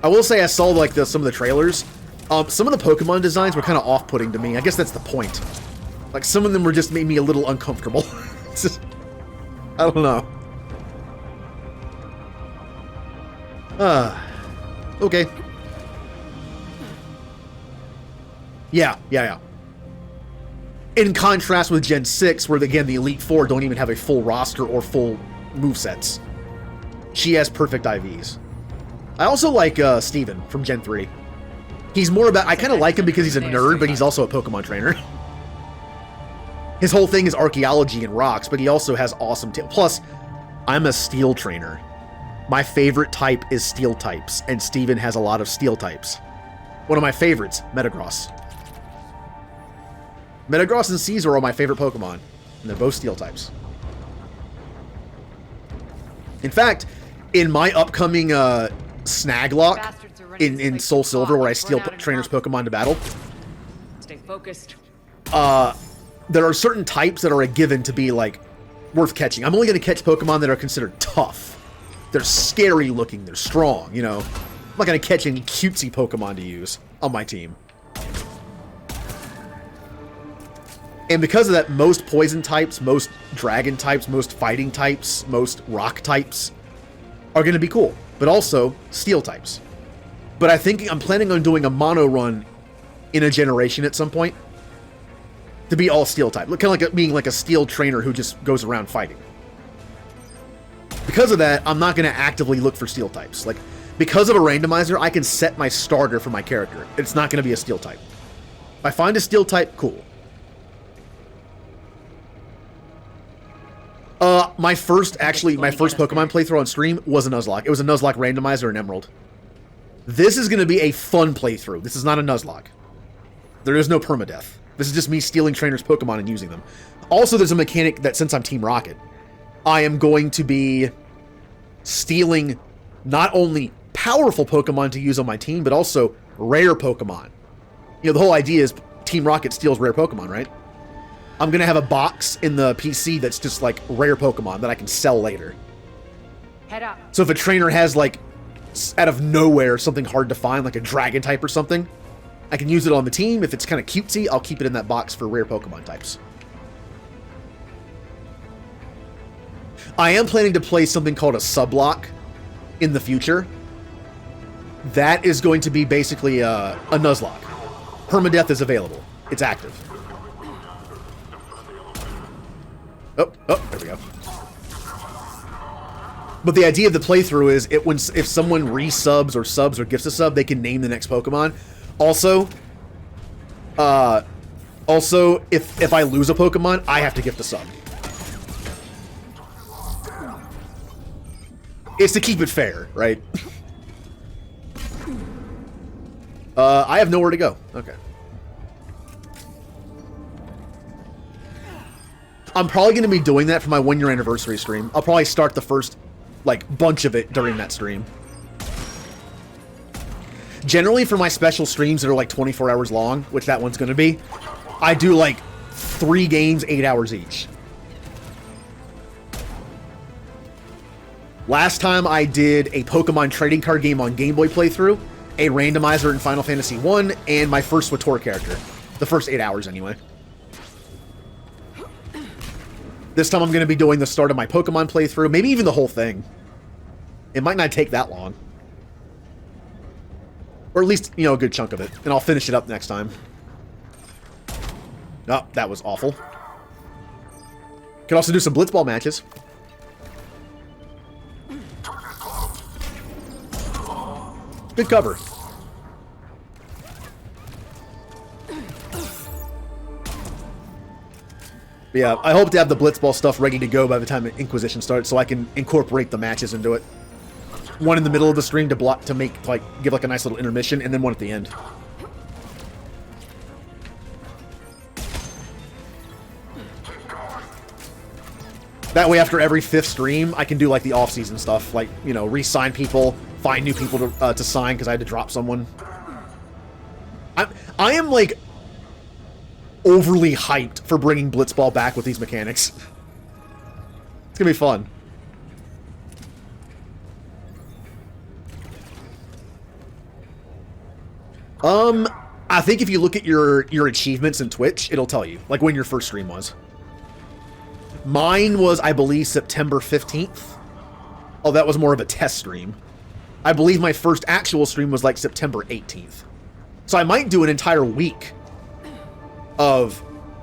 I will say I saw like some of the trailers. Some of the Pokemon designs were kind of off-putting to me. I guess that's the point. Like, some of them were just made me a little uncomfortable. I don't know. Okay. Yeah. In contrast with Gen 6, where, again, the Elite Four don't even have a full roster or full movesets. She has perfect IVs. I also like Steven from Gen 3. He's more about... I kind of like him because he's a nerd, but he's also a Pokemon trainer. His whole thing is archaeology and rocks, but he also has awesome... Plus, I'm a steel trainer. My favorite type is steel types, and Steven has a lot of steel types. One of my favorites, Metagross. Metagross and Caesar are my favorite Pokemon, and they're both steel types. In fact, in my upcoming snag lock in Soul Silver, where I steal trainers' Pokemon to battle,
Stay focused.
there are certain types that are a given to be, like, worth catching. I'm only going to catch Pokemon that are considered tough. They're scary looking, they're strong, you know. I'm not going to catch any cutesy Pokemon to use on my team. And because of that, most poison types, most dragon types, most fighting types, most rock types are going to be cool. But also, steel types. But I think I'm planning on doing a mono run in a generation at some point to be all steel type. Kind of like being like a steel trainer who just goes around fighting. Because of that, I'm not going to actively look for steel types. Like, because of a randomizer, I can set my starter for my character. It's not going to be a steel type. If I find a steel type, cool. My first Pokemon playthrough on stream was a Nuzlocke. It was a Nuzlocke randomizer and Emerald. This is going to be a fun playthrough. This is not a Nuzlocke. There is no permadeath. This is just me stealing trainers' Pokemon and using them. Also, there's a mechanic that since I'm Team Rocket, I am going to be stealing not only powerful Pokemon to use on my team, but also rare Pokemon. You know, the whole idea is Team Rocket steals rare Pokemon, right? I'm going to have a box in the PC that's just like rare Pokemon that I can sell later.
Head up.
So if a trainer has like out of nowhere something hard to find, like a dragon type or something, I can use it on the team. If it's kind of cutesy, I'll keep it in that box for rare Pokemon types. I am planning to play something called a Sublock in the future. That is going to be basically a Nuzlocke. Permadeath is available. It's active. Oh, there we go. But the idea of the playthrough is if someone resubs or subs or gifts a sub, they can name the next Pokemon. Also, if I lose a Pokemon, I have to gift a sub. It's to keep it fair, right? I have nowhere to go. Okay. I'm probably going to be doing that for my 1-year anniversary stream. I'll probably start the first, like, bunch of it during that stream. Generally, for my special streams that are, like, 24 hours long, which that one's going to be, I do, like, 3 games, 8 hours each. Last time I did a Pokemon trading card game on Game Boy playthrough, a randomizer in Final Fantasy 1, and my first Wator character. The first 8 hours, anyway. This time I'm going to be doing the start of my Pokemon playthrough, maybe even the whole thing. It might not take that long. Or at least, you know, a good chunk of it. And I'll finish it up next time. Oh, that was awful. Could also do some Blitzball matches. Good cover. Yeah, I hope to have the Blitzball stuff ready to go by the time Inquisition starts, so I can incorporate the matches into it. One in the middle of the stream to block to make give like a nice little intermission, and then one at the end. That way, after every 5th stream, I can do like the off-season stuff, like, you know, re-sign people, find new people to sign because I had to drop someone. I am like overly hyped for bringing Blitzball back with these mechanics. It's gonna be fun. I think if you look at your achievements in Twitch, it'll tell you, like, when your first stream was. Mine was, I believe, September 15th. Oh, that was more of a test stream. I believe my first actual stream was, like, September 18th. So I might do an entire week of,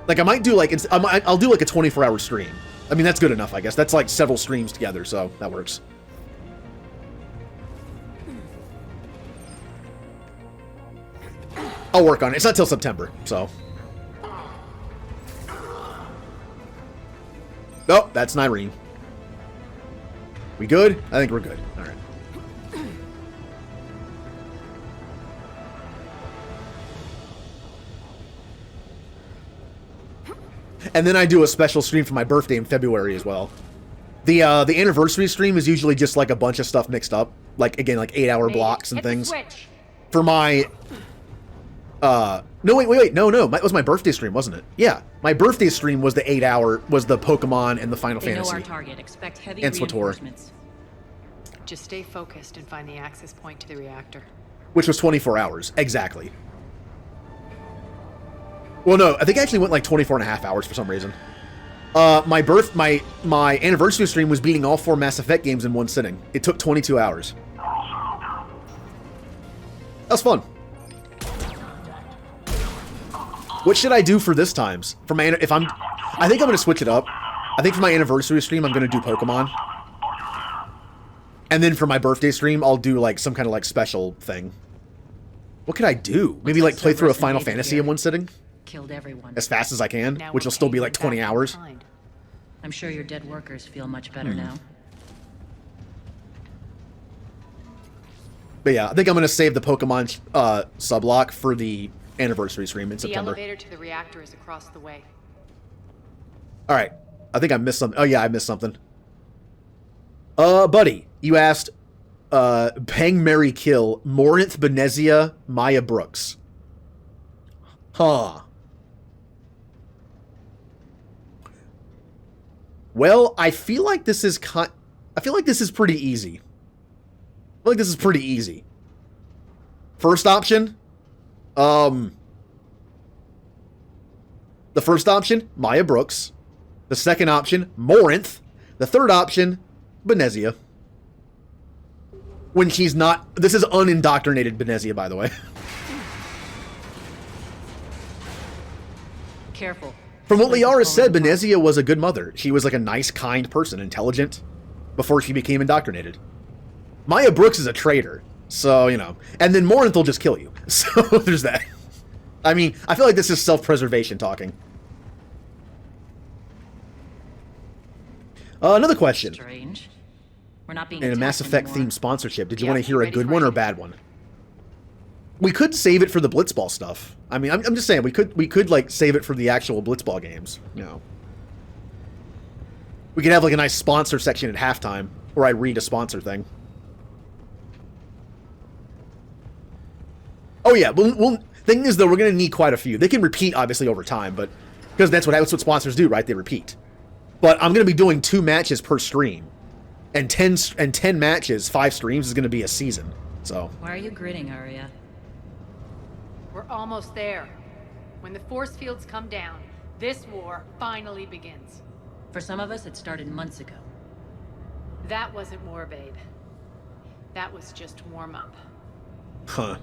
like, I might do, like, I'll do, like, a 24-hour stream. I mean, that's good enough, I guess. That's, like, several streams together, so that works. I'll work on it. It's not till September, so. Oh, that's Nyreen. We good? I think we're good. All right. And then I do a special stream for my birthday in February as well. The anniversary stream is usually just like a bunch of stuff mixed up. Like, again, like 8-hour blocks and things. For my... No, wait. No. It was my birthday stream, wasn't it? Yeah. My birthday stream was the 8-hour, was the Pokemon and the Final Fantasy.
They know our target. Expect heavy
and Swator.
reinforcements.
Just stay focused and find the access point to the reactor.
Which was 24 hours. Exactly. Well, no, I think I actually went like 24 and a half hours for some reason. My anniversary stream was beating all 4 Mass Effect games in one sitting. It took 22 hours. That was fun. What should I do for this times? For my, I think I'm going to switch it up. I think for my anniversary stream, I'm going to do Pokemon. And then for my birthday stream, I'll do like some kind of like special thing. What could I do? Maybe like play through a Final Fantasy in one sitting?
Killed everyone.
As fast as I can, which will still be like 20 hours.
I'm sure your dead workers feel much better now.
But yeah, I think I'm going to save the Pokemon sublock for the anniversary stream in September.
The elevator to the reactor is across the way.
All right. I think I missed something. Oh, yeah, I missed something. Buddy, you asked, Bang, marry, kill. Morinth, Benezia, Maya Brooks. Huh. Well, I feel like this is pretty easy. I feel like this is pretty easy. First option, the first option, Maya Brooks. The second option, Morinth. The third option, Benezia. When she's not... This is unindoctrinated Benezia, by the way.
Careful.
From what Liara said, Benezia was a good mother. She was like a nice, kind person, intelligent, before she became indoctrinated. Maya Brooks is a traitor, so, you know. And then Morinth will just kill you. So, there's that. I mean, I feel like this is self-preservation talking. Another question.
Strange. We're not being
In a Mass Effect
anymore.
themed sponsorship, did you
Yeah,
want to hear a
ready
good
for
one or a
it.
bad one? We could save it for the Blitzball stuff. I mean, I'm just saying, we could like save it for the actual Blitzball games. You know, we could have like a nice sponsor section at halftime, where I read a sponsor thing. Oh yeah, well, thing is though, we're gonna need quite a few. They can repeat obviously over time, but because that's what sponsors do, right? They repeat. But I'm gonna be doing 2 matches per stream, and 10 matches, 5 streams is gonna be a season. So.
Why are you grinning, Arya?
We're almost there. When the force fields come down, this war finally begins.
For some of us, it started months ago.
That wasn't war, babe. That was just warm-up.
Huh.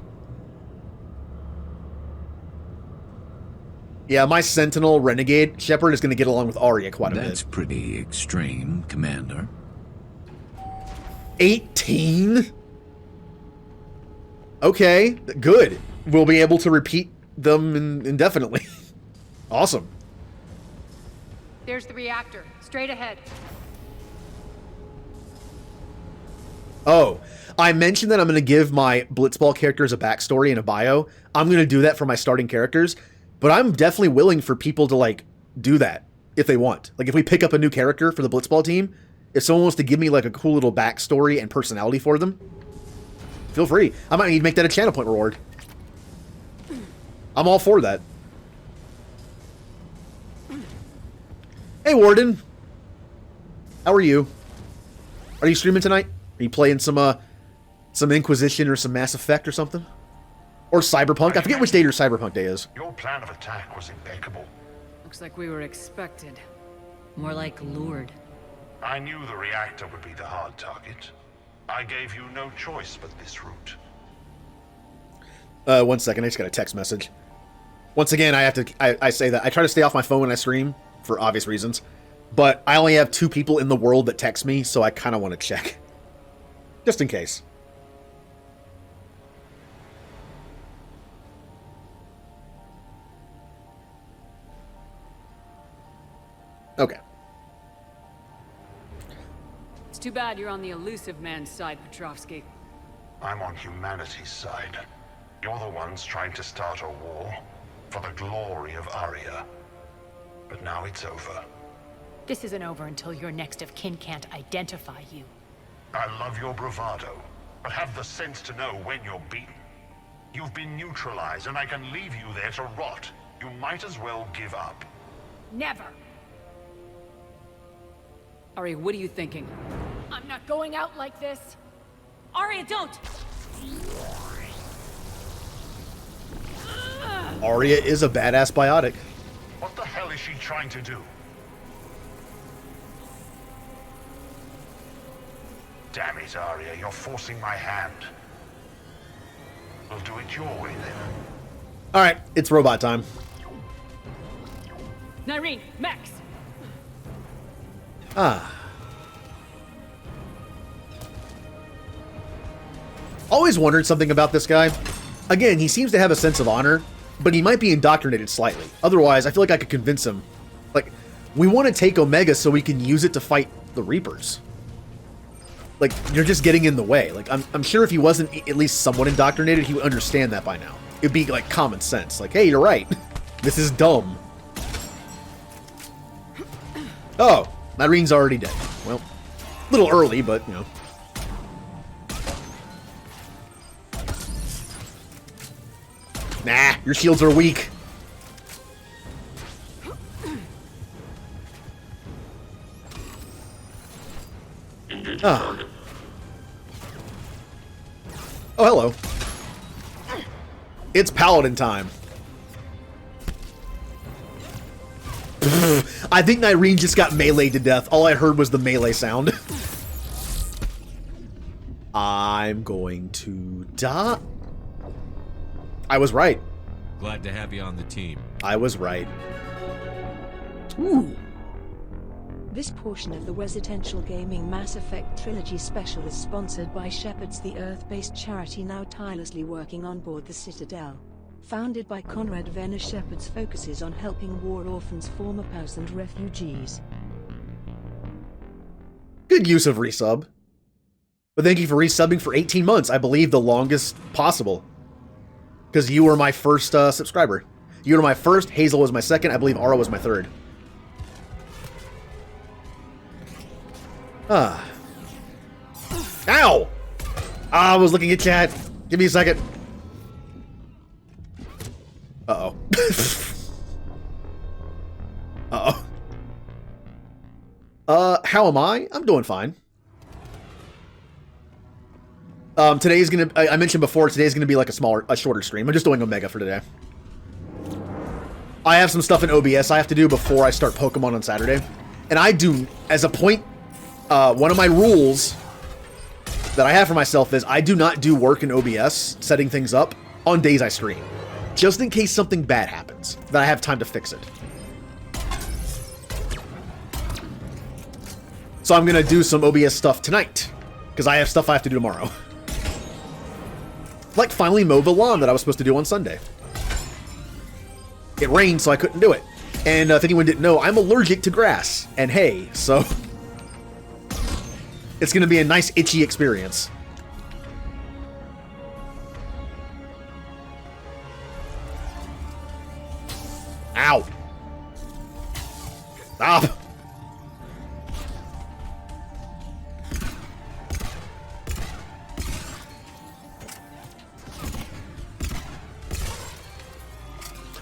Yeah, my Sentinel Renegade Shepard is going to get along with Arya quite a bit.
That's pretty extreme, Commander.
18? Okay, good. We'll be able to repeat them indefinitely. Awesome.
There's the reactor. Straight ahead.
Oh, I mentioned that I'm going to give my Blitzball characters a backstory and a bio. I'm going to do that for my starting characters, but I'm definitely willing for people to, like, do that if they want. Like, if we pick up a new character for the Blitzball team, if someone wants to give me, like, a cool little backstory and personality for them, feel free. I might need to make that a channel point reward. I'm all for that. Hey, Warden. How are you? Are you streaming tonight? Are you playing some Inquisition or some Mass Effect or something? Or Cyberpunk? I forget which day your Cyberpunk day is.
Your plan of attack was impeccable.
Looks like we were expected.
More like lured.
I knew the reactor would be the hard target. I gave you no choice but this route.
1 second, I just got a text message. Once again, I say that I try to stay off my phone when I stream for obvious reasons, but I only have 2 people in the world that text me, so I kind of want to check. Just in case. Okay.
It's too bad you're on the elusive man's side, Petrovsky.
I'm on humanity's side. You're the ones trying to start a war for the glory of Arya. But now it's over.
This isn't over until your next of kin can't identify you.
I love your bravado, but have the sense to know when you're beaten. You've been neutralized, and I can leave you there to rot. You might as well give up.
Never!
Ari, what are you thinking?
I'm not going out like this!
Arya, don't!
Arya is a badass biotic.
What the hell is she trying to do? Damn it, Arya, you're forcing my hand. We'll do it your way then.
Alright, it's robot time.
Nyreen, Max!
Ah. Always wondered something about this guy. Again, he seems to have a sense of honor, but he might be indoctrinated slightly. Otherwise, I feel like I could convince him. Like, we want to take Omega so we can use it to fight the Reapers. Like, you're just getting in the way. Like, I'm sure if he wasn't at least somewhat indoctrinated, he would understand that by now. It'd be, like, common sense. Like, hey, you're right. This is dumb. Oh, Nyreen's already dead. Well, a little early, but, you know. Nah, your shields are weak. Ah. Oh, hello. It's Paladin time. I think Nyreen just got meleeed to death. All I heard was the melee sound. I'm going to die. I was right.
Glad to have you on the team.
I was right. Ooh.
This portion of the residential gaming Mass Effect Trilogy special is sponsored by Shepherds, the Earth-based charity now tirelessly working on board the Citadel. Founded by Conrad Venner, Shepherds focuses on helping war orphans, former POWs and refugees.
Good use of resub. But thank you for resubbing for 18 months. I believe the longest possible. Because you were my first subscriber. You were my first, Hazel was my second, I believe Aura was my third. Ah. Ow! I was looking at chat. Give me a second. Uh-oh. Uh-oh. How am I? I'm doing fine. Today's gonna, I mentioned before, today's gonna be like a shorter stream. I'm just doing Omega for today. I have some stuff in OBS I have to do before I start Pokemon on Saturday. And I do, as a point, one of my rules that I have for myself is I do not do work in OBS, setting things up, on days I stream. Just in case something bad happens, that I have time to fix it. So I'm gonna do some OBS stuff tonight, because I have stuff I have to do tomorrow. Like finally mow the lawn that I was supposed to do on Sunday. It rained, so I couldn't do it. And if anyone didn't know, I'm allergic to grass and hay, so it's gonna be a nice itchy experience. Ow! Stop!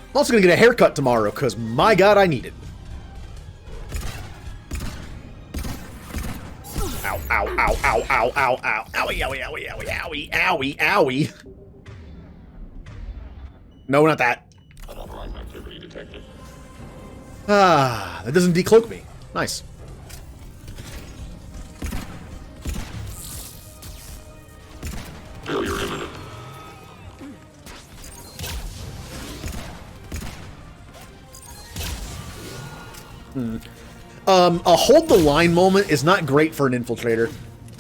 I'm also gonna get a haircut tomorrow, because my god, I need it. Ow, ow, ow, ow, ow, ow, ow, owie, owie, owie, owie, owie, owie, owie. No, not that. Ah, that doesn't decloak me. Nice.
Failure imminent.
A hold the line moment is not great for an infiltrator.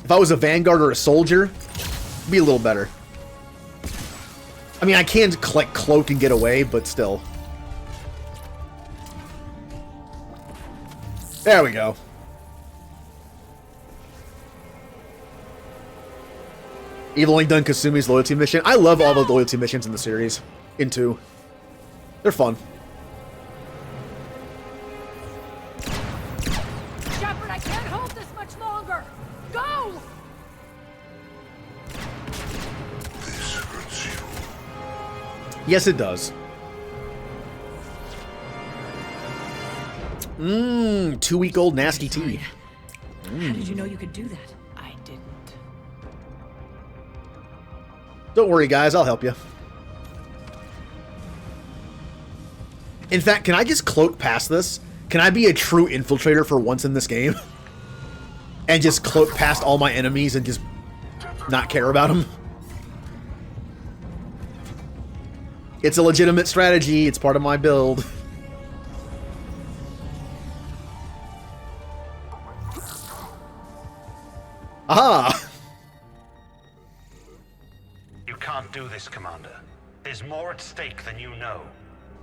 If I was a Vanguard or a soldier, it'd be a little better. I mean, I can like cloak and get away, but still. There we go. You've only done Kasumi's loyalty mission. I love all the loyalty missions in the series. In 2. They're fun.
Shepard, I can't hold this much longer! Go!
This hurts you.
Yes, it does. 2-week-old nasty tea.
How did you know you could do that?
I didn't.
Don't worry, guys. I'll help you. In fact, can I just cloak past this? Can I be a true infiltrator for once in this game? And just cloak past all my enemies and just not care about them? It's a legitimate strategy. It's part of my build. Aha!
You can't do this, Commander. There's more at stake than you know.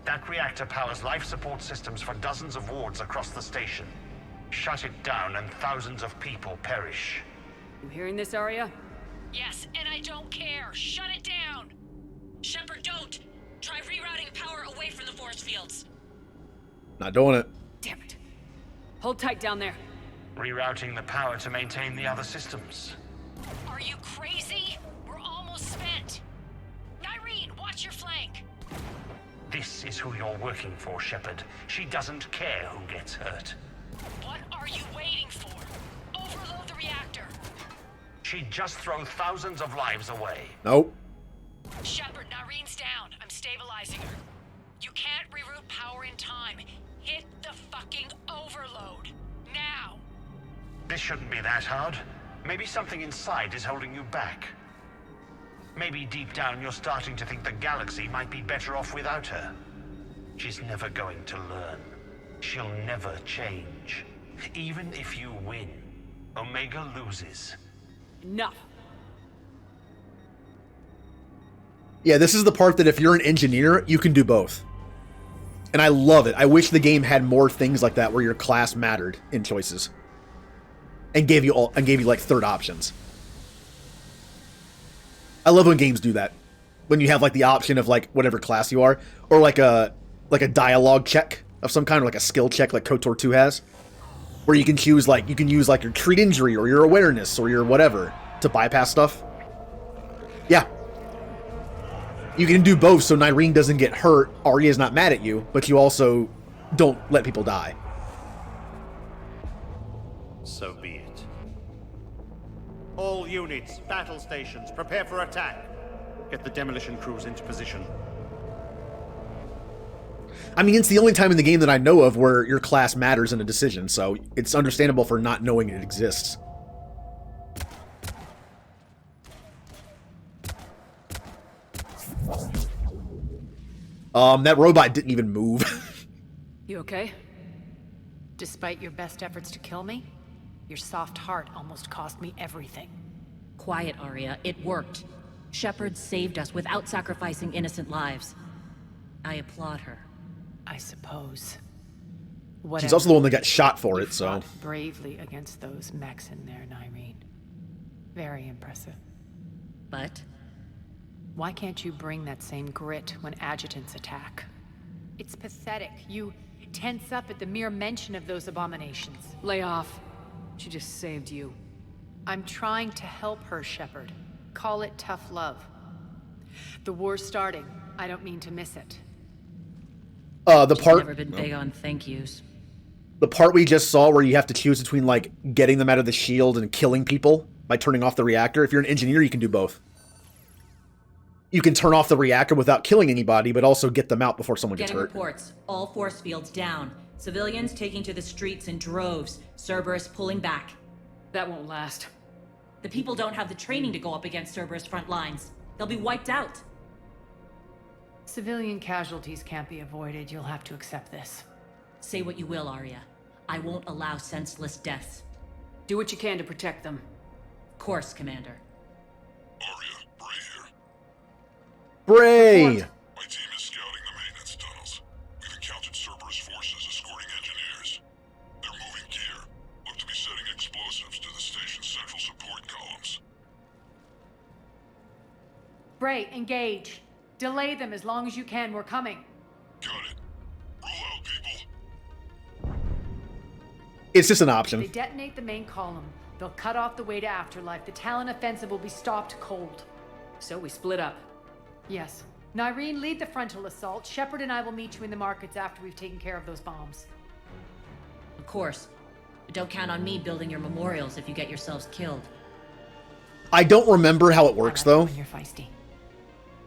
That reactor powers life support systems for dozens of wards across the station. Shut it down and thousands of people perish.
You hearing this, Arya?
Yes, and I don't care. Shut it down. Shepard, don't. Try rerouting power away from the force fields.
Not doing it.
Damn it. Hold tight down there.
Rerouting the power to maintain the other systems.
Are you crazy? We're almost spent. Nyreen, watch your flank.
This is who you're working for, Shepard. She doesn't care who gets hurt.
What are you waiting for? Overload the reactor.
She'd just throw thousands of lives away.
Nope.
Shepard, Nareen's down. I'm stabilizing her. You can't reroute power in time. Hit the fucking overload. Now.
This shouldn't be that hard. Maybe something inside is holding you back. Maybe deep down you're starting to think the galaxy might be better off without her. She's never going to learn. She'll never change. Even if you win, Omega loses.
Enough.
Yeah, this is the part that if you're an engineer, you can do both. And I love it. I wish the game had more things like that where your class mattered in choices. And gave you like third options. I love when games do that. When you have like the option of like whatever class you are, or like a dialogue check of some kind, or like a skill check like KOTOR 2 has, where you can choose like you can use like your treat injury or your awareness or your whatever to bypass stuff. Yeah. You can do both so Nyreen doesn't get hurt, Arya's not mad at you, but you also don't let people die.
So be it. All units, battle stations, prepare for attack. Get the demolition crews into position.
I mean, it's the only time in the game that I know of where your class matters in a decision, so it's understandable for not knowing it exists. That robot didn't even move.
You okay?
Despite your best efforts to kill me, your soft heart almost cost me everything.
Quiet, Arya. It worked. Shepard saved us without sacrificing innocent lives. I applaud her.
I suppose.
She's also the one that got shot for it, so...
fought bravely against those mechs in there, Nyreen. Very impressive.
But?
Why can't you bring that same grit when adjutants attack? It's pathetic. You tense up at the mere mention of those abominations.
Lay off. She just saved you.
I'm trying to help her, Shepard. Call it tough love. The war's starting. I don't mean to miss it.
The
She's
part...
never been big on thank yous.
The part we just saw where you have to choose between, like, getting them out of the shield and killing people by turning off the reactor. If you're an engineer, you can do both. You can turn off the reactor without killing anybody, but also get them out before someone gets hurt.
Getting reports. All force fields down. Civilians taking to the streets in droves. Cerberus pulling back.
That won't last.
The people don't have the training to go up against Cerberus front lines. They'll be wiped out.
Civilian casualties can't be avoided. You'll have to accept this.
Say what you will, Arya. I won't allow senseless deaths.
Do what you can to protect them.
Of course, Commander.
Arya, Bray here.
Bray!
My team is scouting the maintenance tunnels. We've encountered Cerberus forces escorting engineers. They're moving gear. Look to be setting explosives to the station's central support columns.
Bray, engage. Delay them as long as you can. We're coming.
Got it. Roll out, people.
It's just an
If
option.
they detonate the main column, they'll cut off the way to Afterlife. The Talon offensive will be stopped cold.
So we split up.
Yes. Nyreen, lead the frontal assault. Shepard and I will meet you in the markets after we've taken care of those bombs.
Of course. But don't count on me building your memorials if you get yourselves killed.
I don't remember how it works, though.
When you're feisty.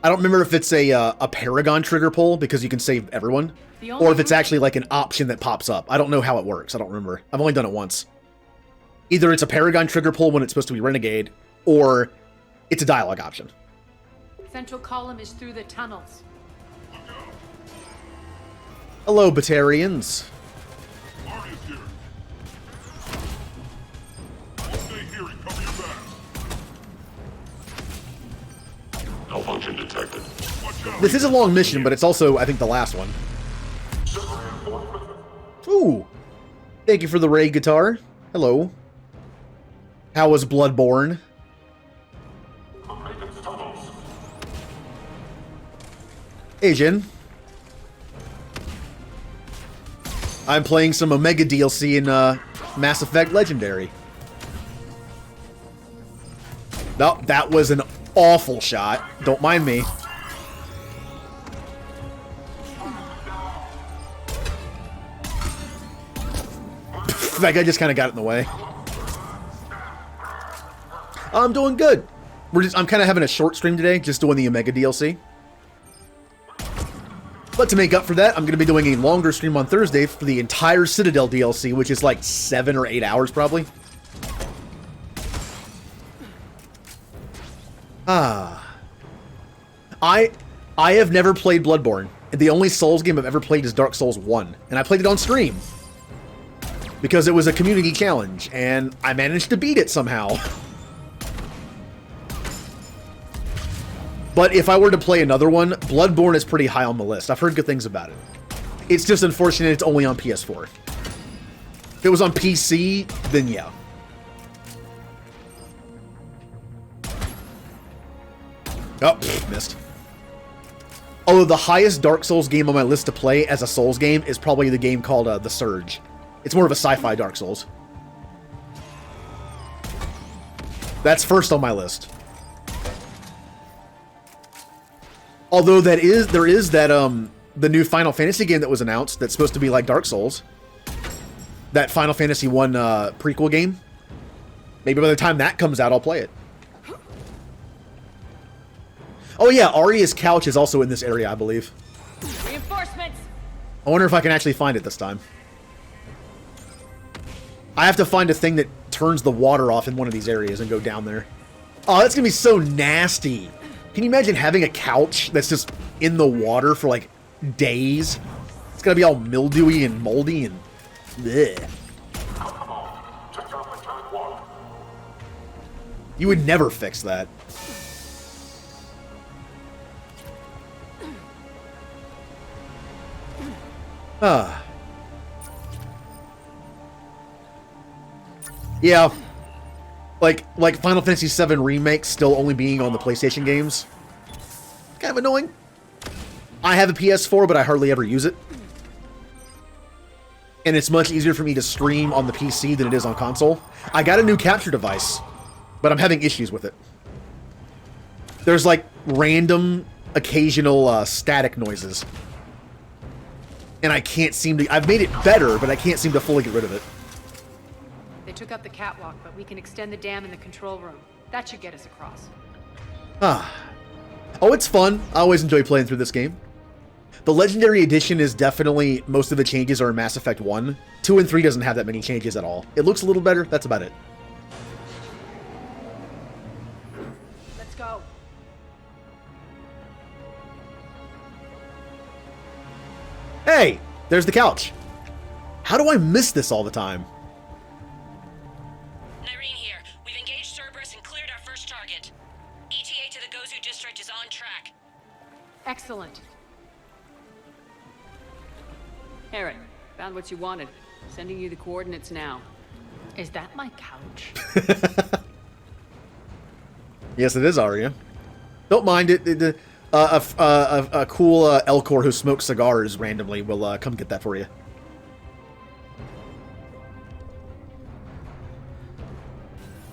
I don't remember if it's a Paragon trigger pull, because you can save everyone, or if it's actually like an option that pops up. I don't know how it works. I don't remember. I've only done it once. Either it's a Paragon trigger pull when it's supposed to be Renegade, or it's a dialogue option.
Central column is through the tunnels.
Hello, Batarians.
Arya's here. I'll stay here and cover your back. Malfunction detected. Watch out.
This is a long mission, but it's also, I think, the last one. Ooh. Thank you for the raid guitar. Hello. How was Bloodborne? Hey, Jin. I'm playing some Omega DLC in Mass Effect Legendary. No, that was an awful shot. Don't mind me. That guy just kind of got in the way. I'm doing good. I'm kind of having a short stream today, just doing the Omega DLC. But to make up for that, I'm going to be doing a longer stream on Thursday for the entire Citadel DLC, which is like 7 or 8 hours probably. I have never played Bloodborne. The only Souls game I've ever played is Dark Souls 1, and I played it on stream because it was a community challenge, and I managed to beat it somehow. But if I were to play another one, Bloodborne is pretty high on the list. I've heard good things about it. It's just unfortunate it's only on PS4. If it was on PC, then yeah. Oh, missed. Although the highest Dark Souls game on my list to play as a Souls game is probably the game called The Surge. It's more of a sci-fi Dark Souls. That's first on my list. Although there is that the new Final Fantasy game that was announced that's supposed to be like Dark Souls. That Final Fantasy 1 prequel game. Maybe by the time that comes out, I'll play it. Oh yeah, Arya's couch is also in this area, I believe.
Reinforcements.
I wonder if I can actually find it this time. I have to find a thing that turns the water off in one of these areas and go down there. Oh, that's gonna be so nasty. Can you imagine having a couch that's just in the water for like days? It's gonna be all mildewy and moldy and bleh. You would never fix that. Yeah. Like Final Fantasy VII Remake still only being on the PlayStation games. Kind of annoying. I have a PS4, but I hardly ever use it. And it's much easier for me to stream on the PC than it is on console. I got a new capture device, but I'm having issues with it. There's like random, occasional static noises. And I can't seem to... I've made it better, but I can't seem to fully get rid of it.
They took up the catwalk, but we can extend the dam in the control room. That should get us across.
Oh, it's fun. I always enjoy playing through this game. The Legendary Edition is definitely... Most of the changes are in Mass Effect 1. 2 and 3 doesn't have that many changes at all. It looks a little better. That's about it.
Let's go.
Hey! There's the couch. How do I miss this all the time?
Nyreen here. We've engaged Cerberus and cleared our first target. ETA to the Gozu district is on track.
Excellent.
Aaron, found what you wanted. Sending you the coordinates now.
Is that my couch?
Yes, it is, Arya. Don't mind it. A cool Elcor who smokes cigars randomly will come get that for you.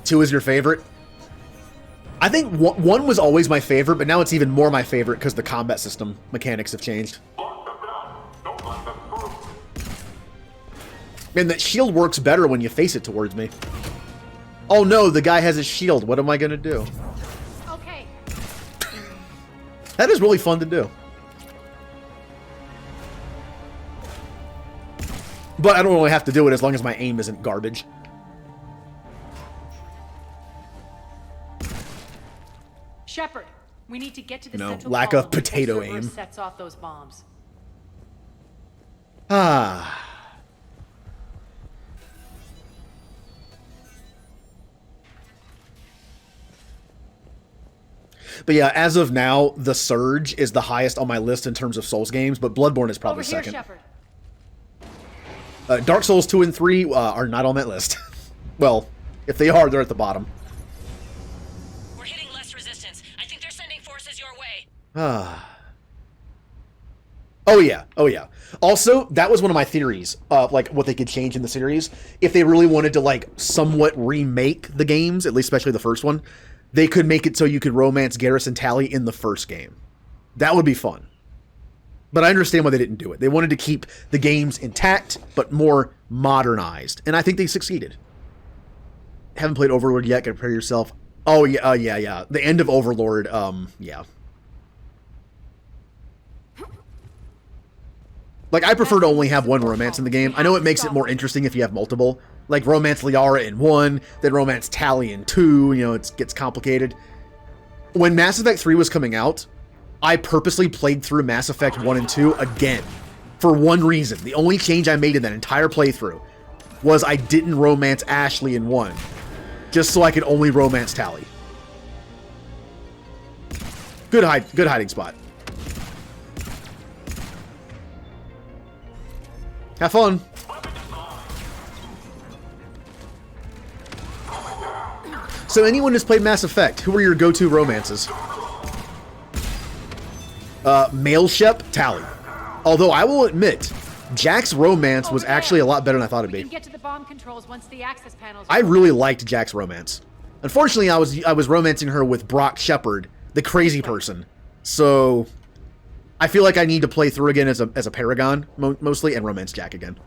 Two is your favorite? I think one was always my favorite, but now it's even more my favorite because the combat system mechanics have changed. Man, that shield works better when you face it towards me. Oh no, the guy has his shield. What am I gonna do?
Okay.
That is really fun to do. But I don't really have to do it as long as my aim isn't garbage.
Shepard, we need to get to the
No,
central
lack
column
of potato
before Cerberus
aim.
sets off those bombs.
But yeah, as of now, The Surge is the highest on my list in terms of Souls games, but Bloodborne is probably
Over here,
second.
Shepard.
Dark Souls 2 and 3 are not on that list. Well, if they are, they're at the bottom.
We're hitting less resistance. I think they're sending forces your way.
Oh yeah, oh yeah. Also, that was one of my theories, like what they could change in the series. If they really wanted to like somewhat remake the games, at least especially the first one, they could make it so you could romance Garrison Tally in the first game. That would be fun. But I understand why they didn't do it. They wanted to keep the games intact, but more modernized. And I think they succeeded. Haven't played Overlord yet. Gotta prepare yourself. Oh, yeah, yeah. The end of Overlord, yeah. Like, I prefer to only have one romance in the game. I know it makes it more interesting if you have multiple. Like, romance Liara in 1, then romance Tali in 2. You know, it gets complicated. When Mass Effect 3 was coming out, I purposely played through Mass Effect 1 and 2 again. For one reason. The only change I made in that entire playthrough was I didn't romance Ashley in 1. Just so I could only romance Tali. Good hiding spot. Have fun. So anyone who's played Mass Effect, who are your go-to romances? Male Shep, Tali. Although I will admit, Jack's romance was actually a lot better than I thought it'd be.
Get to the bomb controls once the access panels.
I really liked Jack's romance. Unfortunately, I was romancing her with Brock Shepard, the crazy person. So I feel like I need to play through again as a Paragon mostly and romance Jack again.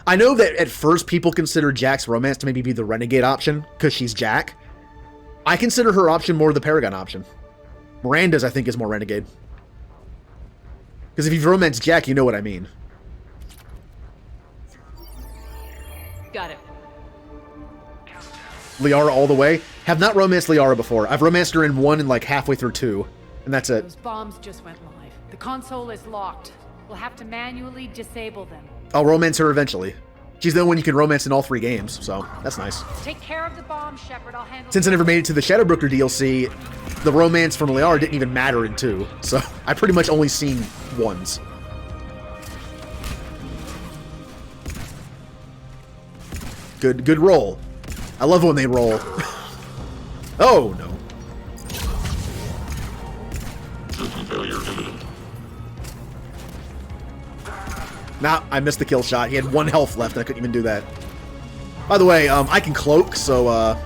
I know that at first people consider Jack's romance to maybe be the renegade option because she's Jack. I consider her option more the Paragon option. Miranda's, I think, is more renegade. Because if you've romanced Jack, you know what I mean.
Got it.
Liara all the way. Have not romanced Liara before. I've romanced her in 1 and like halfway through 2. And that's it.
Those bombs just went live. The console is locked. We'll have to manually disable them.
I'll romance her eventually. She's the only one you can romance in all 3 games, so that's nice.
Take care of the bomb, Shepard. I'll handle.
Since I never made it to the Shadowbrooker DLC, the romance from Liara didn't even matter in 2, so I pretty much only seen ones. Good roll. I love when they roll. Oh, no. Nah, I missed the kill shot. He had 1 health left, and I couldn't even do that. By the way, I can cloak, so,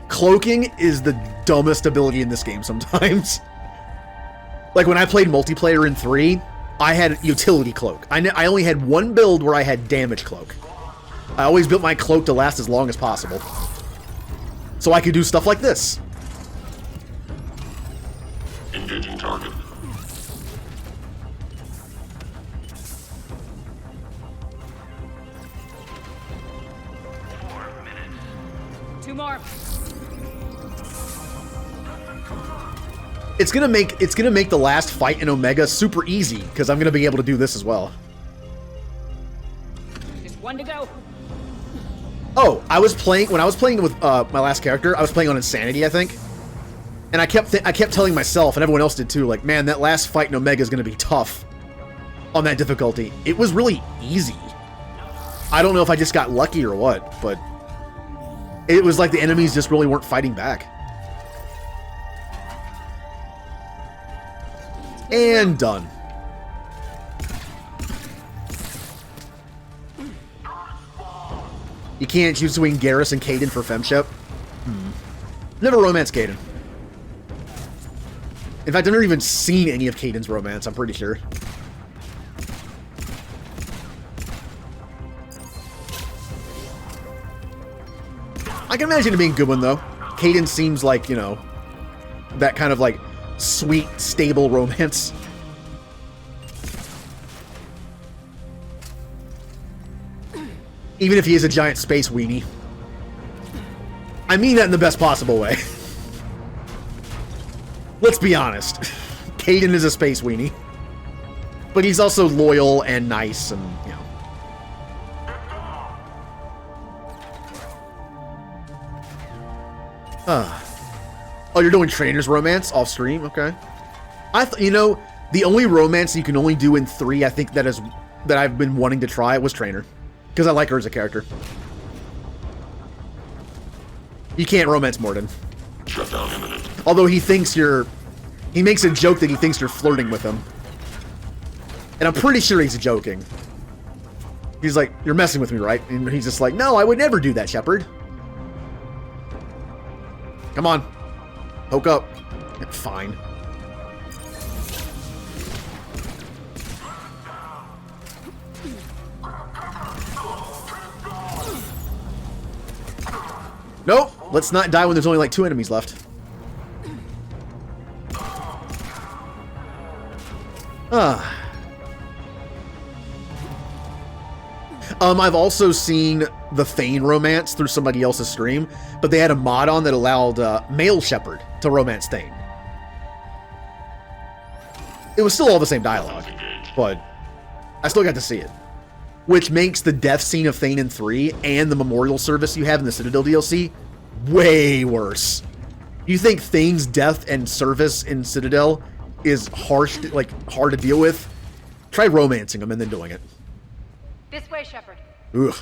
cloaking is the dumbest ability in this game sometimes. Like, when I played multiplayer in 3, I had utility cloak. I only had 1 build where I had damage cloak. I always built my cloak to last as long as possible. So I could do stuff like this.
Engaging target.
Two more.
It's gonna make the last fight in Omega super easy because I'm gonna be able to do this as well.
Just 1 to go.
Oh, when I was playing with my last character, I was playing on Insanity, I think, and I kept telling myself, and everyone else did too, like, man, that last fight in Omega is gonna be tough on that difficulty. It was really easy. I don't know if I just got lucky or what, but it was like the enemies just really weren't fighting back. And done. You can't choose between Garrus and Kaidan for femshep? Never romance Kaidan. In fact, I've never even seen any of Kaidan's romance, I'm pretty sure. I can imagine it being a good one, though. Kaidan seems like, you know, that kind of, like, sweet, stable romance. Even if he is a giant space weenie. I mean that in the best possible way. Let's be honest. Kaidan is a space weenie. But he's also loyal and nice and, you know. Oh, you're doing Trainer's romance off stream? Okay. You know, the only romance you can only do in 3, I think that I've been wanting to try was Trainer. Because I like her as a character. You can't romance Mordin.
Shut down imminent.
Although he makes a joke that he thinks you're flirting with him. And I'm pretty sure he's joking. He's like, you're messing with me, right? And he's just like, no, I would never do that, Shepard. Come on. Poke up. Fine. Nope. Let's not die when there's only like 2 enemies left. I've also seen the Thane romance through somebody else's stream, but they had a mod on that allowed male shepherd to romance Thane. It was still all the same dialogue, but I still got to see it. Which makes the death scene of Thane in 3 and the memorial service you have in the Citadel DLC way worse. You think Thane's death and service in Citadel is harsh, like hard to deal with? Try romancing him and then doing it.
This way, Shepard.
Ugh.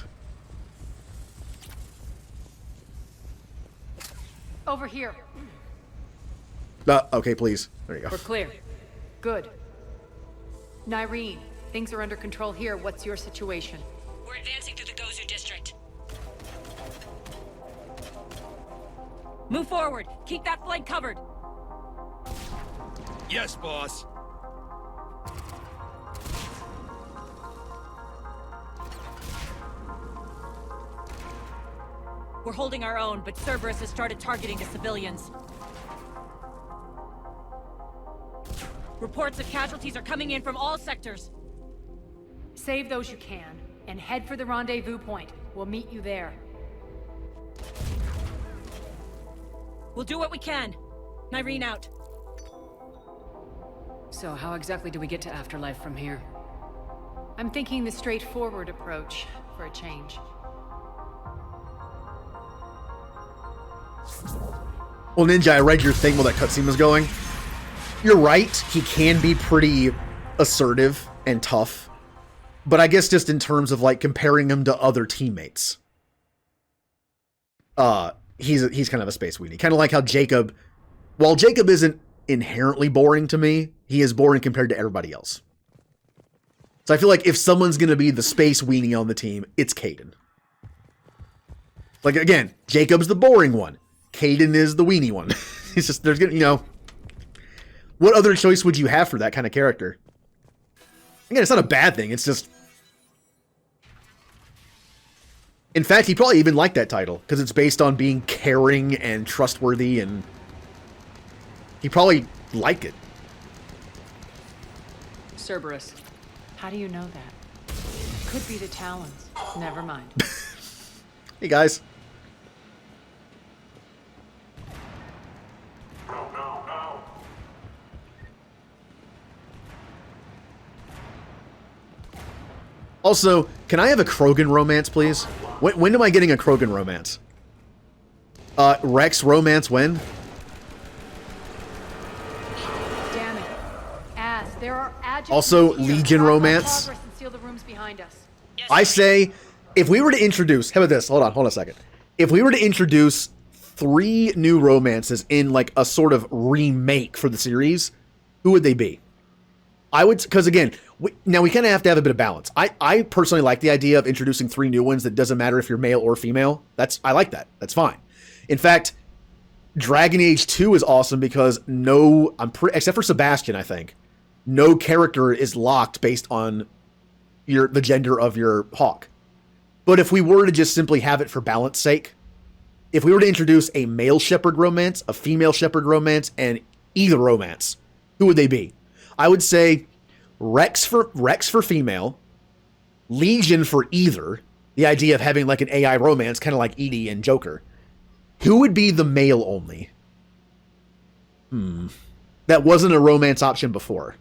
Over here.
Okay, please. There you go.
We're clear. Good. Nyreen, things are under control here. What's your situation?
We're advancing through the Gozu district.
Move forward. Keep that flank covered.
Yes, boss.
We're holding our own, but Cerberus has started targeting the civilians. Reports of casualties are coming in from all sectors.
Save those you can, and head for the rendezvous point. We'll meet you there.
We'll do what we can. Nyreen out.
So how exactly do we get to Afterlife from here?
I'm thinking the straightforward approach, for a change.
Well, Ninja, I read your thing while that cutscene was going. You're right, he can be pretty assertive and tough. But I guess just in terms of, like, comparing him to other teammates. He's kind of a space weenie. Kind of like how Jacob, while Jacob isn't inherently boring to me, he is boring compared to everybody else. So I feel like if someone's going to be the space weenie on the team, it's Kaidan. Like, again, Jacob's the boring one. Kaidan is the weenie one. It's just, there's gonna, you know, what other choice would you have for that kind of character? Again, it's not a bad thing. It's just, in fact, he probably even liked that title because it's based on being caring and trustworthy, and he probably liked it.
Cerberus.
How do you know that? Could be the Talons. Never mind.
Hey, guys. Also, can I have a Krogan romance, please? When am I getting a Krogan romance? Rex romance when?
Damn it. As there are adjutants
Also,
here.
Legion
Mark our
romance.
progress and seal the rooms behind us.
I say, if we were to introduce, how about this? Hold on a second. If we were to introduce 3 new romances in like a sort of remake for the series, who would they be? I would, because again, now we kind of have to have a bit of balance. I personally like the idea of introducing 3 new ones that doesn't matter if you're male or female. I like that. That's fine. In fact, Dragon Age 2 is awesome because except for Sebastian, I think, no character is locked based on the gender of your Hawk. But if we were to just simply have it for balance sake, if we were to introduce a male shepherd romance, a female shepherd romance, and either romance, who would they be? I would say Rex for female, Legion for either. The idea of having like an AI romance, kind of like Edie and Joker. Who would be the male only? That wasn't a romance option before.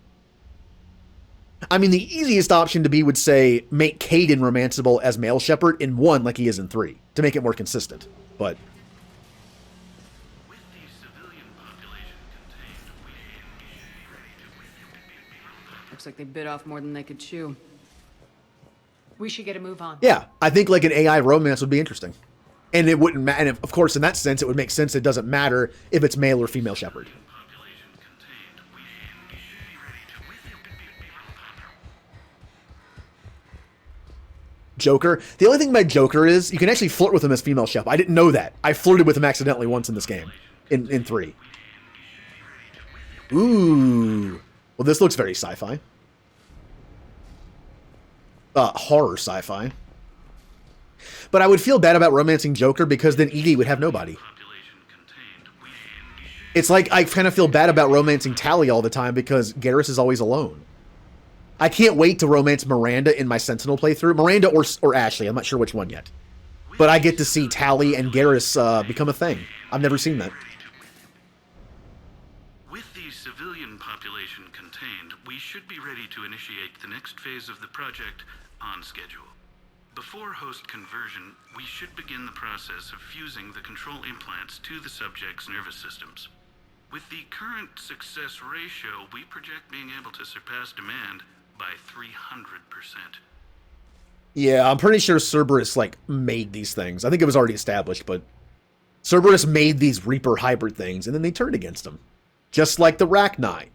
I mean, the easiest option to be would say make Kaidan romanceable as male shepherd in 1 like he is in 3 to make it more consistent. But
Looks like they bit off more than they could chew.
We should get a move on.
yeah, I think like an AI romance would be interesting. And it wouldn't matter. And of course, in that sense, it would make sense. It doesn't matter if it's male or female shepherd. Joker. The only thing about Joker is you can actually flirt with him as female shepherd. I didn't know that. I flirted with him accidentally once in this game, in 3. Ooh. Well, this looks very sci-fi. Horror sci-fi. But I would feel bad about romancing Joker because then Edie would have nobody. It's like I kind of feel bad about romancing Tally all the time because Garrus is always alone. I can't wait to romance Miranda in my Sentinel playthrough. Miranda or Ashley, I'm not sure which one yet. But I get to see Tally and Garrus become a thing. I've never seen that.
With the civilian population contained, we should be ready to initiate the next phase of the project on schedule. Before host conversion, we should begin the process of fusing the control implants to the subject's nervous systems. With the current success ratio, we project being able to surpass demand by 300%.
Yeah, I'm pretty sure Cerberus, like, made these things. I think it was already established, but Cerberus made these Reaper hybrid things, and then they turned against them. Just like the Rachni.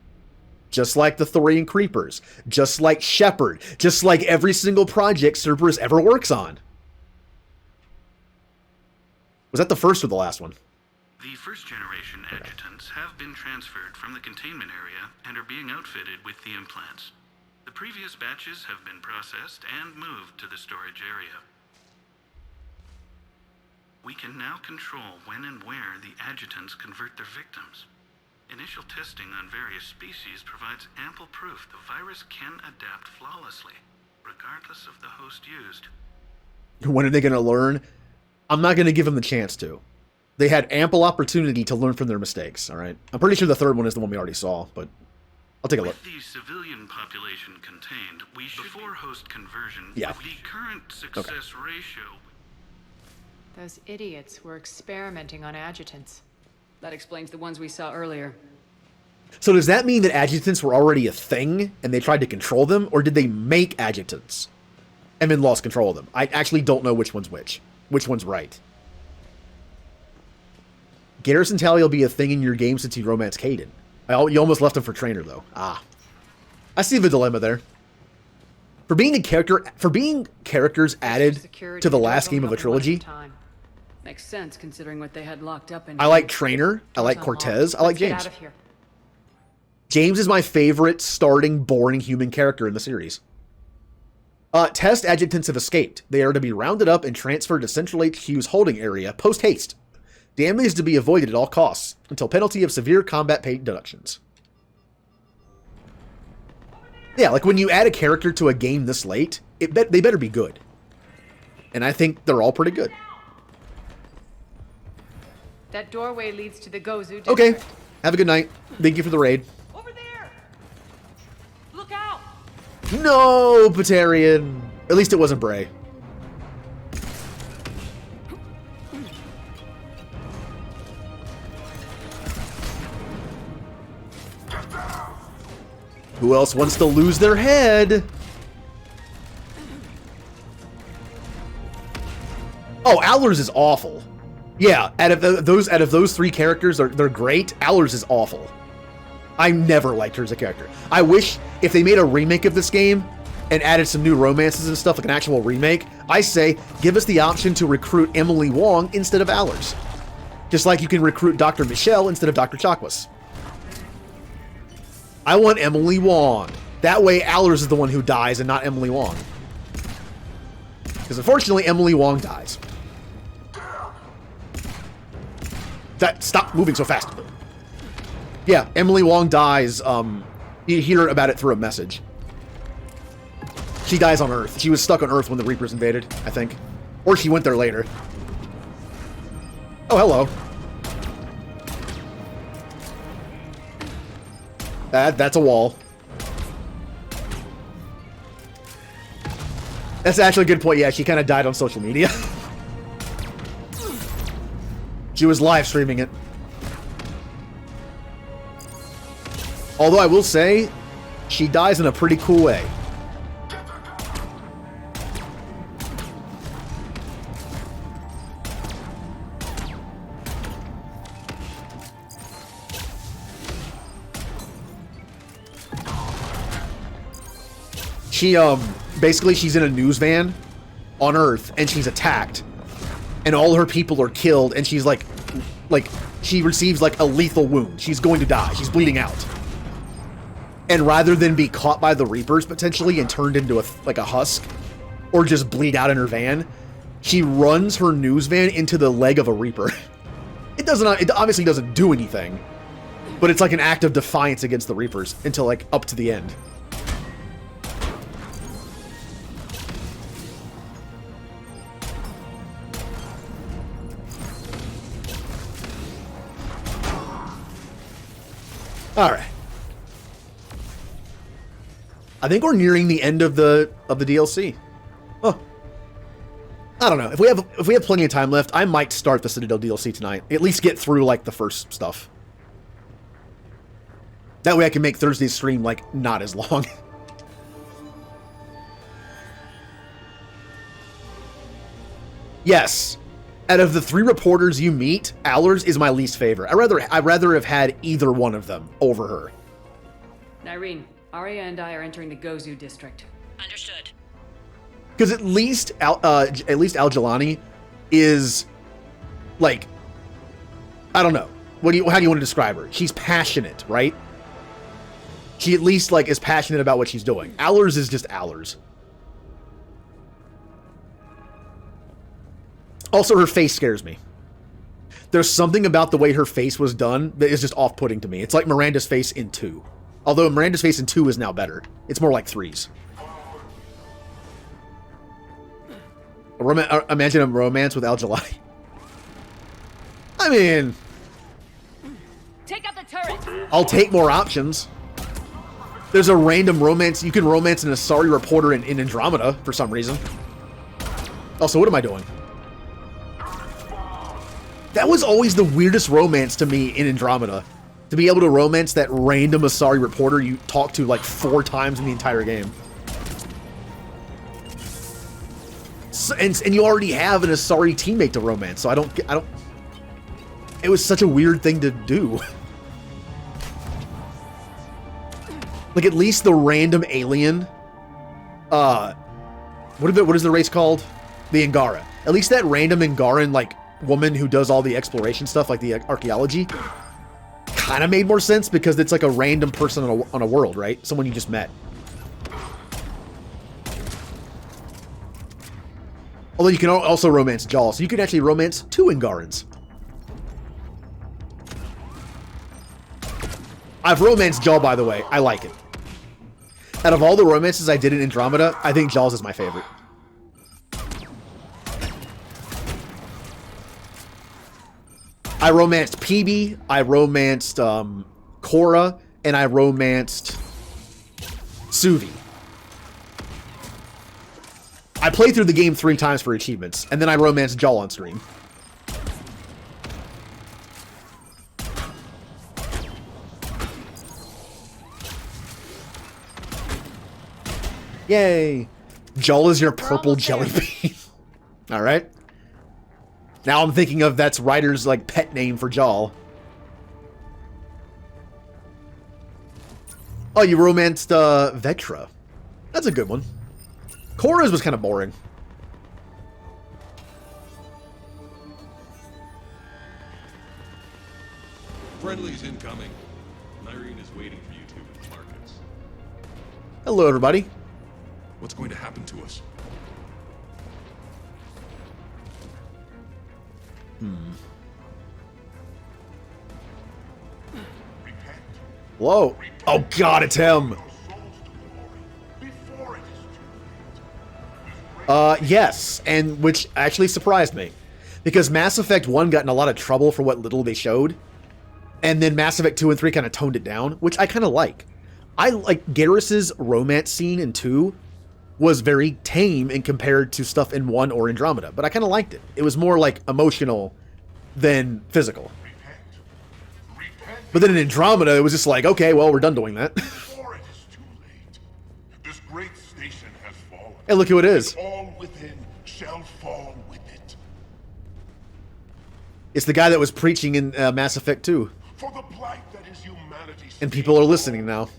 Just like the Thorian Creepers. Just like Shepard. Just like every single project Cerberus ever works on. Was that the first or the last one?
The first-generation adjutants have been transferred from the containment area and are being outfitted with the implants. The previous batches have been processed and moved to the storage area. We can now control when and where the adjutants convert their victims. Initial testing on various species provides ample proof the virus can adapt flawlessly, regardless of the host used.
When are they going to learn? I'm not going to give them the chance to. They had ample opportunity to learn from their mistakes, all right? I'm pretty sure the third one is the one we already saw, but I'll take a look.
With the civilian population contained, we should before host conversion,
yeah.
With the current success ratio.
Those idiots were experimenting on adjutants.
That explains the ones we saw earlier.
So does that mean that adjutants were already a thing and they tried to control them, or did they make adjutants and then lost control of them? I actually don't know which one's which. Which one's right? Garrus and Tally will be a thing in your game since you romance Caden. You almost left him for trainer though. Ah, I see the dilemma there. For being characters added to the last game of a trilogy.
Makes sense considering what they had locked up in.
I like Trainer. I like Cortez. I like James.
Get out of here.
James is my favorite starting boring human character in the series. Test adjutants have escaped. They are to be rounded up and transferred to Central HQ's holding area post-haste. Damage is to be avoided at all costs, until penalty of severe combat pay deductions. Yeah, like when you add a character to a game this late, they better be good. And I think they're all pretty good.
That doorway leads to the Gozu district.
Okay, have a good night. Thank you for the raid.
Over there! Look out!
No, Batarian. At least it wasn't Bray. Who else wants to lose their head? Oh, Allers is awful. Yeah, out of those three characters, they're great. Allers is awful. I never liked her as a character. I wish if they made a remake of this game and added some new romances and stuff, like an actual remake, I say give us the option to recruit Emily Wong instead of Allers. Just like you can recruit Dr. Michelle instead of Dr. Chakwas. I want Emily Wong. That way Allers is the one who dies and not Emily Wong. Because unfortunately, Emily Wong dies. Stop moving so fast. Yeah, Emily Wong dies. You hear about it through a message. She dies on Earth. She was stuck on Earth when the Reapers invaded, I think. Or she went there later. Oh, hello. That's a wall. That's actually a good point. Yeah, she kind of died on social media. She was live streaming it. Although I will say, she dies in a pretty cool way. She, basically she's in a news van on Earth and she's attacked and all her people are killed and she's like she receives like a lethal wound. She's going to die. She's bleeding out. And rather than be caught by the Reapers potentially and turned into a husk, or just bleed out in her van, she runs her news van into the leg of a Reaper. It obviously doesn't do anything, but it's like an act of defiance against the Reapers until like up to the end. All right. I think we're nearing the end of the DLC. Oh, I don't know. If we have plenty of time left, I might start the Citadel DLC tonight. At least get through like the first stuff. That way I can make Thursday's stream like not as long. Yes. Out of the 3 reporters you meet, Allers is my least favorite. I'd rather have had either one of them over her.
Irene, Arya and I are entering the Gozu district.
Understood.
Because at least Al Jelani is like, I don't know. How do you want to describe her? She's passionate, right? She at least like is passionate about what she's doing. Allers is just Allers. Also, her face scares me. There's something about the way her face was done that is just off-putting to me. It's like Miranda's face in 2. Although Miranda's face in 2 is now better. It's more like 3's. Imagine a romance with Al Jelani. I mean...
Take out the turret!
I'll take more options. There's a random romance. You can romance an Asari reporter in Andromeda for some reason. Also, what am I doing? That was always the weirdest romance to me in Andromeda. To be able to romance that random Asari reporter you talked to like 4 times in the entire game. So, and you already have an Asari teammate to romance, so I don't... It was such a weird thing to do. Like, at least the random alien... What is the race called? The Angara. At least that random Angaran, like, woman who does all the exploration stuff, like the archaeology, kind of made more sense because it's like a random person on a world, right? Someone you just met. Although you can also romance Jaal, so you can actually romance 2 Angarans. I've romanced Jaal, by the way. I like it. Out of all the romances I did in Andromeda, I think Jaal's is my favorite. I romanced PB, I romanced Korra, and I romanced Suvi. I played through the game 3 times for achievements, and then I romanced Jaal on stream. Yay! Jaal is your purple jelly bean. Alright. Now I'm thinking of that's Ryder's like pet name for Jaal. Oh, you romanced Vetra. That's a good one. Korra's was kind of boring.
Friendly's incoming. Irene is waiting for you two at the markets.
Hello, everybody.
What's going to happen to us?
Whoa. Oh, God, it's him. Yes, and which actually surprised me. Because Mass Effect 1 got in a lot of trouble for what little they showed. And then Mass Effect 2 and 3 kind of toned it down, which I kind of like. I like Garrus's romance scene in 2 was very tame in compared to stuff in 1 or Andromeda, but I kind of liked it. It was more like emotional than physical. But then in Andromeda, it was just like, okay, well, we're done doing that.
Before it is too late, this great station has fallen.
Hey, look who it is.
All within shall fall with it.
It's the guy that was preaching in Mass Effect 2.
For the plight that is humanity.
And people are listening now.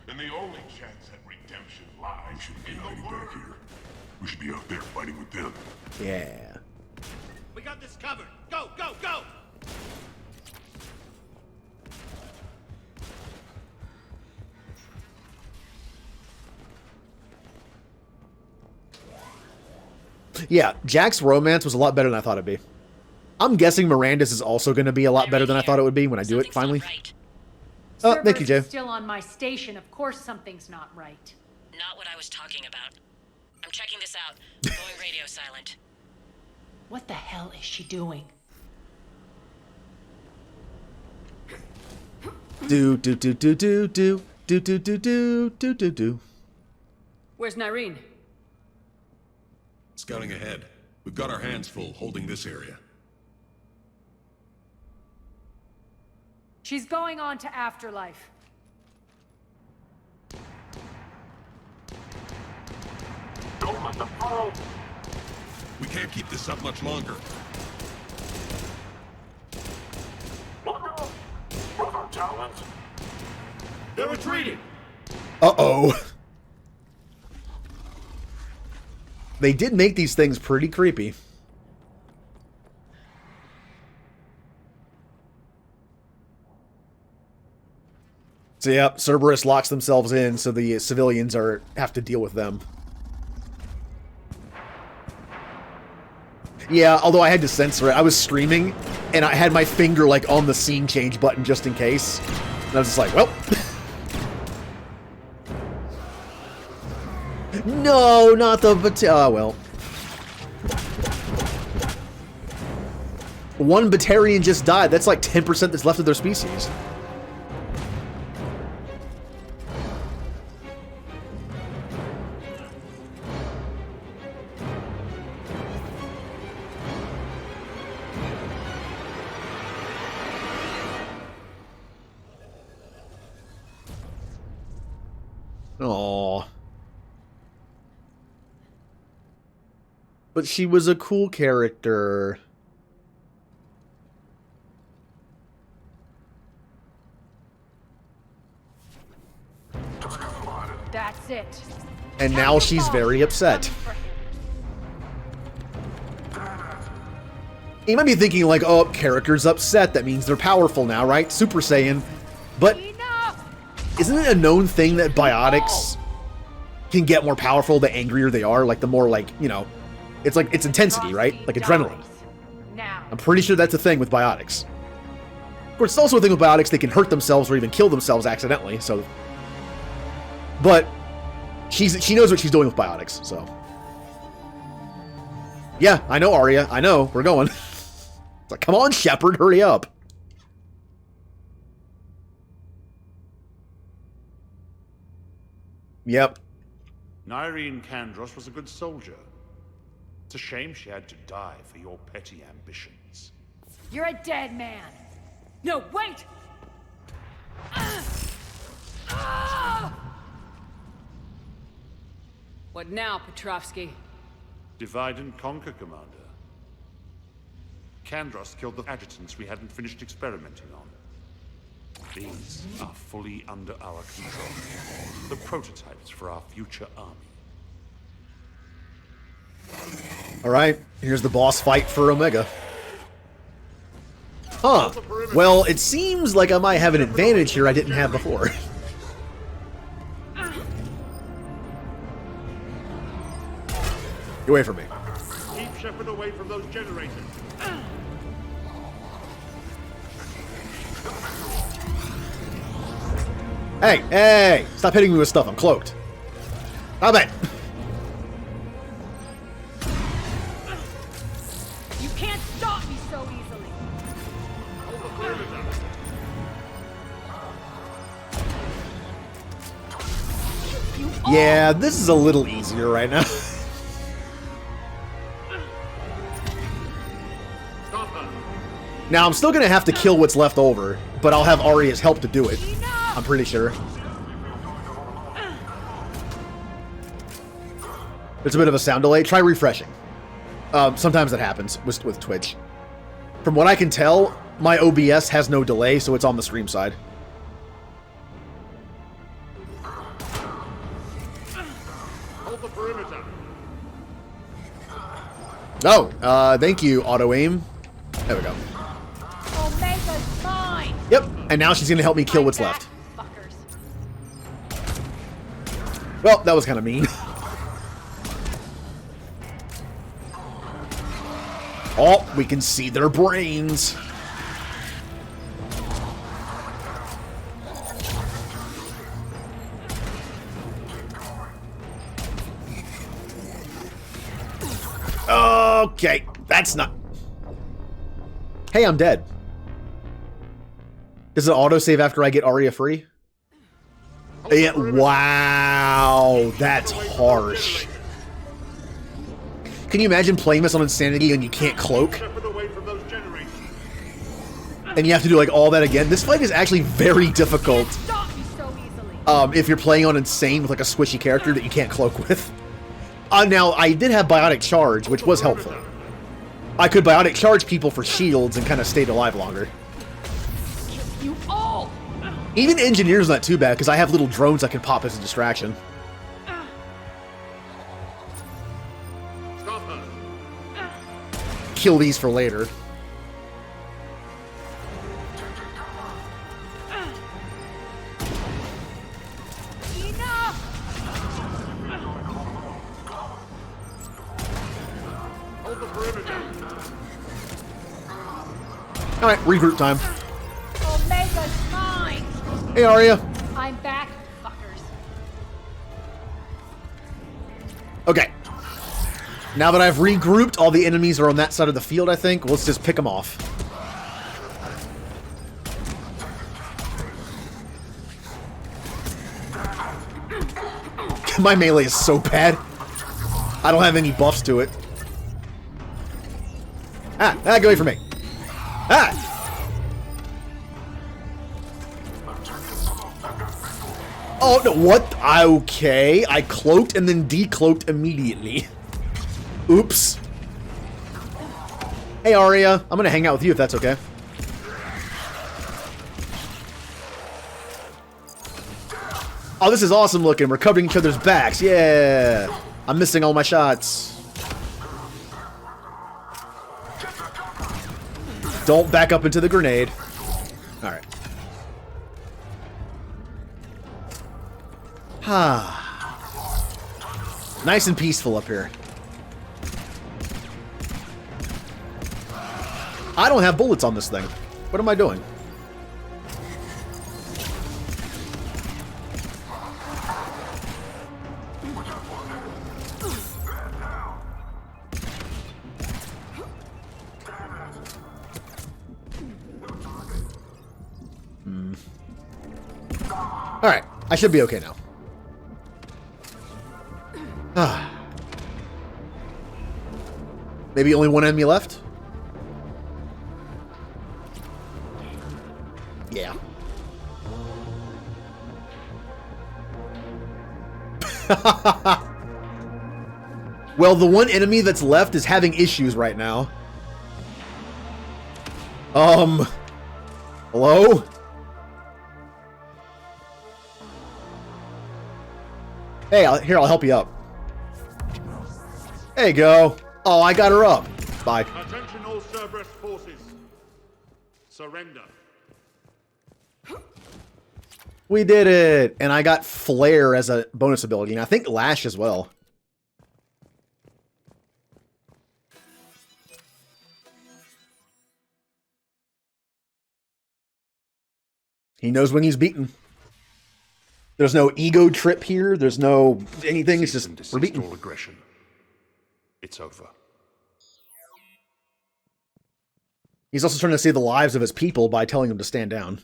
And the only chance at redemption lies. We shouldn't be hiding back here. We should be out there fighting with them.
Yeah.
We got this covered. Go, go, go!
Yeah, Jack's romance was a lot better than I thought it'd be. I'm guessing Miranda's is also going to be a lot better than I thought it would be when I do it, finally. Oh, thank you, Jay.
Cerberus is still on my station. Of course something's not right.
Not what I was talking about. I'm checking this out. Going radio silent.
What the hell is she doing?
Do do do do do do do do do do do do do.
Where's Nyreen?
Scouting ahead. We've got our hands full holding this area.
She's going on to Afterlife.
Don't let them fall.
We can't keep this up much longer.
Look out! Brother talent.
They're retreating.
Uh-oh. They did make these things pretty creepy. So yeah, Cerberus locks themselves in, so the civilians have to deal with them. Yeah, although I had to censor it. I was streaming, and I had my finger like on the scene change button just in case. And I was just like, well. No, not the well. One Batarian just died. That's like 10% that's left of their species. Aww. But she was a cool character.
That's it.
And now she's very upset. You might be thinking like, oh, character's upset. That means they're powerful now, right? Super Saiyan. But isn't it a known thing that biotics can get more powerful the angrier they are? Like the more like, you know, it's like, it's intensity, right? Like adrenaline. I'm pretty sure that's a thing with biotics. Of course, it's also a thing with biotics. They can hurt themselves or even kill themselves accidentally, so. But she knows what she's doing with biotics, so. Yeah, I know, Arya. I know. We're going. It's like, come on, Shepard, hurry up. Yep.
Nyreen Kandros was a good soldier. It's a shame she had to die for your petty ambitions.
You're a dead man. No, wait!
What now, Petrovsky?
Divide and conquer, Commander. Kandros killed the adjutants we hadn't finished experimenting on. These are fully under our control. The prototypes for our future army.
Alright, here's the boss fight for Omega. Huh. Well, it seems like I might have an advantage here I didn't have before. Get away from me.
Keep Shepard away from those generators.
Hey, hey! Stop hitting me with stuff, I'm cloaked. Stop it!
You can't stop me so easily.
Yeah, this is a little easier right now. Now, I'm still going to have to kill what's left over, but I'll have Arya's help to do it. I'm pretty sure. There's a bit of a sound delay. Try refreshing. Sometimes that happens with Twitch. From what I can tell, my OBS has no delay, so it's on the stream side.
Hold the perimeter.
Oh, thank you, auto-aim. There we go.
Omega's mine.
Yep, and now she's going to help me kill what's left. Well, that was kind of mean. Oh, we can see their brains. Okay, that's not... Hey, I'm dead. Does it autosave after I get Arya free? Yeah, wow, that's harsh. Can you imagine playing this on Insanity and you can't cloak? And you have to do like all that again? This fight is actually very difficult. If you're playing on Insane with like a squishy character that you can't cloak with. Now, I did have Biotic Charge, which was helpful. I could Biotic Charge people for shields and kind of stayed alive longer.
You all!
Even Engineer's not too bad, because I have little drones I can pop as a distraction.
Stop her.
Kill these for later. Alright, regroup time.
Omega's mine!
Hey, Arya.
I'm back, fuckers.
Okay. Now that I've regrouped, all the enemies are on that side of the field, I think. Let's just pick them off. My melee is so bad. I don't have any buffs to it. Get away from me. Oh, no, what? Okay. I cloaked and then decloaked immediately. Oops. Hey, Arya. I'm gonna hang out with you if that's okay. Oh, this is awesome looking. We're covering each other's backs. Yeah. I'm missing all my shots. Don't back up into the grenade. Alright. Nice and peaceful up here. I don't have bullets on this thing. What am I doing? Alright, I should be okay now. Maybe only one enemy left? Yeah. Well, the one enemy that's left is having issues right now. Hello? Hey, I'll help you up. There you go. Oh, I got her up. Bye.
Attention all Cerberus forces. Surrender.
We did it! And I got Flare as a bonus ability, and I think Lash as well. He knows when he's beaten. There's no ego trip here. There's no anything. It's just, we're beaten.
All aggression. It's over.
He's also trying to save the lives of his people by telling them to stand down.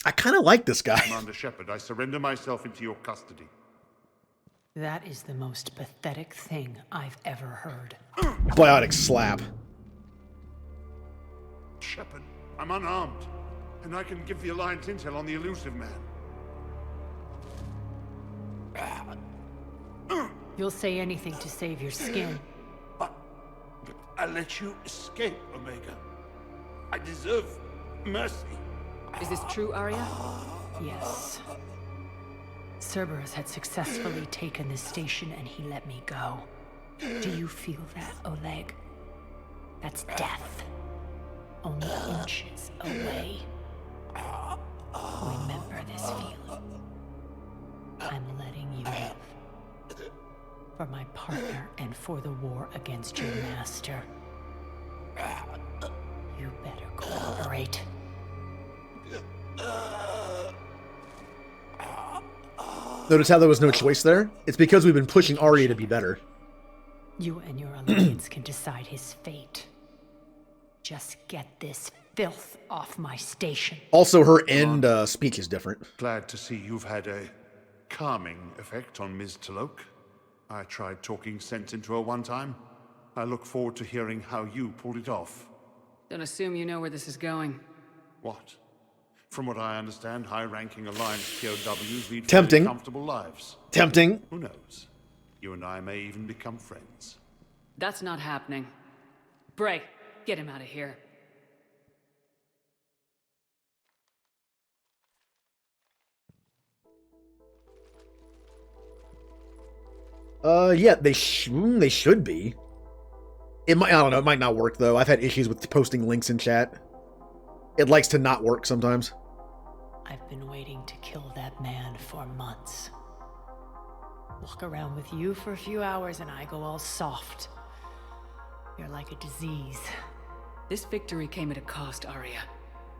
I kind of like this guy.
Commander Shepard, I surrender myself into your custody.
That is the most pathetic thing I've ever heard.
Biotic slap.
Shepard, I'm unarmed, and I can give the Alliance intel on the elusive man.
You'll say anything to save your skin.
But I let you escape, Omega. I deserve mercy.
Is this true, Arya?
Yes. Cerberus had successfully taken this station and he let me go. Do you feel that, Oleg? That's death. Only inches away. Remember this feeling. I'm letting you live. For my partner and for the war against your master. You better cooperate.
Notice how there was no choice there? It's because we've been pushing Arya to be better.
You and your alliance can decide his fate. Just get this filth off my station.
Also, her end speech is different.
Glad to see you've had a calming effect on Ms. Talok. I tried talking sense into her one time. I look forward to hearing how you pulled it off.
Don't assume you know where this is going.
What? From what I understand, high-ranking Alliance POWs lead
Tempting.
fairly comfortable lives.
Tempting.
Who knows? You and I may even become friends.
That's not happening. Bray, get him out of here.
Yeah, they should be. It might, I don't know, it might not work though. I've had issues with posting links in chat. It likes to not work sometimes.
I've been waiting to kill that man for months. Walk around with you for a few hours and I go all soft. You're like a disease.
This victory came at a cost, Arya.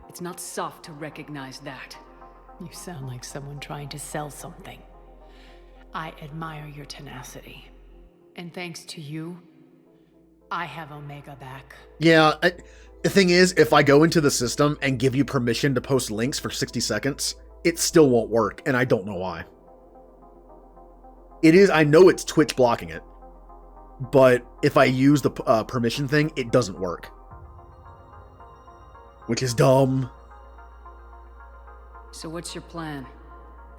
It's not soft to recognize that.
You sound like someone trying to sell something. I admire your tenacity. And thanks to you, I have Omega back.
Yeah, the thing is, if I go into the system and give you permission to post links for 60 seconds, it still won't work, and I don't know why. It is, I know it's Twitch blocking it, but if I use the permission thing, it doesn't work. Which is dumb.
So what's your plan?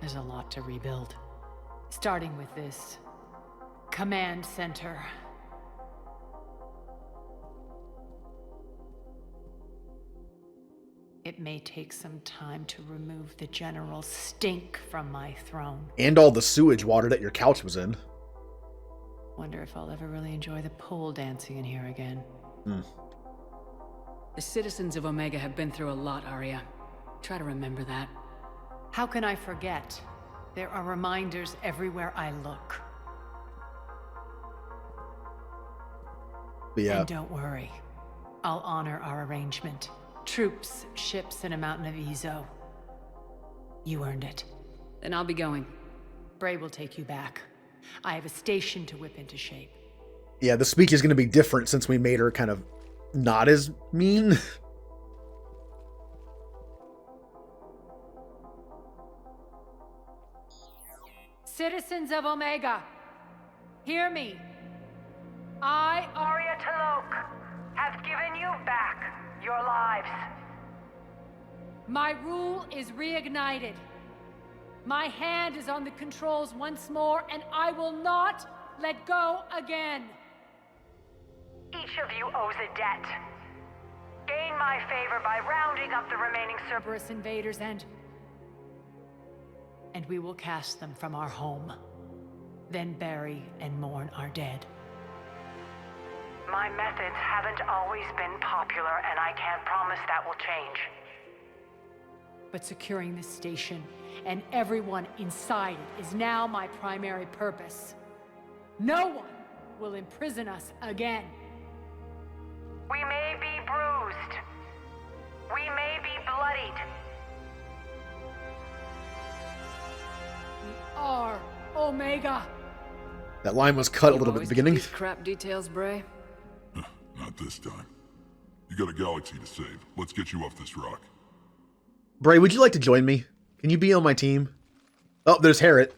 There's a lot to rebuild. Starting with this command center. It may take some time to remove the general stink from my throne.
And all the sewage water that your couch was in.
Wonder if I'll ever really enjoy the pole dancing in here again.
The citizens of Omega have been through a lot, Arya. Try to remember that.
How can I forget? There are reminders everywhere I look.
But yeah.
And don't worry. I'll honor our arrangement. Troops, ships, and a mountain of Ezo. You earned it.
Then I'll be going.
Bray will take you back. I have a station to whip into shape.
Yeah, the speech is going to be different since we made her kind of not as mean.
Citizens of Omega, hear me. I, Arya Talok, have given you back your lives. My rule is reignited. My hand is on the controls once more, and I will not let go again.
Each of you owes a debt. Gain my favor by rounding up the remaining
Cerberus invaders and we will cast them from our home. Then bury and mourn our dead.
My methods haven't always been popular, and I can't promise that will change.
But securing this station and everyone inside it is now my primary purpose. No one will imprison us again.
We may be bruised. We may be bloodied.
We are Omega.
That line was cut a little bit at the beginning.
These crap details, Bray.
Not this time. You got a galaxy to save. Let's get you off this rock.
Bray, would you like to join me? Can you be on my team? Oh, there's Harriet.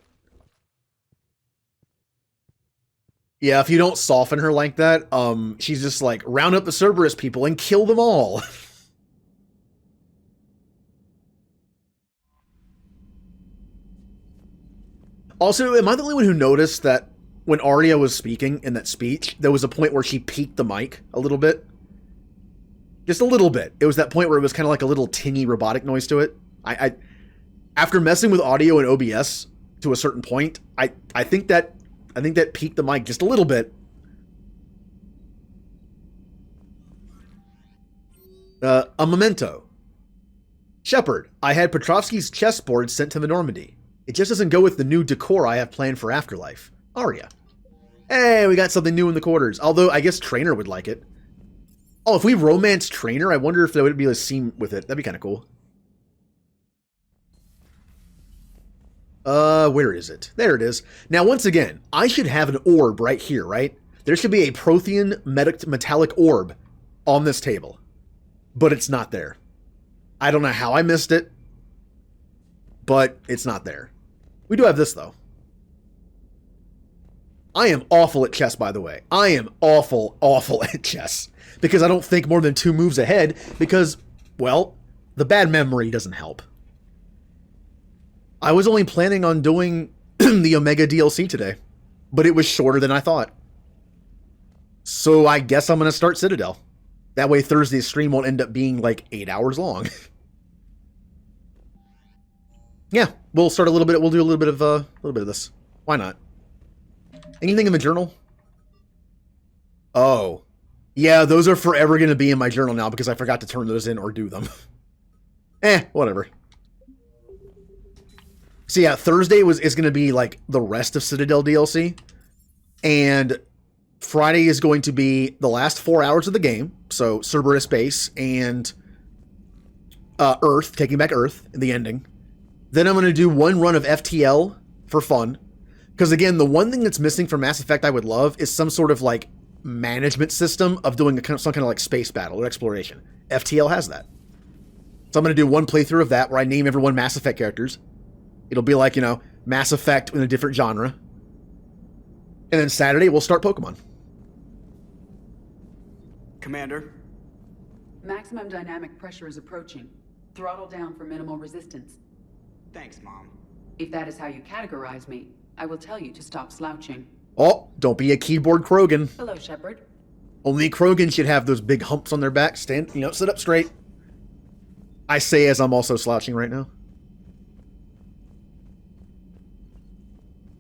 Yeah, if you don't soften her like that, she's just like, round up the Cerberus people and kill them all. Also, am I the only one who noticed that when Arya was speaking in that speech, there was a point where she peaked the mic a little bit? Just a little bit. It was that point where it was kind of like a little tinny robotic noise to it. I after messing with audio and OBS to a certain point, I think that peaked the mic just a little bit. A memento. Shepard, I had Petrovsky's chessboard sent to the Normandy. It just doesn't go with the new decor I have planned for Afterlife. Arya. Hey, we got something new in the quarters. Although, I guess Trainer would like it. Oh, if we romance Trainer, I wonder if there would be a scene with it. That'd be kind of cool. Where is it? There it is. Now, once again, I should have an orb right here, right? There should be a Prothean metallic orb on this table. But it's not there. I don't know how I missed it, but it's not there. We do have this, though. I am awful at chess, by the way. I am awful at chess. Because I don't think more than 2 moves ahead because, well, the bad memory doesn't help. I was only planning on doing the Omega DLC today, but it was shorter than I thought. So I guess I'm going to start Citadel. That way Thursday's stream won't end up being like 8 hours long. Yeah, we'll start a little bit. We'll do a little bit of this. Why not? Anything in the journal? Oh. Yeah, those are forever going to be in my journal now because I forgot to turn those in or do them. Whatever. So yeah, Thursday is going to be like the rest of Citadel DLC. And Friday is going to be the last 4 hours of the game. So Cerberus Base and Earth, taking back Earth in the ending. Then I'm going to do 1 run of FTL for fun. Because again, the one thing that's missing from Mass Effect I would love is some sort of like management system of doing some kind of like space battle or exploration. FTL has that. So I'm going to do 1 playthrough of that where I name everyone Mass Effect characters. It'll be like, Mass Effect in a different genre. And then Saturday, we'll start Pokemon.
Commander?
Maximum dynamic pressure is approaching. Throttle down for minimal resistance.
Thanks, Mom.
If that is how you categorize me, I will tell you to stop slouching.
Oh, don't be a keyboard Krogan.
Hello, Shepard.
Only Krogan should have those big humps on their back. Stand, sit up straight. I say as I'm also slouching right now.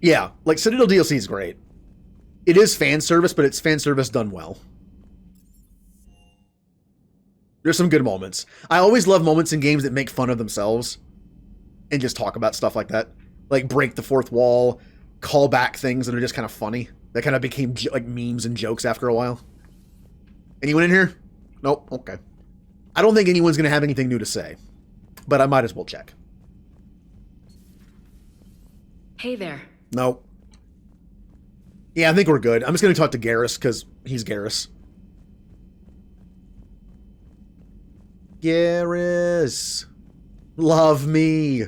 Yeah, like Citadel DLC is great. It is fan service, but it's fan service done well. There's some good moments. I always love moments in games that make fun of themselves and just talk about stuff like that. Like break the fourth wall, call back things that are just kind of funny. That kind of became like memes and jokes after a while. Anyone in here? Nope. Okay. I don't think anyone's going to have anything new to say, but I might as well check.
Hey there.
Nope. Yeah, I think we're good. I'm just going to talk to Garrus because he's Garrus. Garrus. Love me.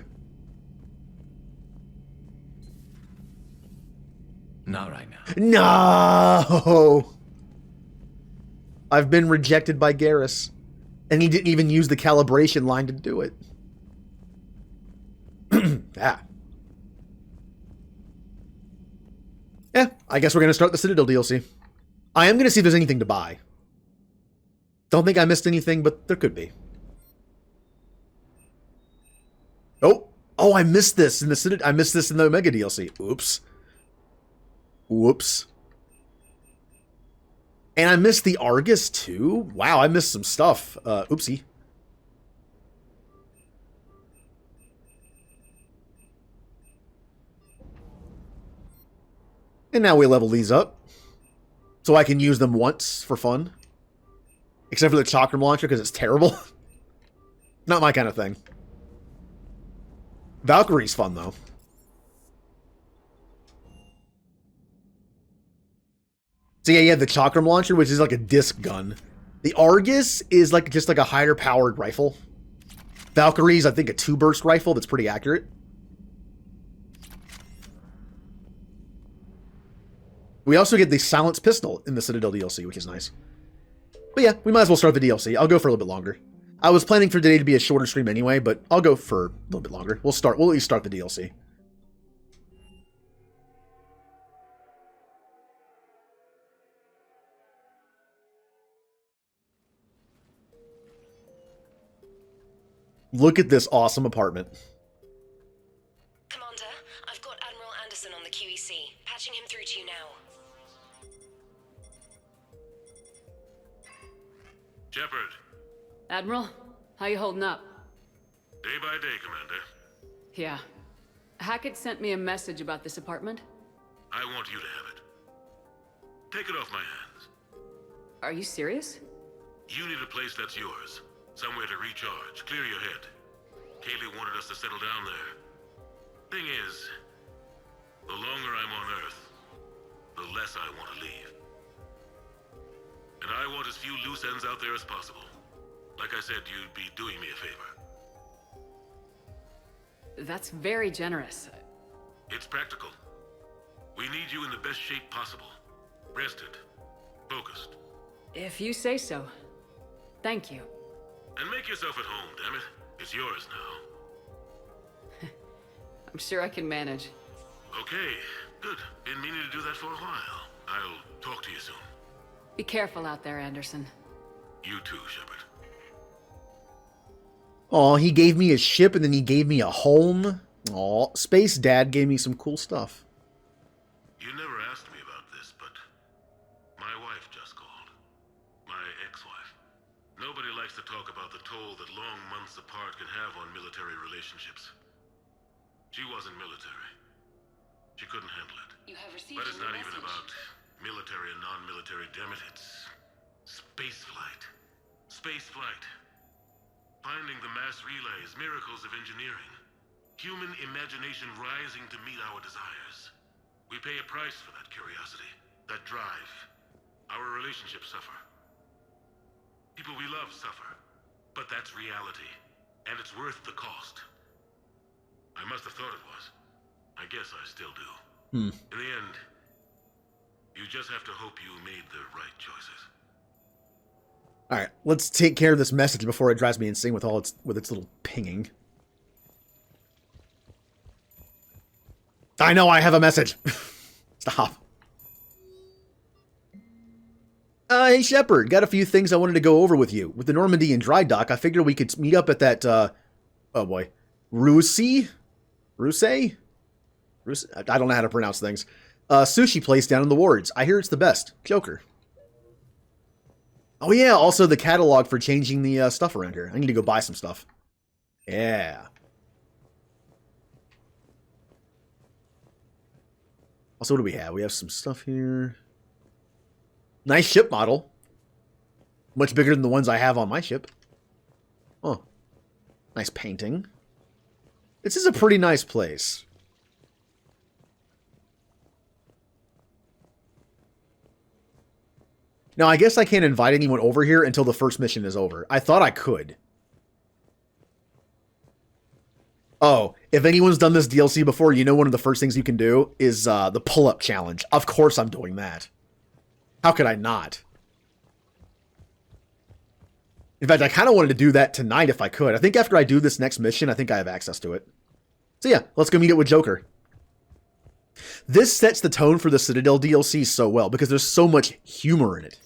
Not right now.
No! I've been rejected by Garrus. And he didn't even use the calibration line to do it. Yeah, I guess we're going to start the Citadel DLC. I am going to see if there's anything to buy. Don't think I missed anything, but there could be. Oh, I missed this in the Citadel. I missed this in the Omega DLC. Oops. Whoops. And I missed the Argus too? Wow, I missed some stuff. Oopsie. And now we level these up. So I can use them once for fun. Except for the chakram launcher because it's terrible. Not my kind of thing. Valkyrie's fun though. So yeah, you have the chakram launcher, which is like a disc gun. The Argus is like just like a higher powered rifle. Valkyrie's, I think, a 2-burst rifle that's pretty accurate. We also get the silenced pistol in the Citadel DLC, which is nice. But yeah, we might as well start the DLC. I'll go for a little bit longer. I was planning for today to be a shorter stream anyway, but I'll go for a little bit longer. We'll at least start the DLC. Look at this awesome apartment.
Commander, I've got Admiral Anderson on the QEC. Patching him through to you now.
Shepard.
Admiral, how you holding up?
Day by day, Commander.
Yeah. Hackett sent me a message about this apartment.
I want you to have it. Take it off my hands.
Are you serious?
You need a place that's yours. Somewhere to recharge, clear your head. Kaylee wanted us to settle down there. Thing is, the longer I'm on Earth, the less I want to leave. And I want as few loose ends out there as possible. Like I said, you'd be doing me a favor.
That's very generous.
It's practical. We need you in the best shape possible. Rested. Focused.
If you say so. Thank you.
And make yourself at home, damn it. It's yours now.
I'm sure I can manage.
Okay, good. Been meaning to do that for a while. I'll talk to you soon.
Be careful out there, Anderson.
You too, Shepard.
Aw, he gave me a ship and then he gave me a home. Aw, Space Dad gave me some cool stuff.
You never asked me about this, but my wife just called. My ex-wife. Nobody likes to talk about the toll that long months apart can have on military relationships. She wasn't military. She couldn't handle it.
You have received
But it's
a new
not even
message.
about military and non-military, damn it. It's space flight. Space flight. Finding the mass relays, miracles of engineering. Human imagination rising to meet our desires. We pay a price for that curiosity, that drive. Our relationships suffer. People we love suffer. But that's reality. And it's worth the cost. I must have thought it was. I guess I still do. In the end, you just have to hope you made the right choices.
All right, let's take care of this message before it drives me insane with its little pinging. I know I have a message. Stop. Hey Shepard, got a few things I wanted to go over with you. With the Normandy and dry dock, I figured we could meet up at that oh boy, Rusey? I don't know how to pronounce things. Sushi place down in the wards. I hear it's the best. Joker. Oh yeah, also the catalog for changing the stuff around here. I need to go buy some stuff. Yeah. Also, what do we have? We have some stuff here. Nice ship model. Much bigger than the ones I have on my ship. Oh. Nice painting. This is a pretty nice place. Now, I guess I can't invite anyone over here until the first mission is over. I thought I could. Oh, if anyone's done this DLC before, you know one of the first things you can do is the pull-up challenge. Of course I'm doing that. How could I not? In fact, I kind of wanted to do that tonight if I could. I think after I do this next mission, I think I have access to it. So yeah, let's go meet it with Joker. This sets the tone for the Citadel DLC so well because there's so much humor in it.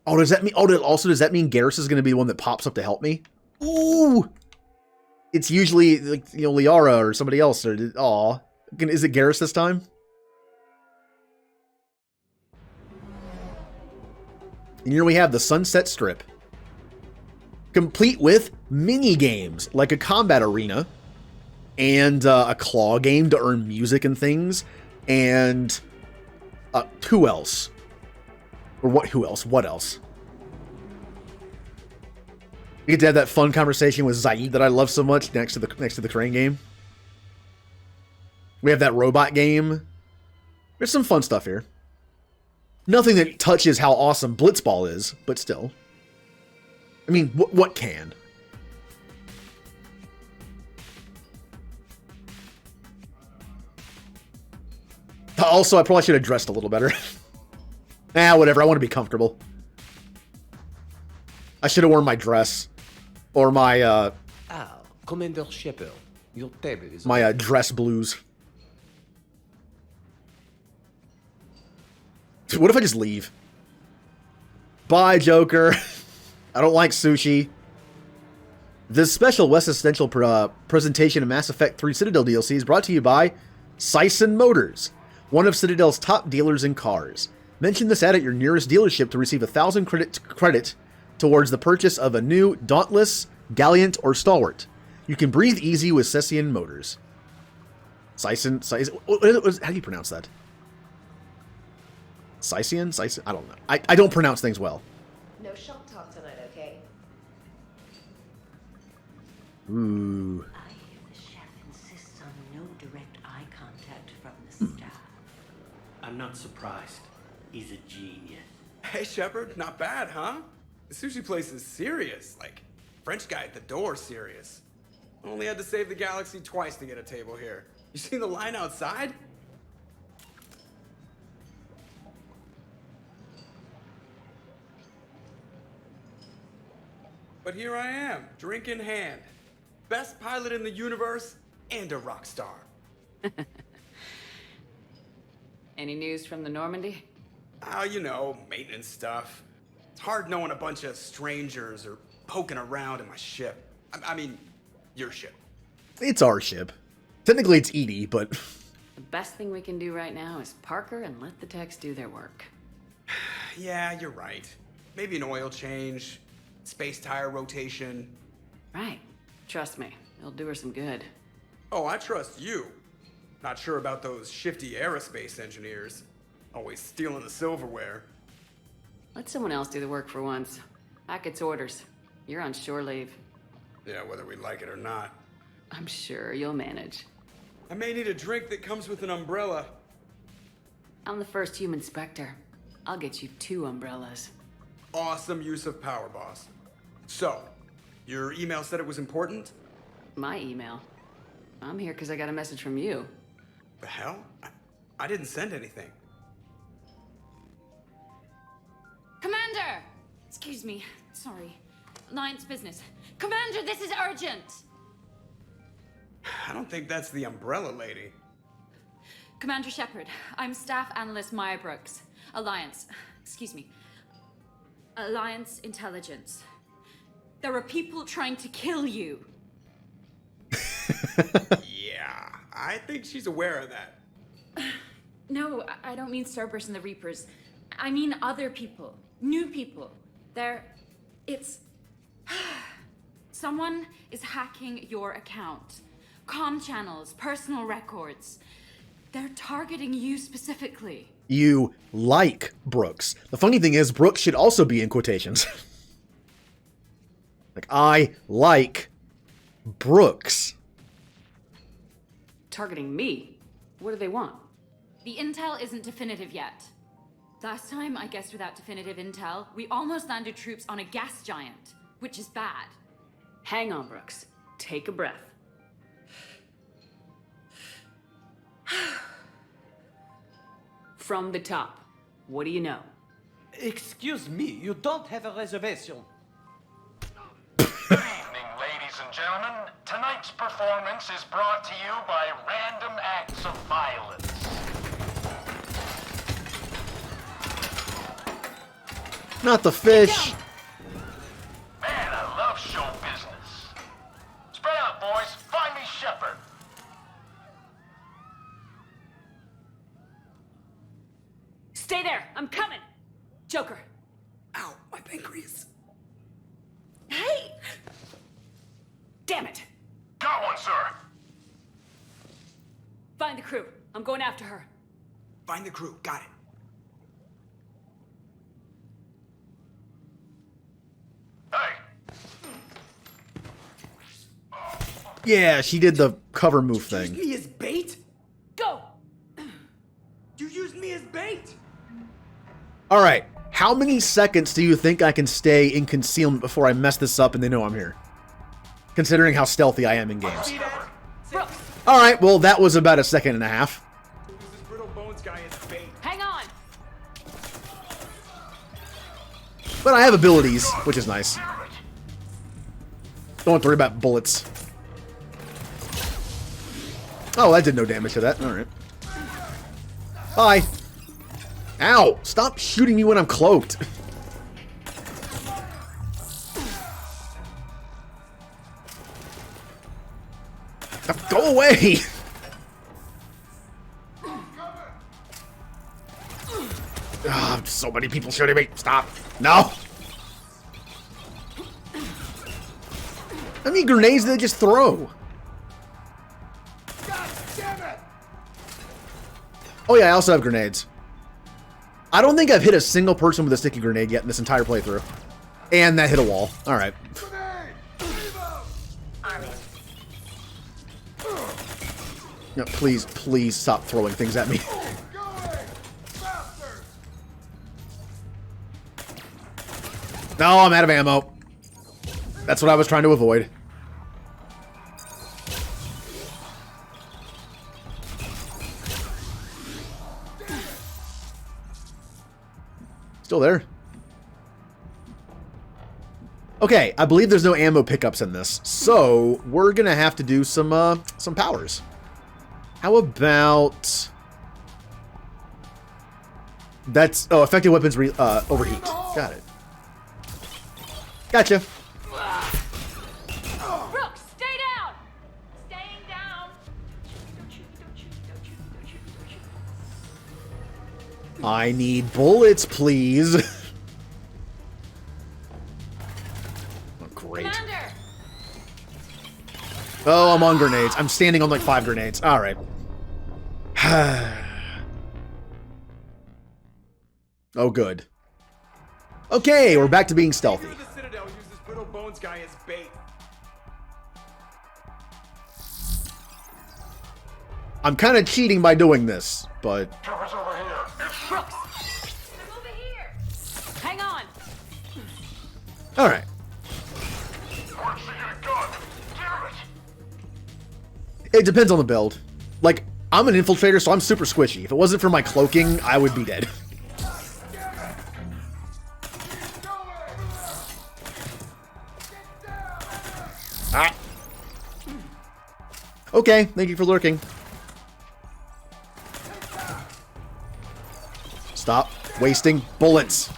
Oh, does that mean? Oh, does that mean Garrus is going to be the one that pops up to help me? Ooh, it's usually like Liara or somebody else. Or aw, is it Garrus this time? And here we have the Sunset Strip, complete with mini games like a combat arena and a claw game to earn music and things. And who else? Or what? Who else? What else? You get to have that fun conversation with Zaid that I love so much next to the crane game. We have that robot game. There's some fun stuff here. Nothing that touches how awesome Blitzball is, but still. I mean, what can? Also, I probably should have dressed a little better. Whatever. I want to be comfortable. I should have worn my dress. Or my,
Commander Shepard, your table is...
my, dress blues. What if I just leave? Bye, Joker. I don't like sushi. This special West Essential presentation of Mass Effect 3 Citadel DLC is brought to you by Sison Motors, one of Citadel's top dealers in cars. Mention this ad at your nearest dealership to receive 1,000 credit towards the purchase of a new Dauntless, Gallant, or Stalwart. You can breathe easy with Sison Motors. Sison? How do you pronounce that? Sician? Sicin? I don't know. I don't pronounce things well.
No shop talk tonight, okay?
Ooh.
I hear the chef insists on no direct eye contact from the staff.
I'm not surprised. He's a genius.
Hey, Shepard, not bad, huh? The sushi place is serious. Like, French guy at the door serious. Only had to save the galaxy twice to get a table here. You seen the line outside? But here I am, drink in hand. Best pilot in the universe and a rock star.
Any news from the Normandy?
Oh, you know, maintenance stuff. It's hard knowing a bunch of strangers or poking around in my ship. I mean, your ship.
It's our ship. Technically, it's Edie, but...
The best thing we can do right now is park her and let the techs do their work.
Yeah, you're right. Maybe an oil change, space tire rotation.
Right. Trust me, it'll do her some good.
Oh, I trust you. Not sure about those shifty aerospace engineers. Always stealing the silverware.
Let someone else do the work for once. Hackett's orders. You're on shore leave.
Yeah, whether we like it or not.
I'm sure you'll manage.
I may need a drink that comes with an umbrella.
I'm the first human Spectre. I'll get you 2 umbrellas.
Awesome use of power, boss. So, your email said it was important?
My email? I'm here because I got a message from you.
The hell? I didn't send anything.
Commander! Excuse me. Sorry. Alliance business. Commander, this is urgent!
I don't think that's the umbrella lady.
Commander Shepard, I'm Staff Analyst Maya Brooks. Alliance. Excuse me. Alliance Intelligence. There are people trying to kill you.
Yeah, I think she's aware of that.
No, I don't mean Cerberus and the Reapers. I mean other people. New people. It's... Someone is hacking your account. Comm channels, personal records. They're targeting you specifically.
You like Brooks. The funny thing is, Brooks should also be in quotations. Like, I like Brooks.
Targeting me? What do they want?
The intel isn't definitive yet. Last time, I guess without definitive intel, we almost landed troops on a gas giant, which is bad.
Hang on, Brooks. Take a breath. From the top, what do you know?
Excuse me, you don't have a reservation.
Good evening, ladies and gentlemen. Tonight's performance is brought to you by Random Acts of Violence.
Not the fish.
Man, I love show business. Spread out, boys. Find me Shepard.
Stay there, I'm coming! Joker.
Ow, my pancreas.
Hey! Damn it!
Got one, sir.
Find the crew. I'm going after her.
Find the crew. Got it.
Yeah, she did the cover move thing.
Me as bait?
Go!
You used me as bait?
All right. How many seconds do you think I can stay in concealment before I mess this up and they know I'm here? Considering how stealthy I am in games. All right, well, that was about a second and a half.
This brittle bones guy is bait.
Hang on!
But I have abilities, which is nice. Don't have to worry about bullets. Oh, that did no damage to that. All right. Bye. Ow! Stop shooting me when I'm cloaked. Go away! Ah, so many people shooting me. Stop. No! How many grenades did they just throw?
God damn it!
Oh yeah, I also have grenades. I don't think I've hit a single person with a sticky grenade yet in this entire playthrough. And that hit a wall. Alright. No, please, please stop throwing things at me. No, I'm out of ammo. That's what I was trying to avoid. Still there. Okay, I believe there's no ammo pickups in this, so we're gonna have to do some powers. How about... That's... Oh, effective weapons overheat. Got it. Gotcha.
Brooks, stay down! Staying down.
I need bullets, please. Oh, great.
Commander!
Oh, I'm on grenades. I'm standing on like 5 grenades. All right. Oh, good. Okay, we're back to being stealthy.
The Citadel uses Brittle Bones guy as bait.
I'm kind of cheating by doing this, but...
Brooks! I'm over here! Hang on!
Alright. It depends on the build. Like, I'm an infiltrator, so I'm super squishy. If it wasn't for my cloaking, I would be dead. Ah. Okay, thank you for lurking. Stop wasting bullets.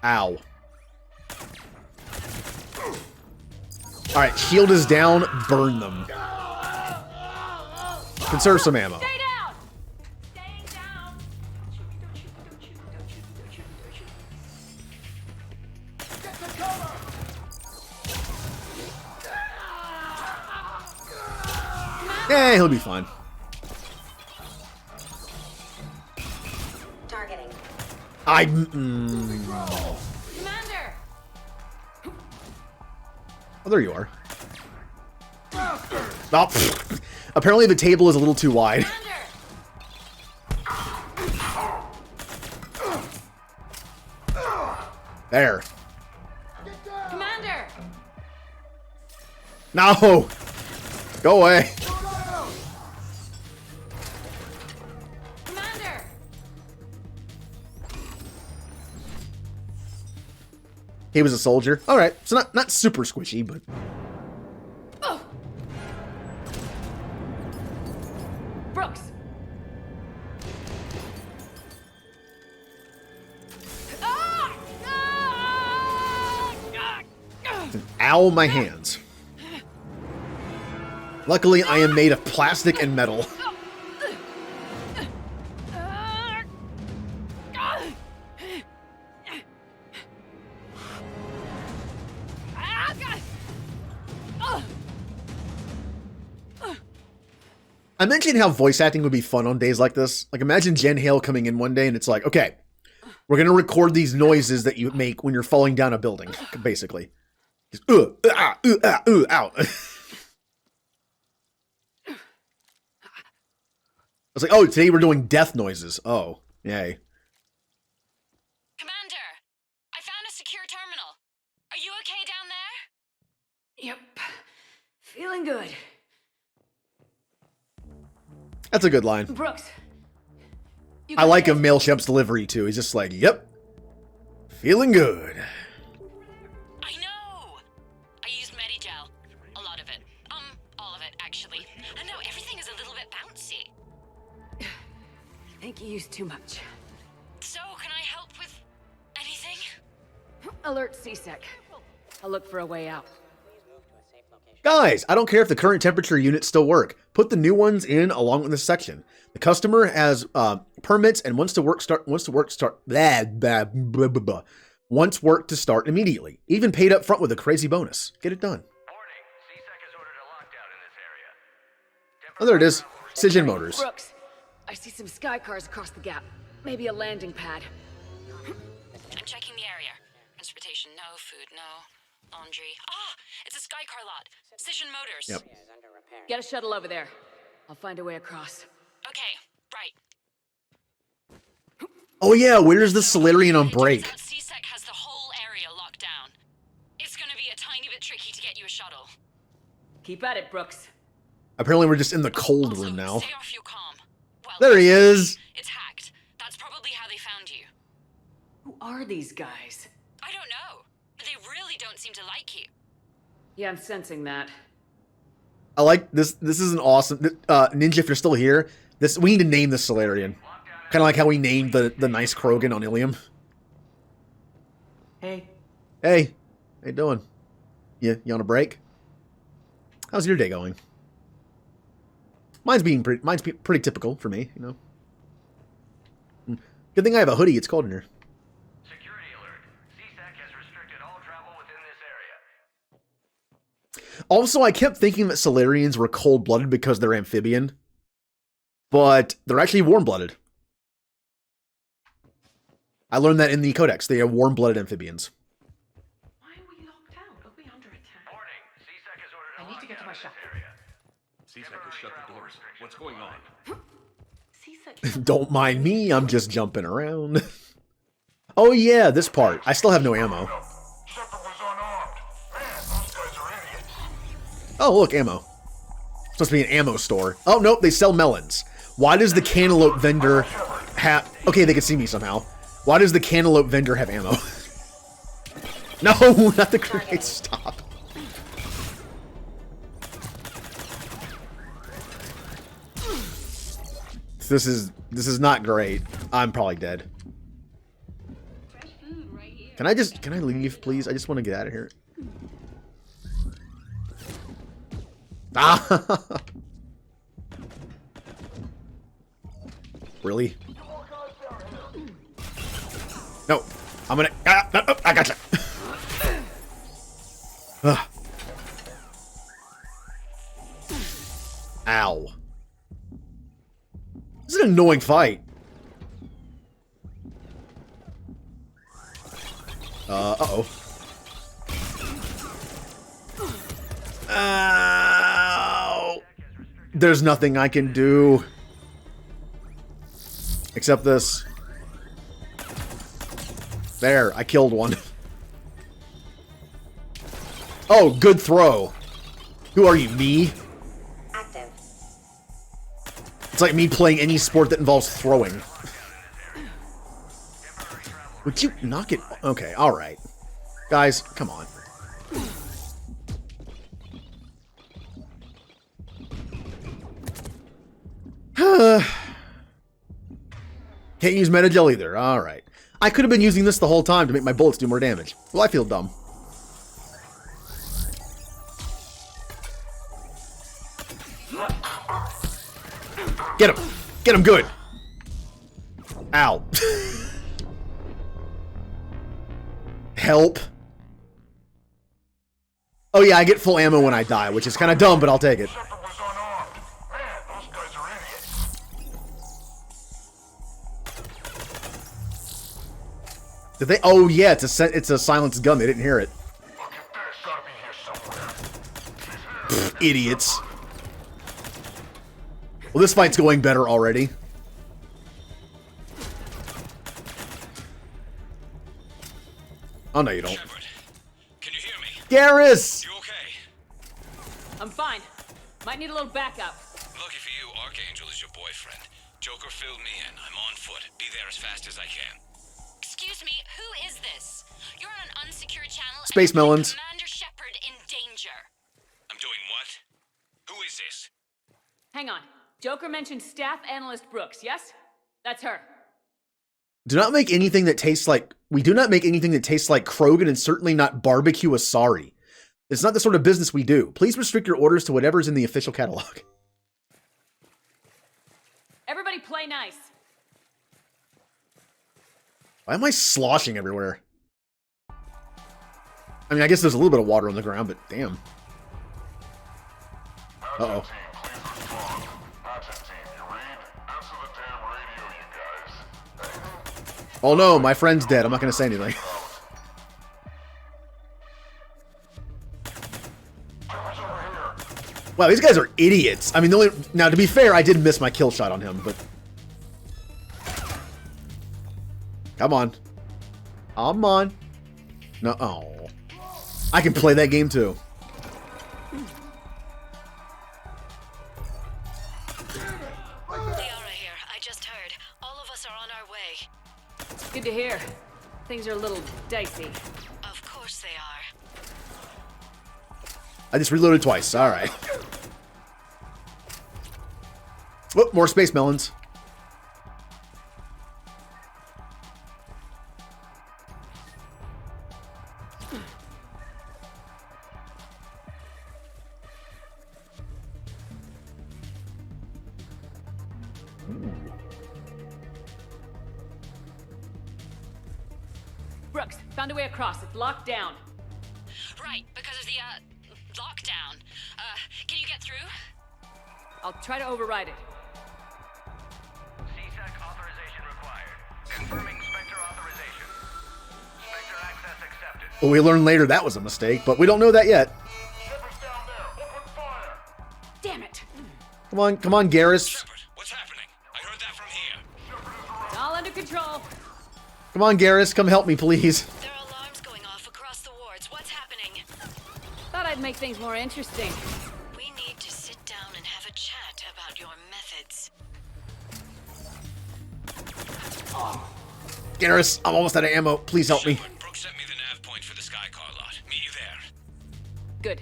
Ow. Alright, shield is down. Burn them. Conserve some ammo.
Stay down! Staying down! Get to cover!
Eh, he'll be fine.
Targeting.
Commander!
Oh, there you are. Oh, apparently the table is a little too wide. There.
Commander!
No! Go away.
Commander!
He was a soldier. Alright, so not super squishy, but...
Oh. Brooks!
Ow, my hands. Luckily, I am made of plastic and metal. I mentioned how voice acting would be fun on days like this. Like, imagine Jen Hale coming in one day and it's like, okay, we're going to record these noises that you make when you're falling down a building, basically. Just, ow. I was like, oh, today we're doing death noises. Oh, yay.
Commander, I found a secure terminal. Are you okay down there?
Yep. Feeling good.
That's a good line.
Brooks.
I like a male Shep's delivery, too. He's just like, yep. Feeling good.
I know! I used Medigel. A lot of it. All of it, actually. I know, everything is a little bit bouncy.
I think you used too much.
So, can I help with anything?
Alert CSEC. I'll look for a way out.
Guys, I don't care if the current temperature units still work. Put the new ones in along with this section. The customer has permits and wants work to start immediately. Even paid up front with a crazy bonus. Get it done. Oh, there it is. Cision Motors.
Brooks, I see some sky cars across the gap. Maybe a landing pad.
I'm checking the area. Transportation, no. Food, no. Laundry. Ah, it's a sky car lot. Cision Motors.
Yep.
Get a shuttle over there. I'll find a way across.
Okay, right.
Oh yeah, where's the Solarian on break?
C-Sec has the whole area locked down. It's gonna be a tiny bit tricky to get you a shuttle.
Keep at it, Brooks.
Apparently we're just in the cold room now.
Stay off your comm. Well,
There he is.
It's hacked. That's probably how they found you.
Who are these guys?
I don't know. They really don't seem to like you.
Yeah, I'm sensing that.
I like this. This is an awesome Ninja. If you're still here, we need to name the Solarian. Kind of like how we named the nice Krogan on Ilium.
Hey.
Hey, how you doing? You on a break? How's your day going? Mine's pretty typical for me, you know. Good thing I have a hoodie. It's cold in here.
Security alert. C-Sec has restricted all travel within this area.
Also, I kept thinking that Solarians were cold-blooded because they're amphibian, but they're actually warm-blooded. I learned that in the Codex. They are warm-blooded amphibians.
Why are we locked out? Are we under attack?
Warning. C-Sec has ordered
I need to get to my shop.
C-Sec has shut the doors. What's going on?
Don't mind me. I'm just jumping around. Oh yeah, this part. I still have no ammo. Oh, look, ammo. Supposed to be an ammo store. Oh, nope, they sell melons. Why does the cantaloupe vendor have... Okay, they can see me somehow. Why does the cantaloupe vendor have ammo? No, not the grenade. Stop. This is not great. I'm probably dead. Can I leave, please? I just want to get out of here. Ah! Really? No. I'm gonna... I gotcha. Ow. This is an annoying fight. Uh-oh. Ow. There's nothing I can do. Except this. There, I killed one. Oh, good throw. Who are you, me? It's like me playing any sport that involves throwing. Would you knock it? Okay, alright. Guys, come on. Can't use Metagel either. Alright. I could have been using this the whole time to make my bullets do more damage. Well, I feel dumb. Get him! Get him good! Ow. Help. Oh yeah, I get full ammo when I die, which is kind of dumb, but I'll take it. Did they? Oh yeah, it's a silenced gun. They didn't hear it. Pfft, idiots. Well, this fight's going better already. Oh no, you don't.
Shepard, can you hear me?
Garrus!
You okay?
I'm fine. Might need a little backup.
Lucky for you, Archangel is your boyfriend. Joker filled me in. I'm on foot. Be there as fast as I can.
Excuse me, who is this? You're on an unsecured channel.
Space melons.
Commander Shepard in danger.
I'm doing what? Who is this?
Hang on. Joker mentioned Staff Analyst Brooks, yes? That's her.
Do not make anything that tastes like... We do not make anything that tastes like Krogan and certainly not barbecue Asari. It's not the sort of business we do. Please restrict your orders to whatever's in the official catalog.
Everybody play nice.
Why am I sloshing everywhere? I mean, I guess there's a little bit of water on the ground, but damn. Uh-oh. Oh no, my friend's dead. I'm not going to say anything. Wow, these guys are idiots. I mean, now, to be fair, I did miss my kill shot on him, but... Come on. Come on. No, oh. I can play that game, too.
Liara here. I just heard. All of us are on our way.
Good to hear. Things are a little dicey.
Of course they are.
I just reloaded twice. All right. Whoop, more space melons.
Brooks, found a way across. It's locked down.
Right, because of the, lockdown. Can you get through?
I'll try to override it.
CSEC authorization required. Confirming Spectre authorization. Spectre access accepted.
Well, we learned later that was a mistake, but we don't know that yet.
Damn it!
Come on, Garrus.
Shepard, what's happening? I heard that from here.
It's all under control.
Come on, Garrus. Come help me, please.
There are alarms going off across the wards. What's happening?
Thought I'd make things more interesting.
We need to sit down and have a chat about your methods.
Garrus, I'm almost out of ammo. Please help me.
Shepard, Brooks sent me the nav point for the Skycar lot. Meet you there.
Good.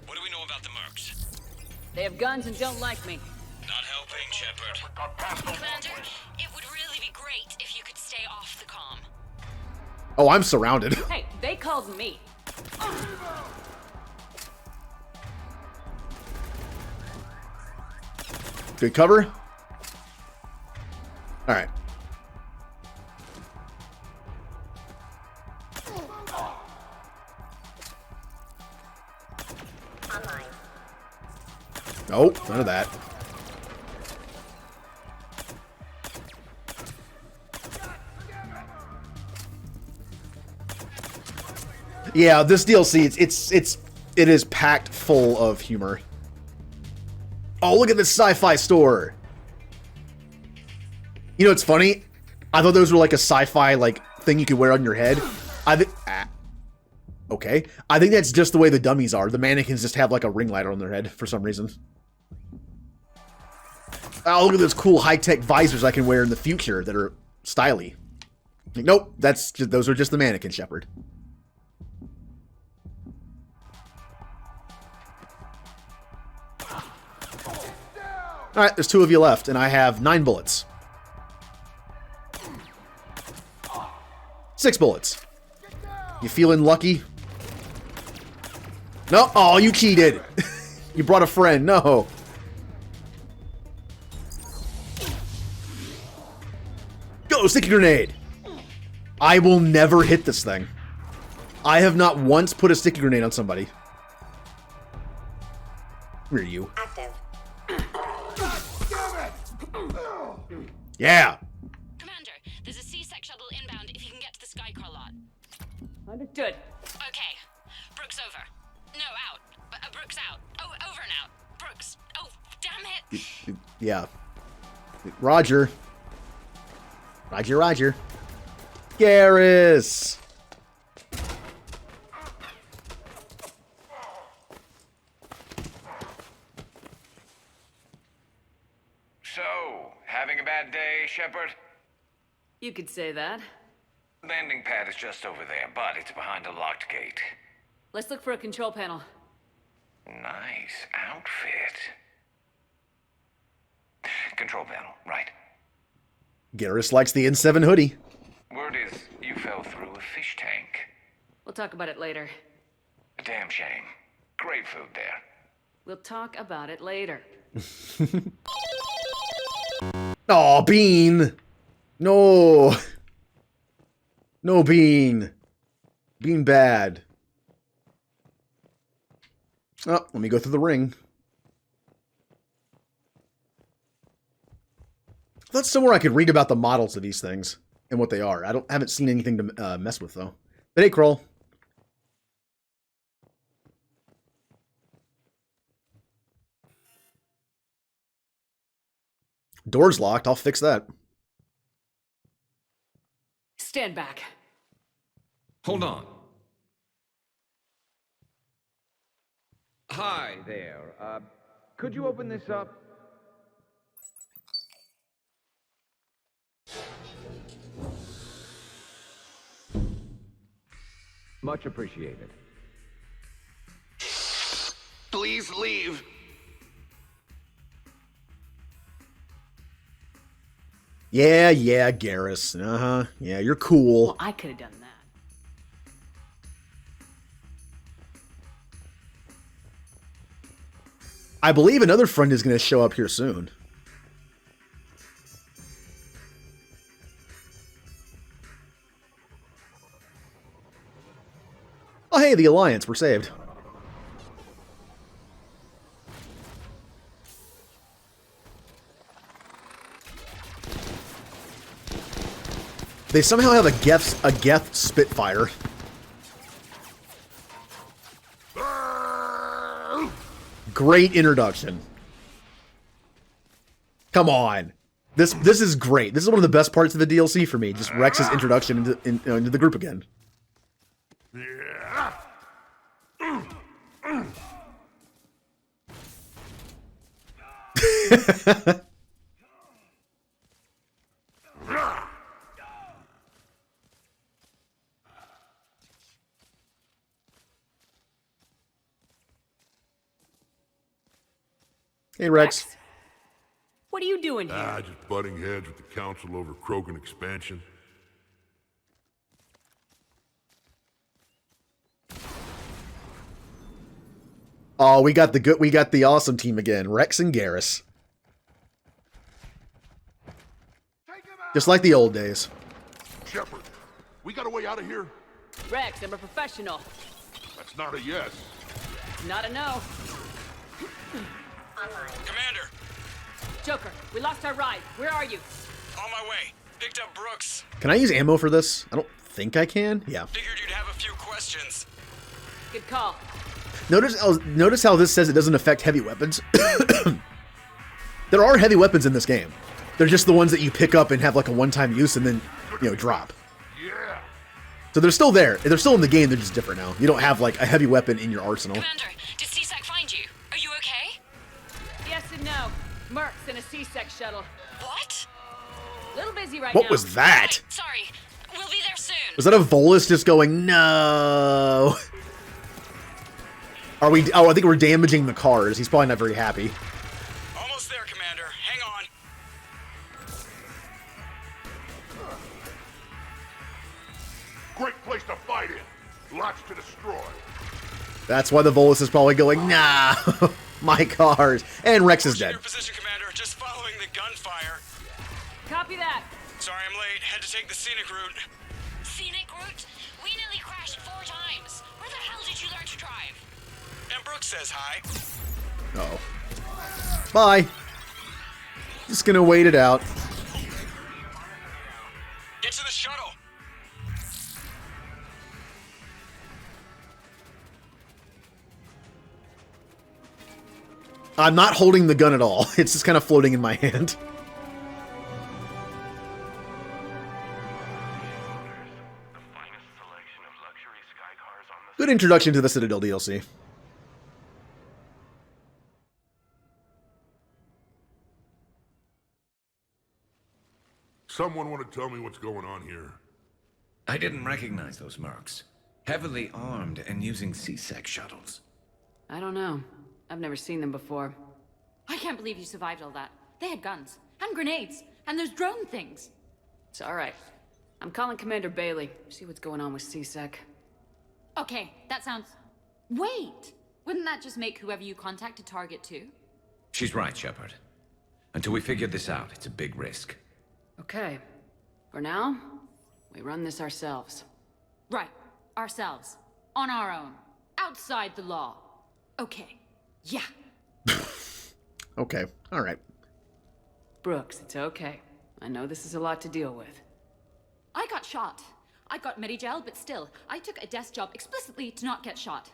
What do we know about the mercs?
They have guns and don't like me.
Not helping, Shepard.
Commander, it would really be great if you could stay off the comm.
Oh, I'm surrounded.
Hey, they called me.
Good cover. All right. Nope, none of that. Yeah, this DLC, it is packed full of humor. Oh, look at this sci-fi store. You know, it's funny. I thought those were like a sci-fi like thing you could wear on your head. Okay. I think that's just the way the dummies are. The mannequins just have like a ring light on their head for some reason. Oh, look at those cool high-tech visors I can wear in the future that are styly. Nope, those are just the mannequin, Shepard. Alright, there's 2 of you left, and I have 9 bullets. 6 bullets. You feeling lucky? No? Oh, you cheated. You brought a friend. No. Go, sticky grenade. I will never hit this thing. I have not once put a sticky grenade on somebody. Where are you?
Active.
Yeah.
Commander, there's a C-Sec shuttle inbound if you can get to the Skycar lot.
Understood.
Okay. Brooks over. No, out. Brooks out. Oh, over and out. Brooks. Oh, damn it.
Yeah. Roger. Roger, Roger. Garrus.
So, having a bad day, Shepard?
You could say that.
Landing pad is just over there, but it's behind a locked gate.
Let's look for a control panel.
Nice outfit. Control panel, right.
Garrus likes the N7 hoodie.
Word is you fell through a fish tank.
We'll talk about it later.
A damn shame. Great food there.
We'll talk about it later.
Aw, Bean! No! No, Bean. Bean bad. Oh, let me go through the ring. That's somewhere I could read about the models of these things and what they are. Haven't seen anything to mess with, though. But hey, Kroll. Door's locked. I'll fix that.
Stand back.
Hold on. Hi there. Could you open this up? Much appreciated.
Please leave.
Yeah, Garrus. Uh-huh. Yeah, you're cool.
Well, I could have done that.
I believe another friend is going to show up here soon. Oh, hey, the Alliance. We're saved. They somehow have a Geth Spitfire. Great introduction. Come on. This is great. This is one of the best parts of the DLC for me. Just Rex's introduction into the group again. Hey, Rex.
What are you doing here?
Just butting heads with the council over Krogan expansion.
Oh, we got the awesome team again. Rex and Garrus. Just like the old days.
Shepard, we got a way out of here?
Rex, I'm a professional.
That's not a yes.
Not a no.
Commander!
Joker, we lost our ride. Where are you?
On my way. Picked up Brooks.
Can I use ammo for this? I don't think I can. Yeah.
Figured you'd have a few questions.
Good call.
Notice how this says it doesn't affect heavy weapons. There are heavy weapons in this game. They're just the ones that you pick up and have like a one-time use and then, drop.
Yeah.
So they're still there. They're still in the game. They're just different now. You don't have like a heavy weapon in your arsenal.
Commander, did CSAC find you? Are you okay?
Yes and no. Mercs in a C-Sec shuttle.
What?
Little busy right now.
What was that?
Sorry. We'll be there soon.
Was that a Volus just going, no? Are we? Oh, I think we're damaging the cars. He's probably not very happy.
Almost there, Commander. Hang on.
Great place to fight in. Lots to destroy.
That's why the Volus is probably going, nah, my cars. And Rex is dead.
Your position, Commander. Just following the gunfire.
Copy that.
Sorry I'm late. Had to take the scenic route.
Scenic route? We nearly crashed 4 times. Where the hell did you learn to drive?
And Brooks says hi.
Uh-oh. Bye. Just gonna wait it out.
Get to the shuttle.
I'm not holding the gun at all. It's just kind of floating in my hand. Good introduction to the Citadel DLC.
Someone want to tell me what's going on here?
I didn't recognize those mercs. Heavily armed and using C-Sec shuttles.
I don't know. I've never seen them before.
I can't believe you survived all that. They had guns, and grenades, and those drone things.
It's alright. I'm calling Commander Bailey. See what's going on with C-Sec.
Okay, that sounds... Wait! Wouldn't that just make whoever you contact a target too?
She's right, Shepard. Until we figure this out, it's a big risk.
Okay. For now, we run this ourselves.
Right. Ourselves. On our own. Outside the law. Okay. Yeah.
Okay. All right.
Brooks, it's okay. I know this is a lot to deal with.
I got shot. I got Medigel, but still, I took a desk job explicitly to not get shot.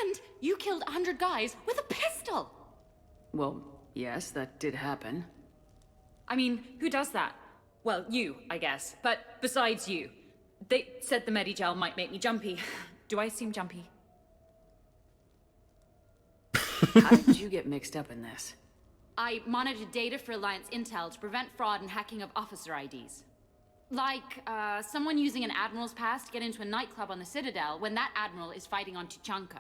And you killed 100 guys with a pistol!
Well, yes, that did happen.
I mean, who does that? Well, you, I guess. But besides you. They said the Medigel might make me jumpy. Do I seem jumpy?
How did you get mixed up in this?
I monitored data for Alliance intel to prevent fraud and hacking of officer IDs. Like, someone using an Admiral's pass to get into a nightclub on the Citadel when that Admiral is fighting on Tuchanka.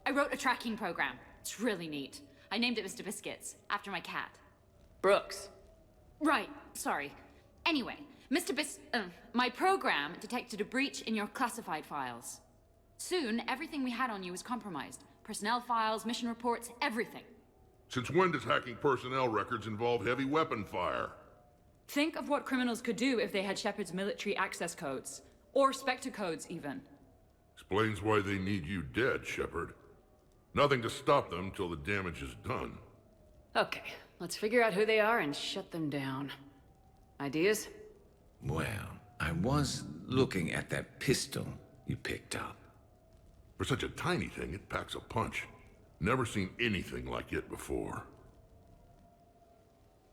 I wrote a tracking program. It's really neat. I named it Mr. Biscuits, after my cat.
Brooks.
Right, sorry. Anyway, my program detected a breach in your classified files. Soon, everything we had on you was compromised. Personnel files, mission reports, everything.
Since when does hacking personnel records involve heavy weapon fire?
Think of what criminals could do if they had Shepard's military access codes. Or Spectre codes, even.
Explains why they need you dead, Shepard. Nothing to stop them till the damage is done.
Okay, let's figure out who they are and shut them down. Ideas?
Well, I was looking at that pistol you picked up.
For such a tiny thing, it packs a punch. Never seen anything like it before.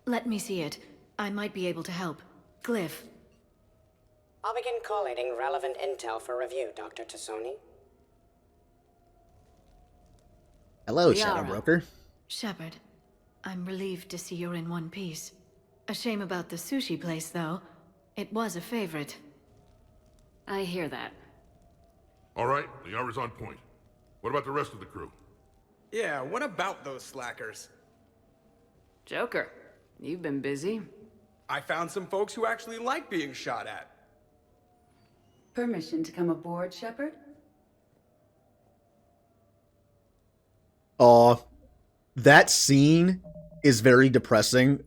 Let me see it. I might be able to help. Glyph.
I'll begin collating relevant intel for review, Dr. Tassoni.
Hello, Shadow Broker.
Shepard, I'm relieved to see you're in one piece. A shame about the sushi place, though. It was a favorite.
I hear that.
All right, the hour's on point. What about the rest of the crew?
Yeah, what about those slackers?
Joker, you've been busy.
I found some folks who actually like being shot at.
Permission to come aboard, Shepard?
That scene is very depressing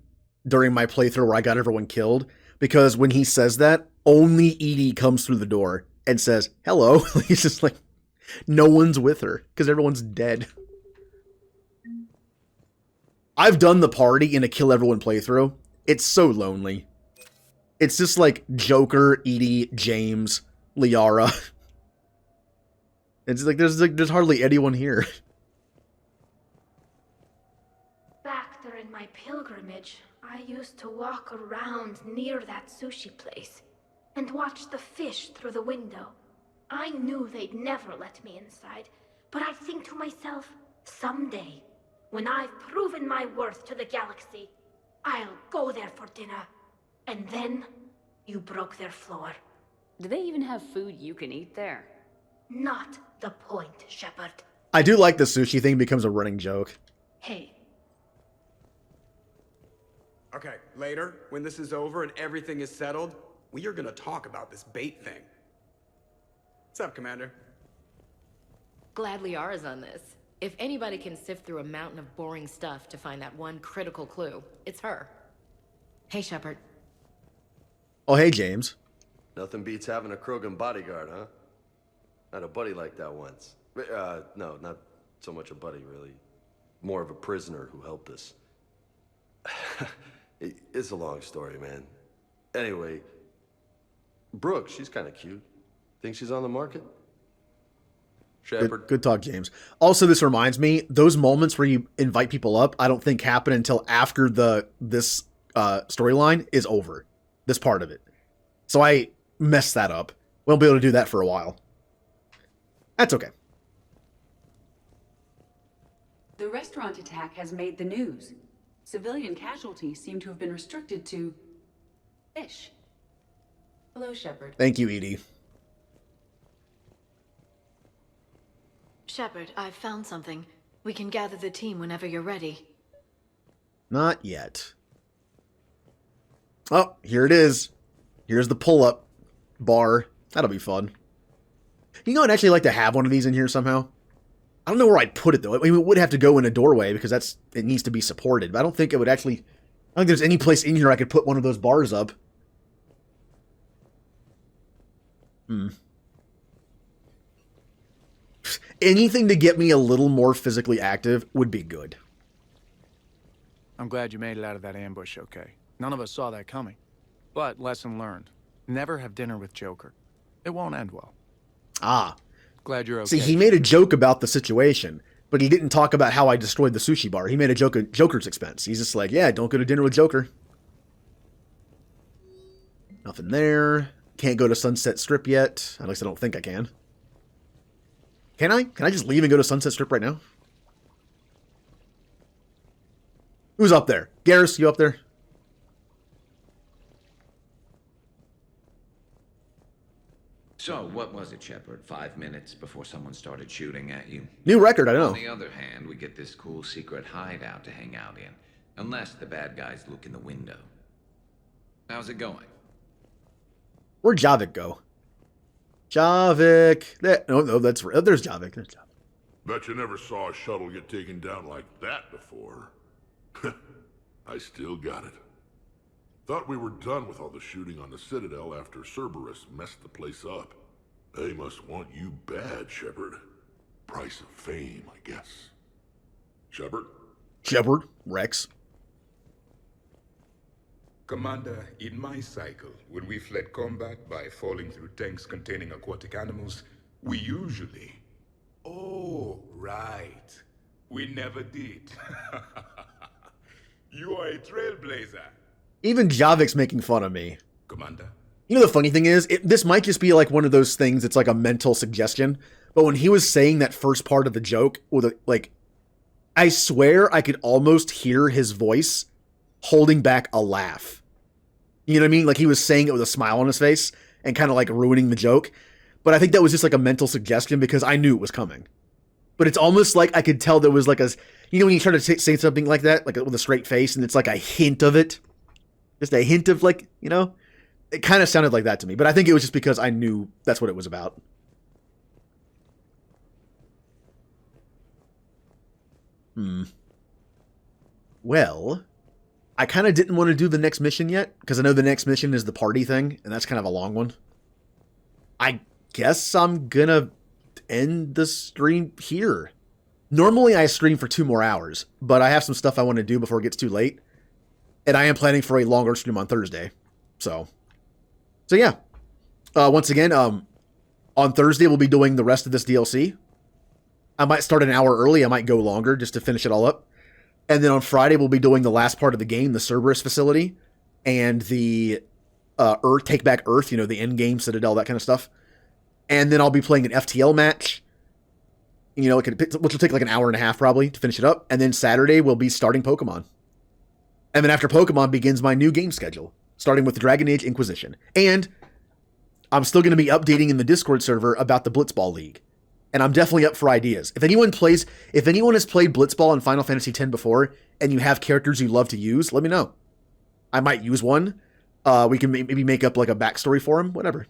during my playthrough where I got everyone killed, because when he says that, only Edie comes through the door and says, hello. He's just like, no one's with her, because everyone's dead. I've done the party in a kill everyone playthrough. It's so lonely. It's just like Joker, Edie, James, Liara. It's like there's hardly anyone here.
Back during my pilgrimage, I used to walk around near that sushi place and watch the fish through the window. I knew they'd never let me inside, but I'd think to myself, someday, when I've proven my worth to the galaxy, I'll go there for dinner. And then, you broke their floor.
Do they even have food you can eat there?
Not the point, Shepard.
I do like the sushi thing becomes a running joke.
Hey.
Okay, later, when this is over and everything is settled, we are gonna talk about this bait thing. What's up, Commander?
Glad Liara's on this. If anybody can sift through a mountain of boring stuff to find that one critical clue, it's her.
Hey, Shepard.
Oh, hey, James.
Nothing beats having a Krogan bodyguard, huh? I had a buddy like that once. No, not so much a buddy, really. More of a prisoner who helped us. It's a long story, man. Anyway, Brooke, she's kind of cute. Think she's on the market? Shepard.
Good talk, James. Also, this reminds me, those moments where you invite people up, I don't think happen until after this storyline is over. This part of it. So I messed that up. Won't be able to do that for a while. That's okay.
The restaurant attack has made the news. Civilian casualties seem to have been restricted to fish. Hello, Shepard.
Thank you, Edie.
Shepard, I've found something. We can gather the team whenever you're ready.
Not yet. Oh, here it is. Here's the pull-up bar. That'll be fun. You know, I'd actually like to have one of these in here somehow. I don't know where I'd put it, though. I mean, it would have to go in a doorway because it needs to be supported. But I don't think it would actually... I don't think there's any place in here I could put one of those bars up. Anything to get me a little more physically active would be good.
I'm glad you made it out of that ambush okay. None of us saw that coming. But lesson learned. Never have dinner with Joker. It won't end well.
Ah.
Glad you're okay.
See, he made a joke about the situation, but he didn't talk about how I destroyed the sushi bar. He made a joke at Joker's expense. He's just like, yeah, don't go to dinner with Joker. Nothing there. Can't go to Sunset Strip yet. At least I don't think I can. Can I? Can I just leave and go to Sunset Strip right now? Who's up there? Garrus, you up there?
So, what was it, Shepard? 5 minutes before someone started shooting at you?
New record, I know.
On the other hand, we get this cool secret hideout to hang out in. Unless the bad guys look in the window. How's it going?
Where'd Javik go? Javik. No, there's Javik. There's Javik.
Bet you never saw a shuttle get taken down like that before. I still got it. Thought we were done with all the shooting on the Citadel after Cerberus messed the place up. They must want you bad, Shepard. Price of fame, I guess. Shepard?
Shepard, Rex.
Commander, in my cycle, when we fled combat by falling through tanks containing aquatic animals, we usually... Oh, right. We never did. You are a trailblazer.
Even Javik's making fun of me.
Commander?
You know the funny thing is, this might just be like one of those things, it's like a mental suggestion, but when he was saying that first part of the joke, I swear I could almost hear his voice holding back a laugh. You know what I mean? Like he was saying it with a smile on his face and kind of like ruining the joke. But I think that was just like a mental suggestion because I knew it was coming. But it's almost like I could tell there was like a, you know when you try to say something like that, like with a straight face and it's like a hint of it. Just a hint of like, you know, it kind of sounded like that to me. But I think it was just because I knew that's what it was about. Well, I kind of didn't want to do the next mission yet because I know the next mission is the party thing and that's kind of a long one. I guess I'm gonna end the stream here. Normally I stream for 2 more hours, but I have some stuff I want to do before it gets too late. And I am planning for a longer stream on Thursday. So yeah. Once again, on Thursday we'll be doing the rest of this DLC. I might start an hour early. I might go longer just to finish it all up. And then on Friday we'll be doing the last part of the game, the Cerberus facility, and the Earth, Take Back Earth, you know, the end game, Citadel, that kind of stuff. And then I'll be playing an FTL match, you know, which will take like an hour and a half probably to finish it up. And then Saturday we'll be starting Pokemon. And then after Pokemon begins my new game schedule, starting with Dragon Age Inquisition. And I'm still going to be updating in the Discord server about the Blitzball League. And I'm definitely up for ideas. If anyone has played Blitzball in Final Fantasy X before, and you have characters you love to use, let me know. I might use one. We can maybe make up like a backstory for him, whatever.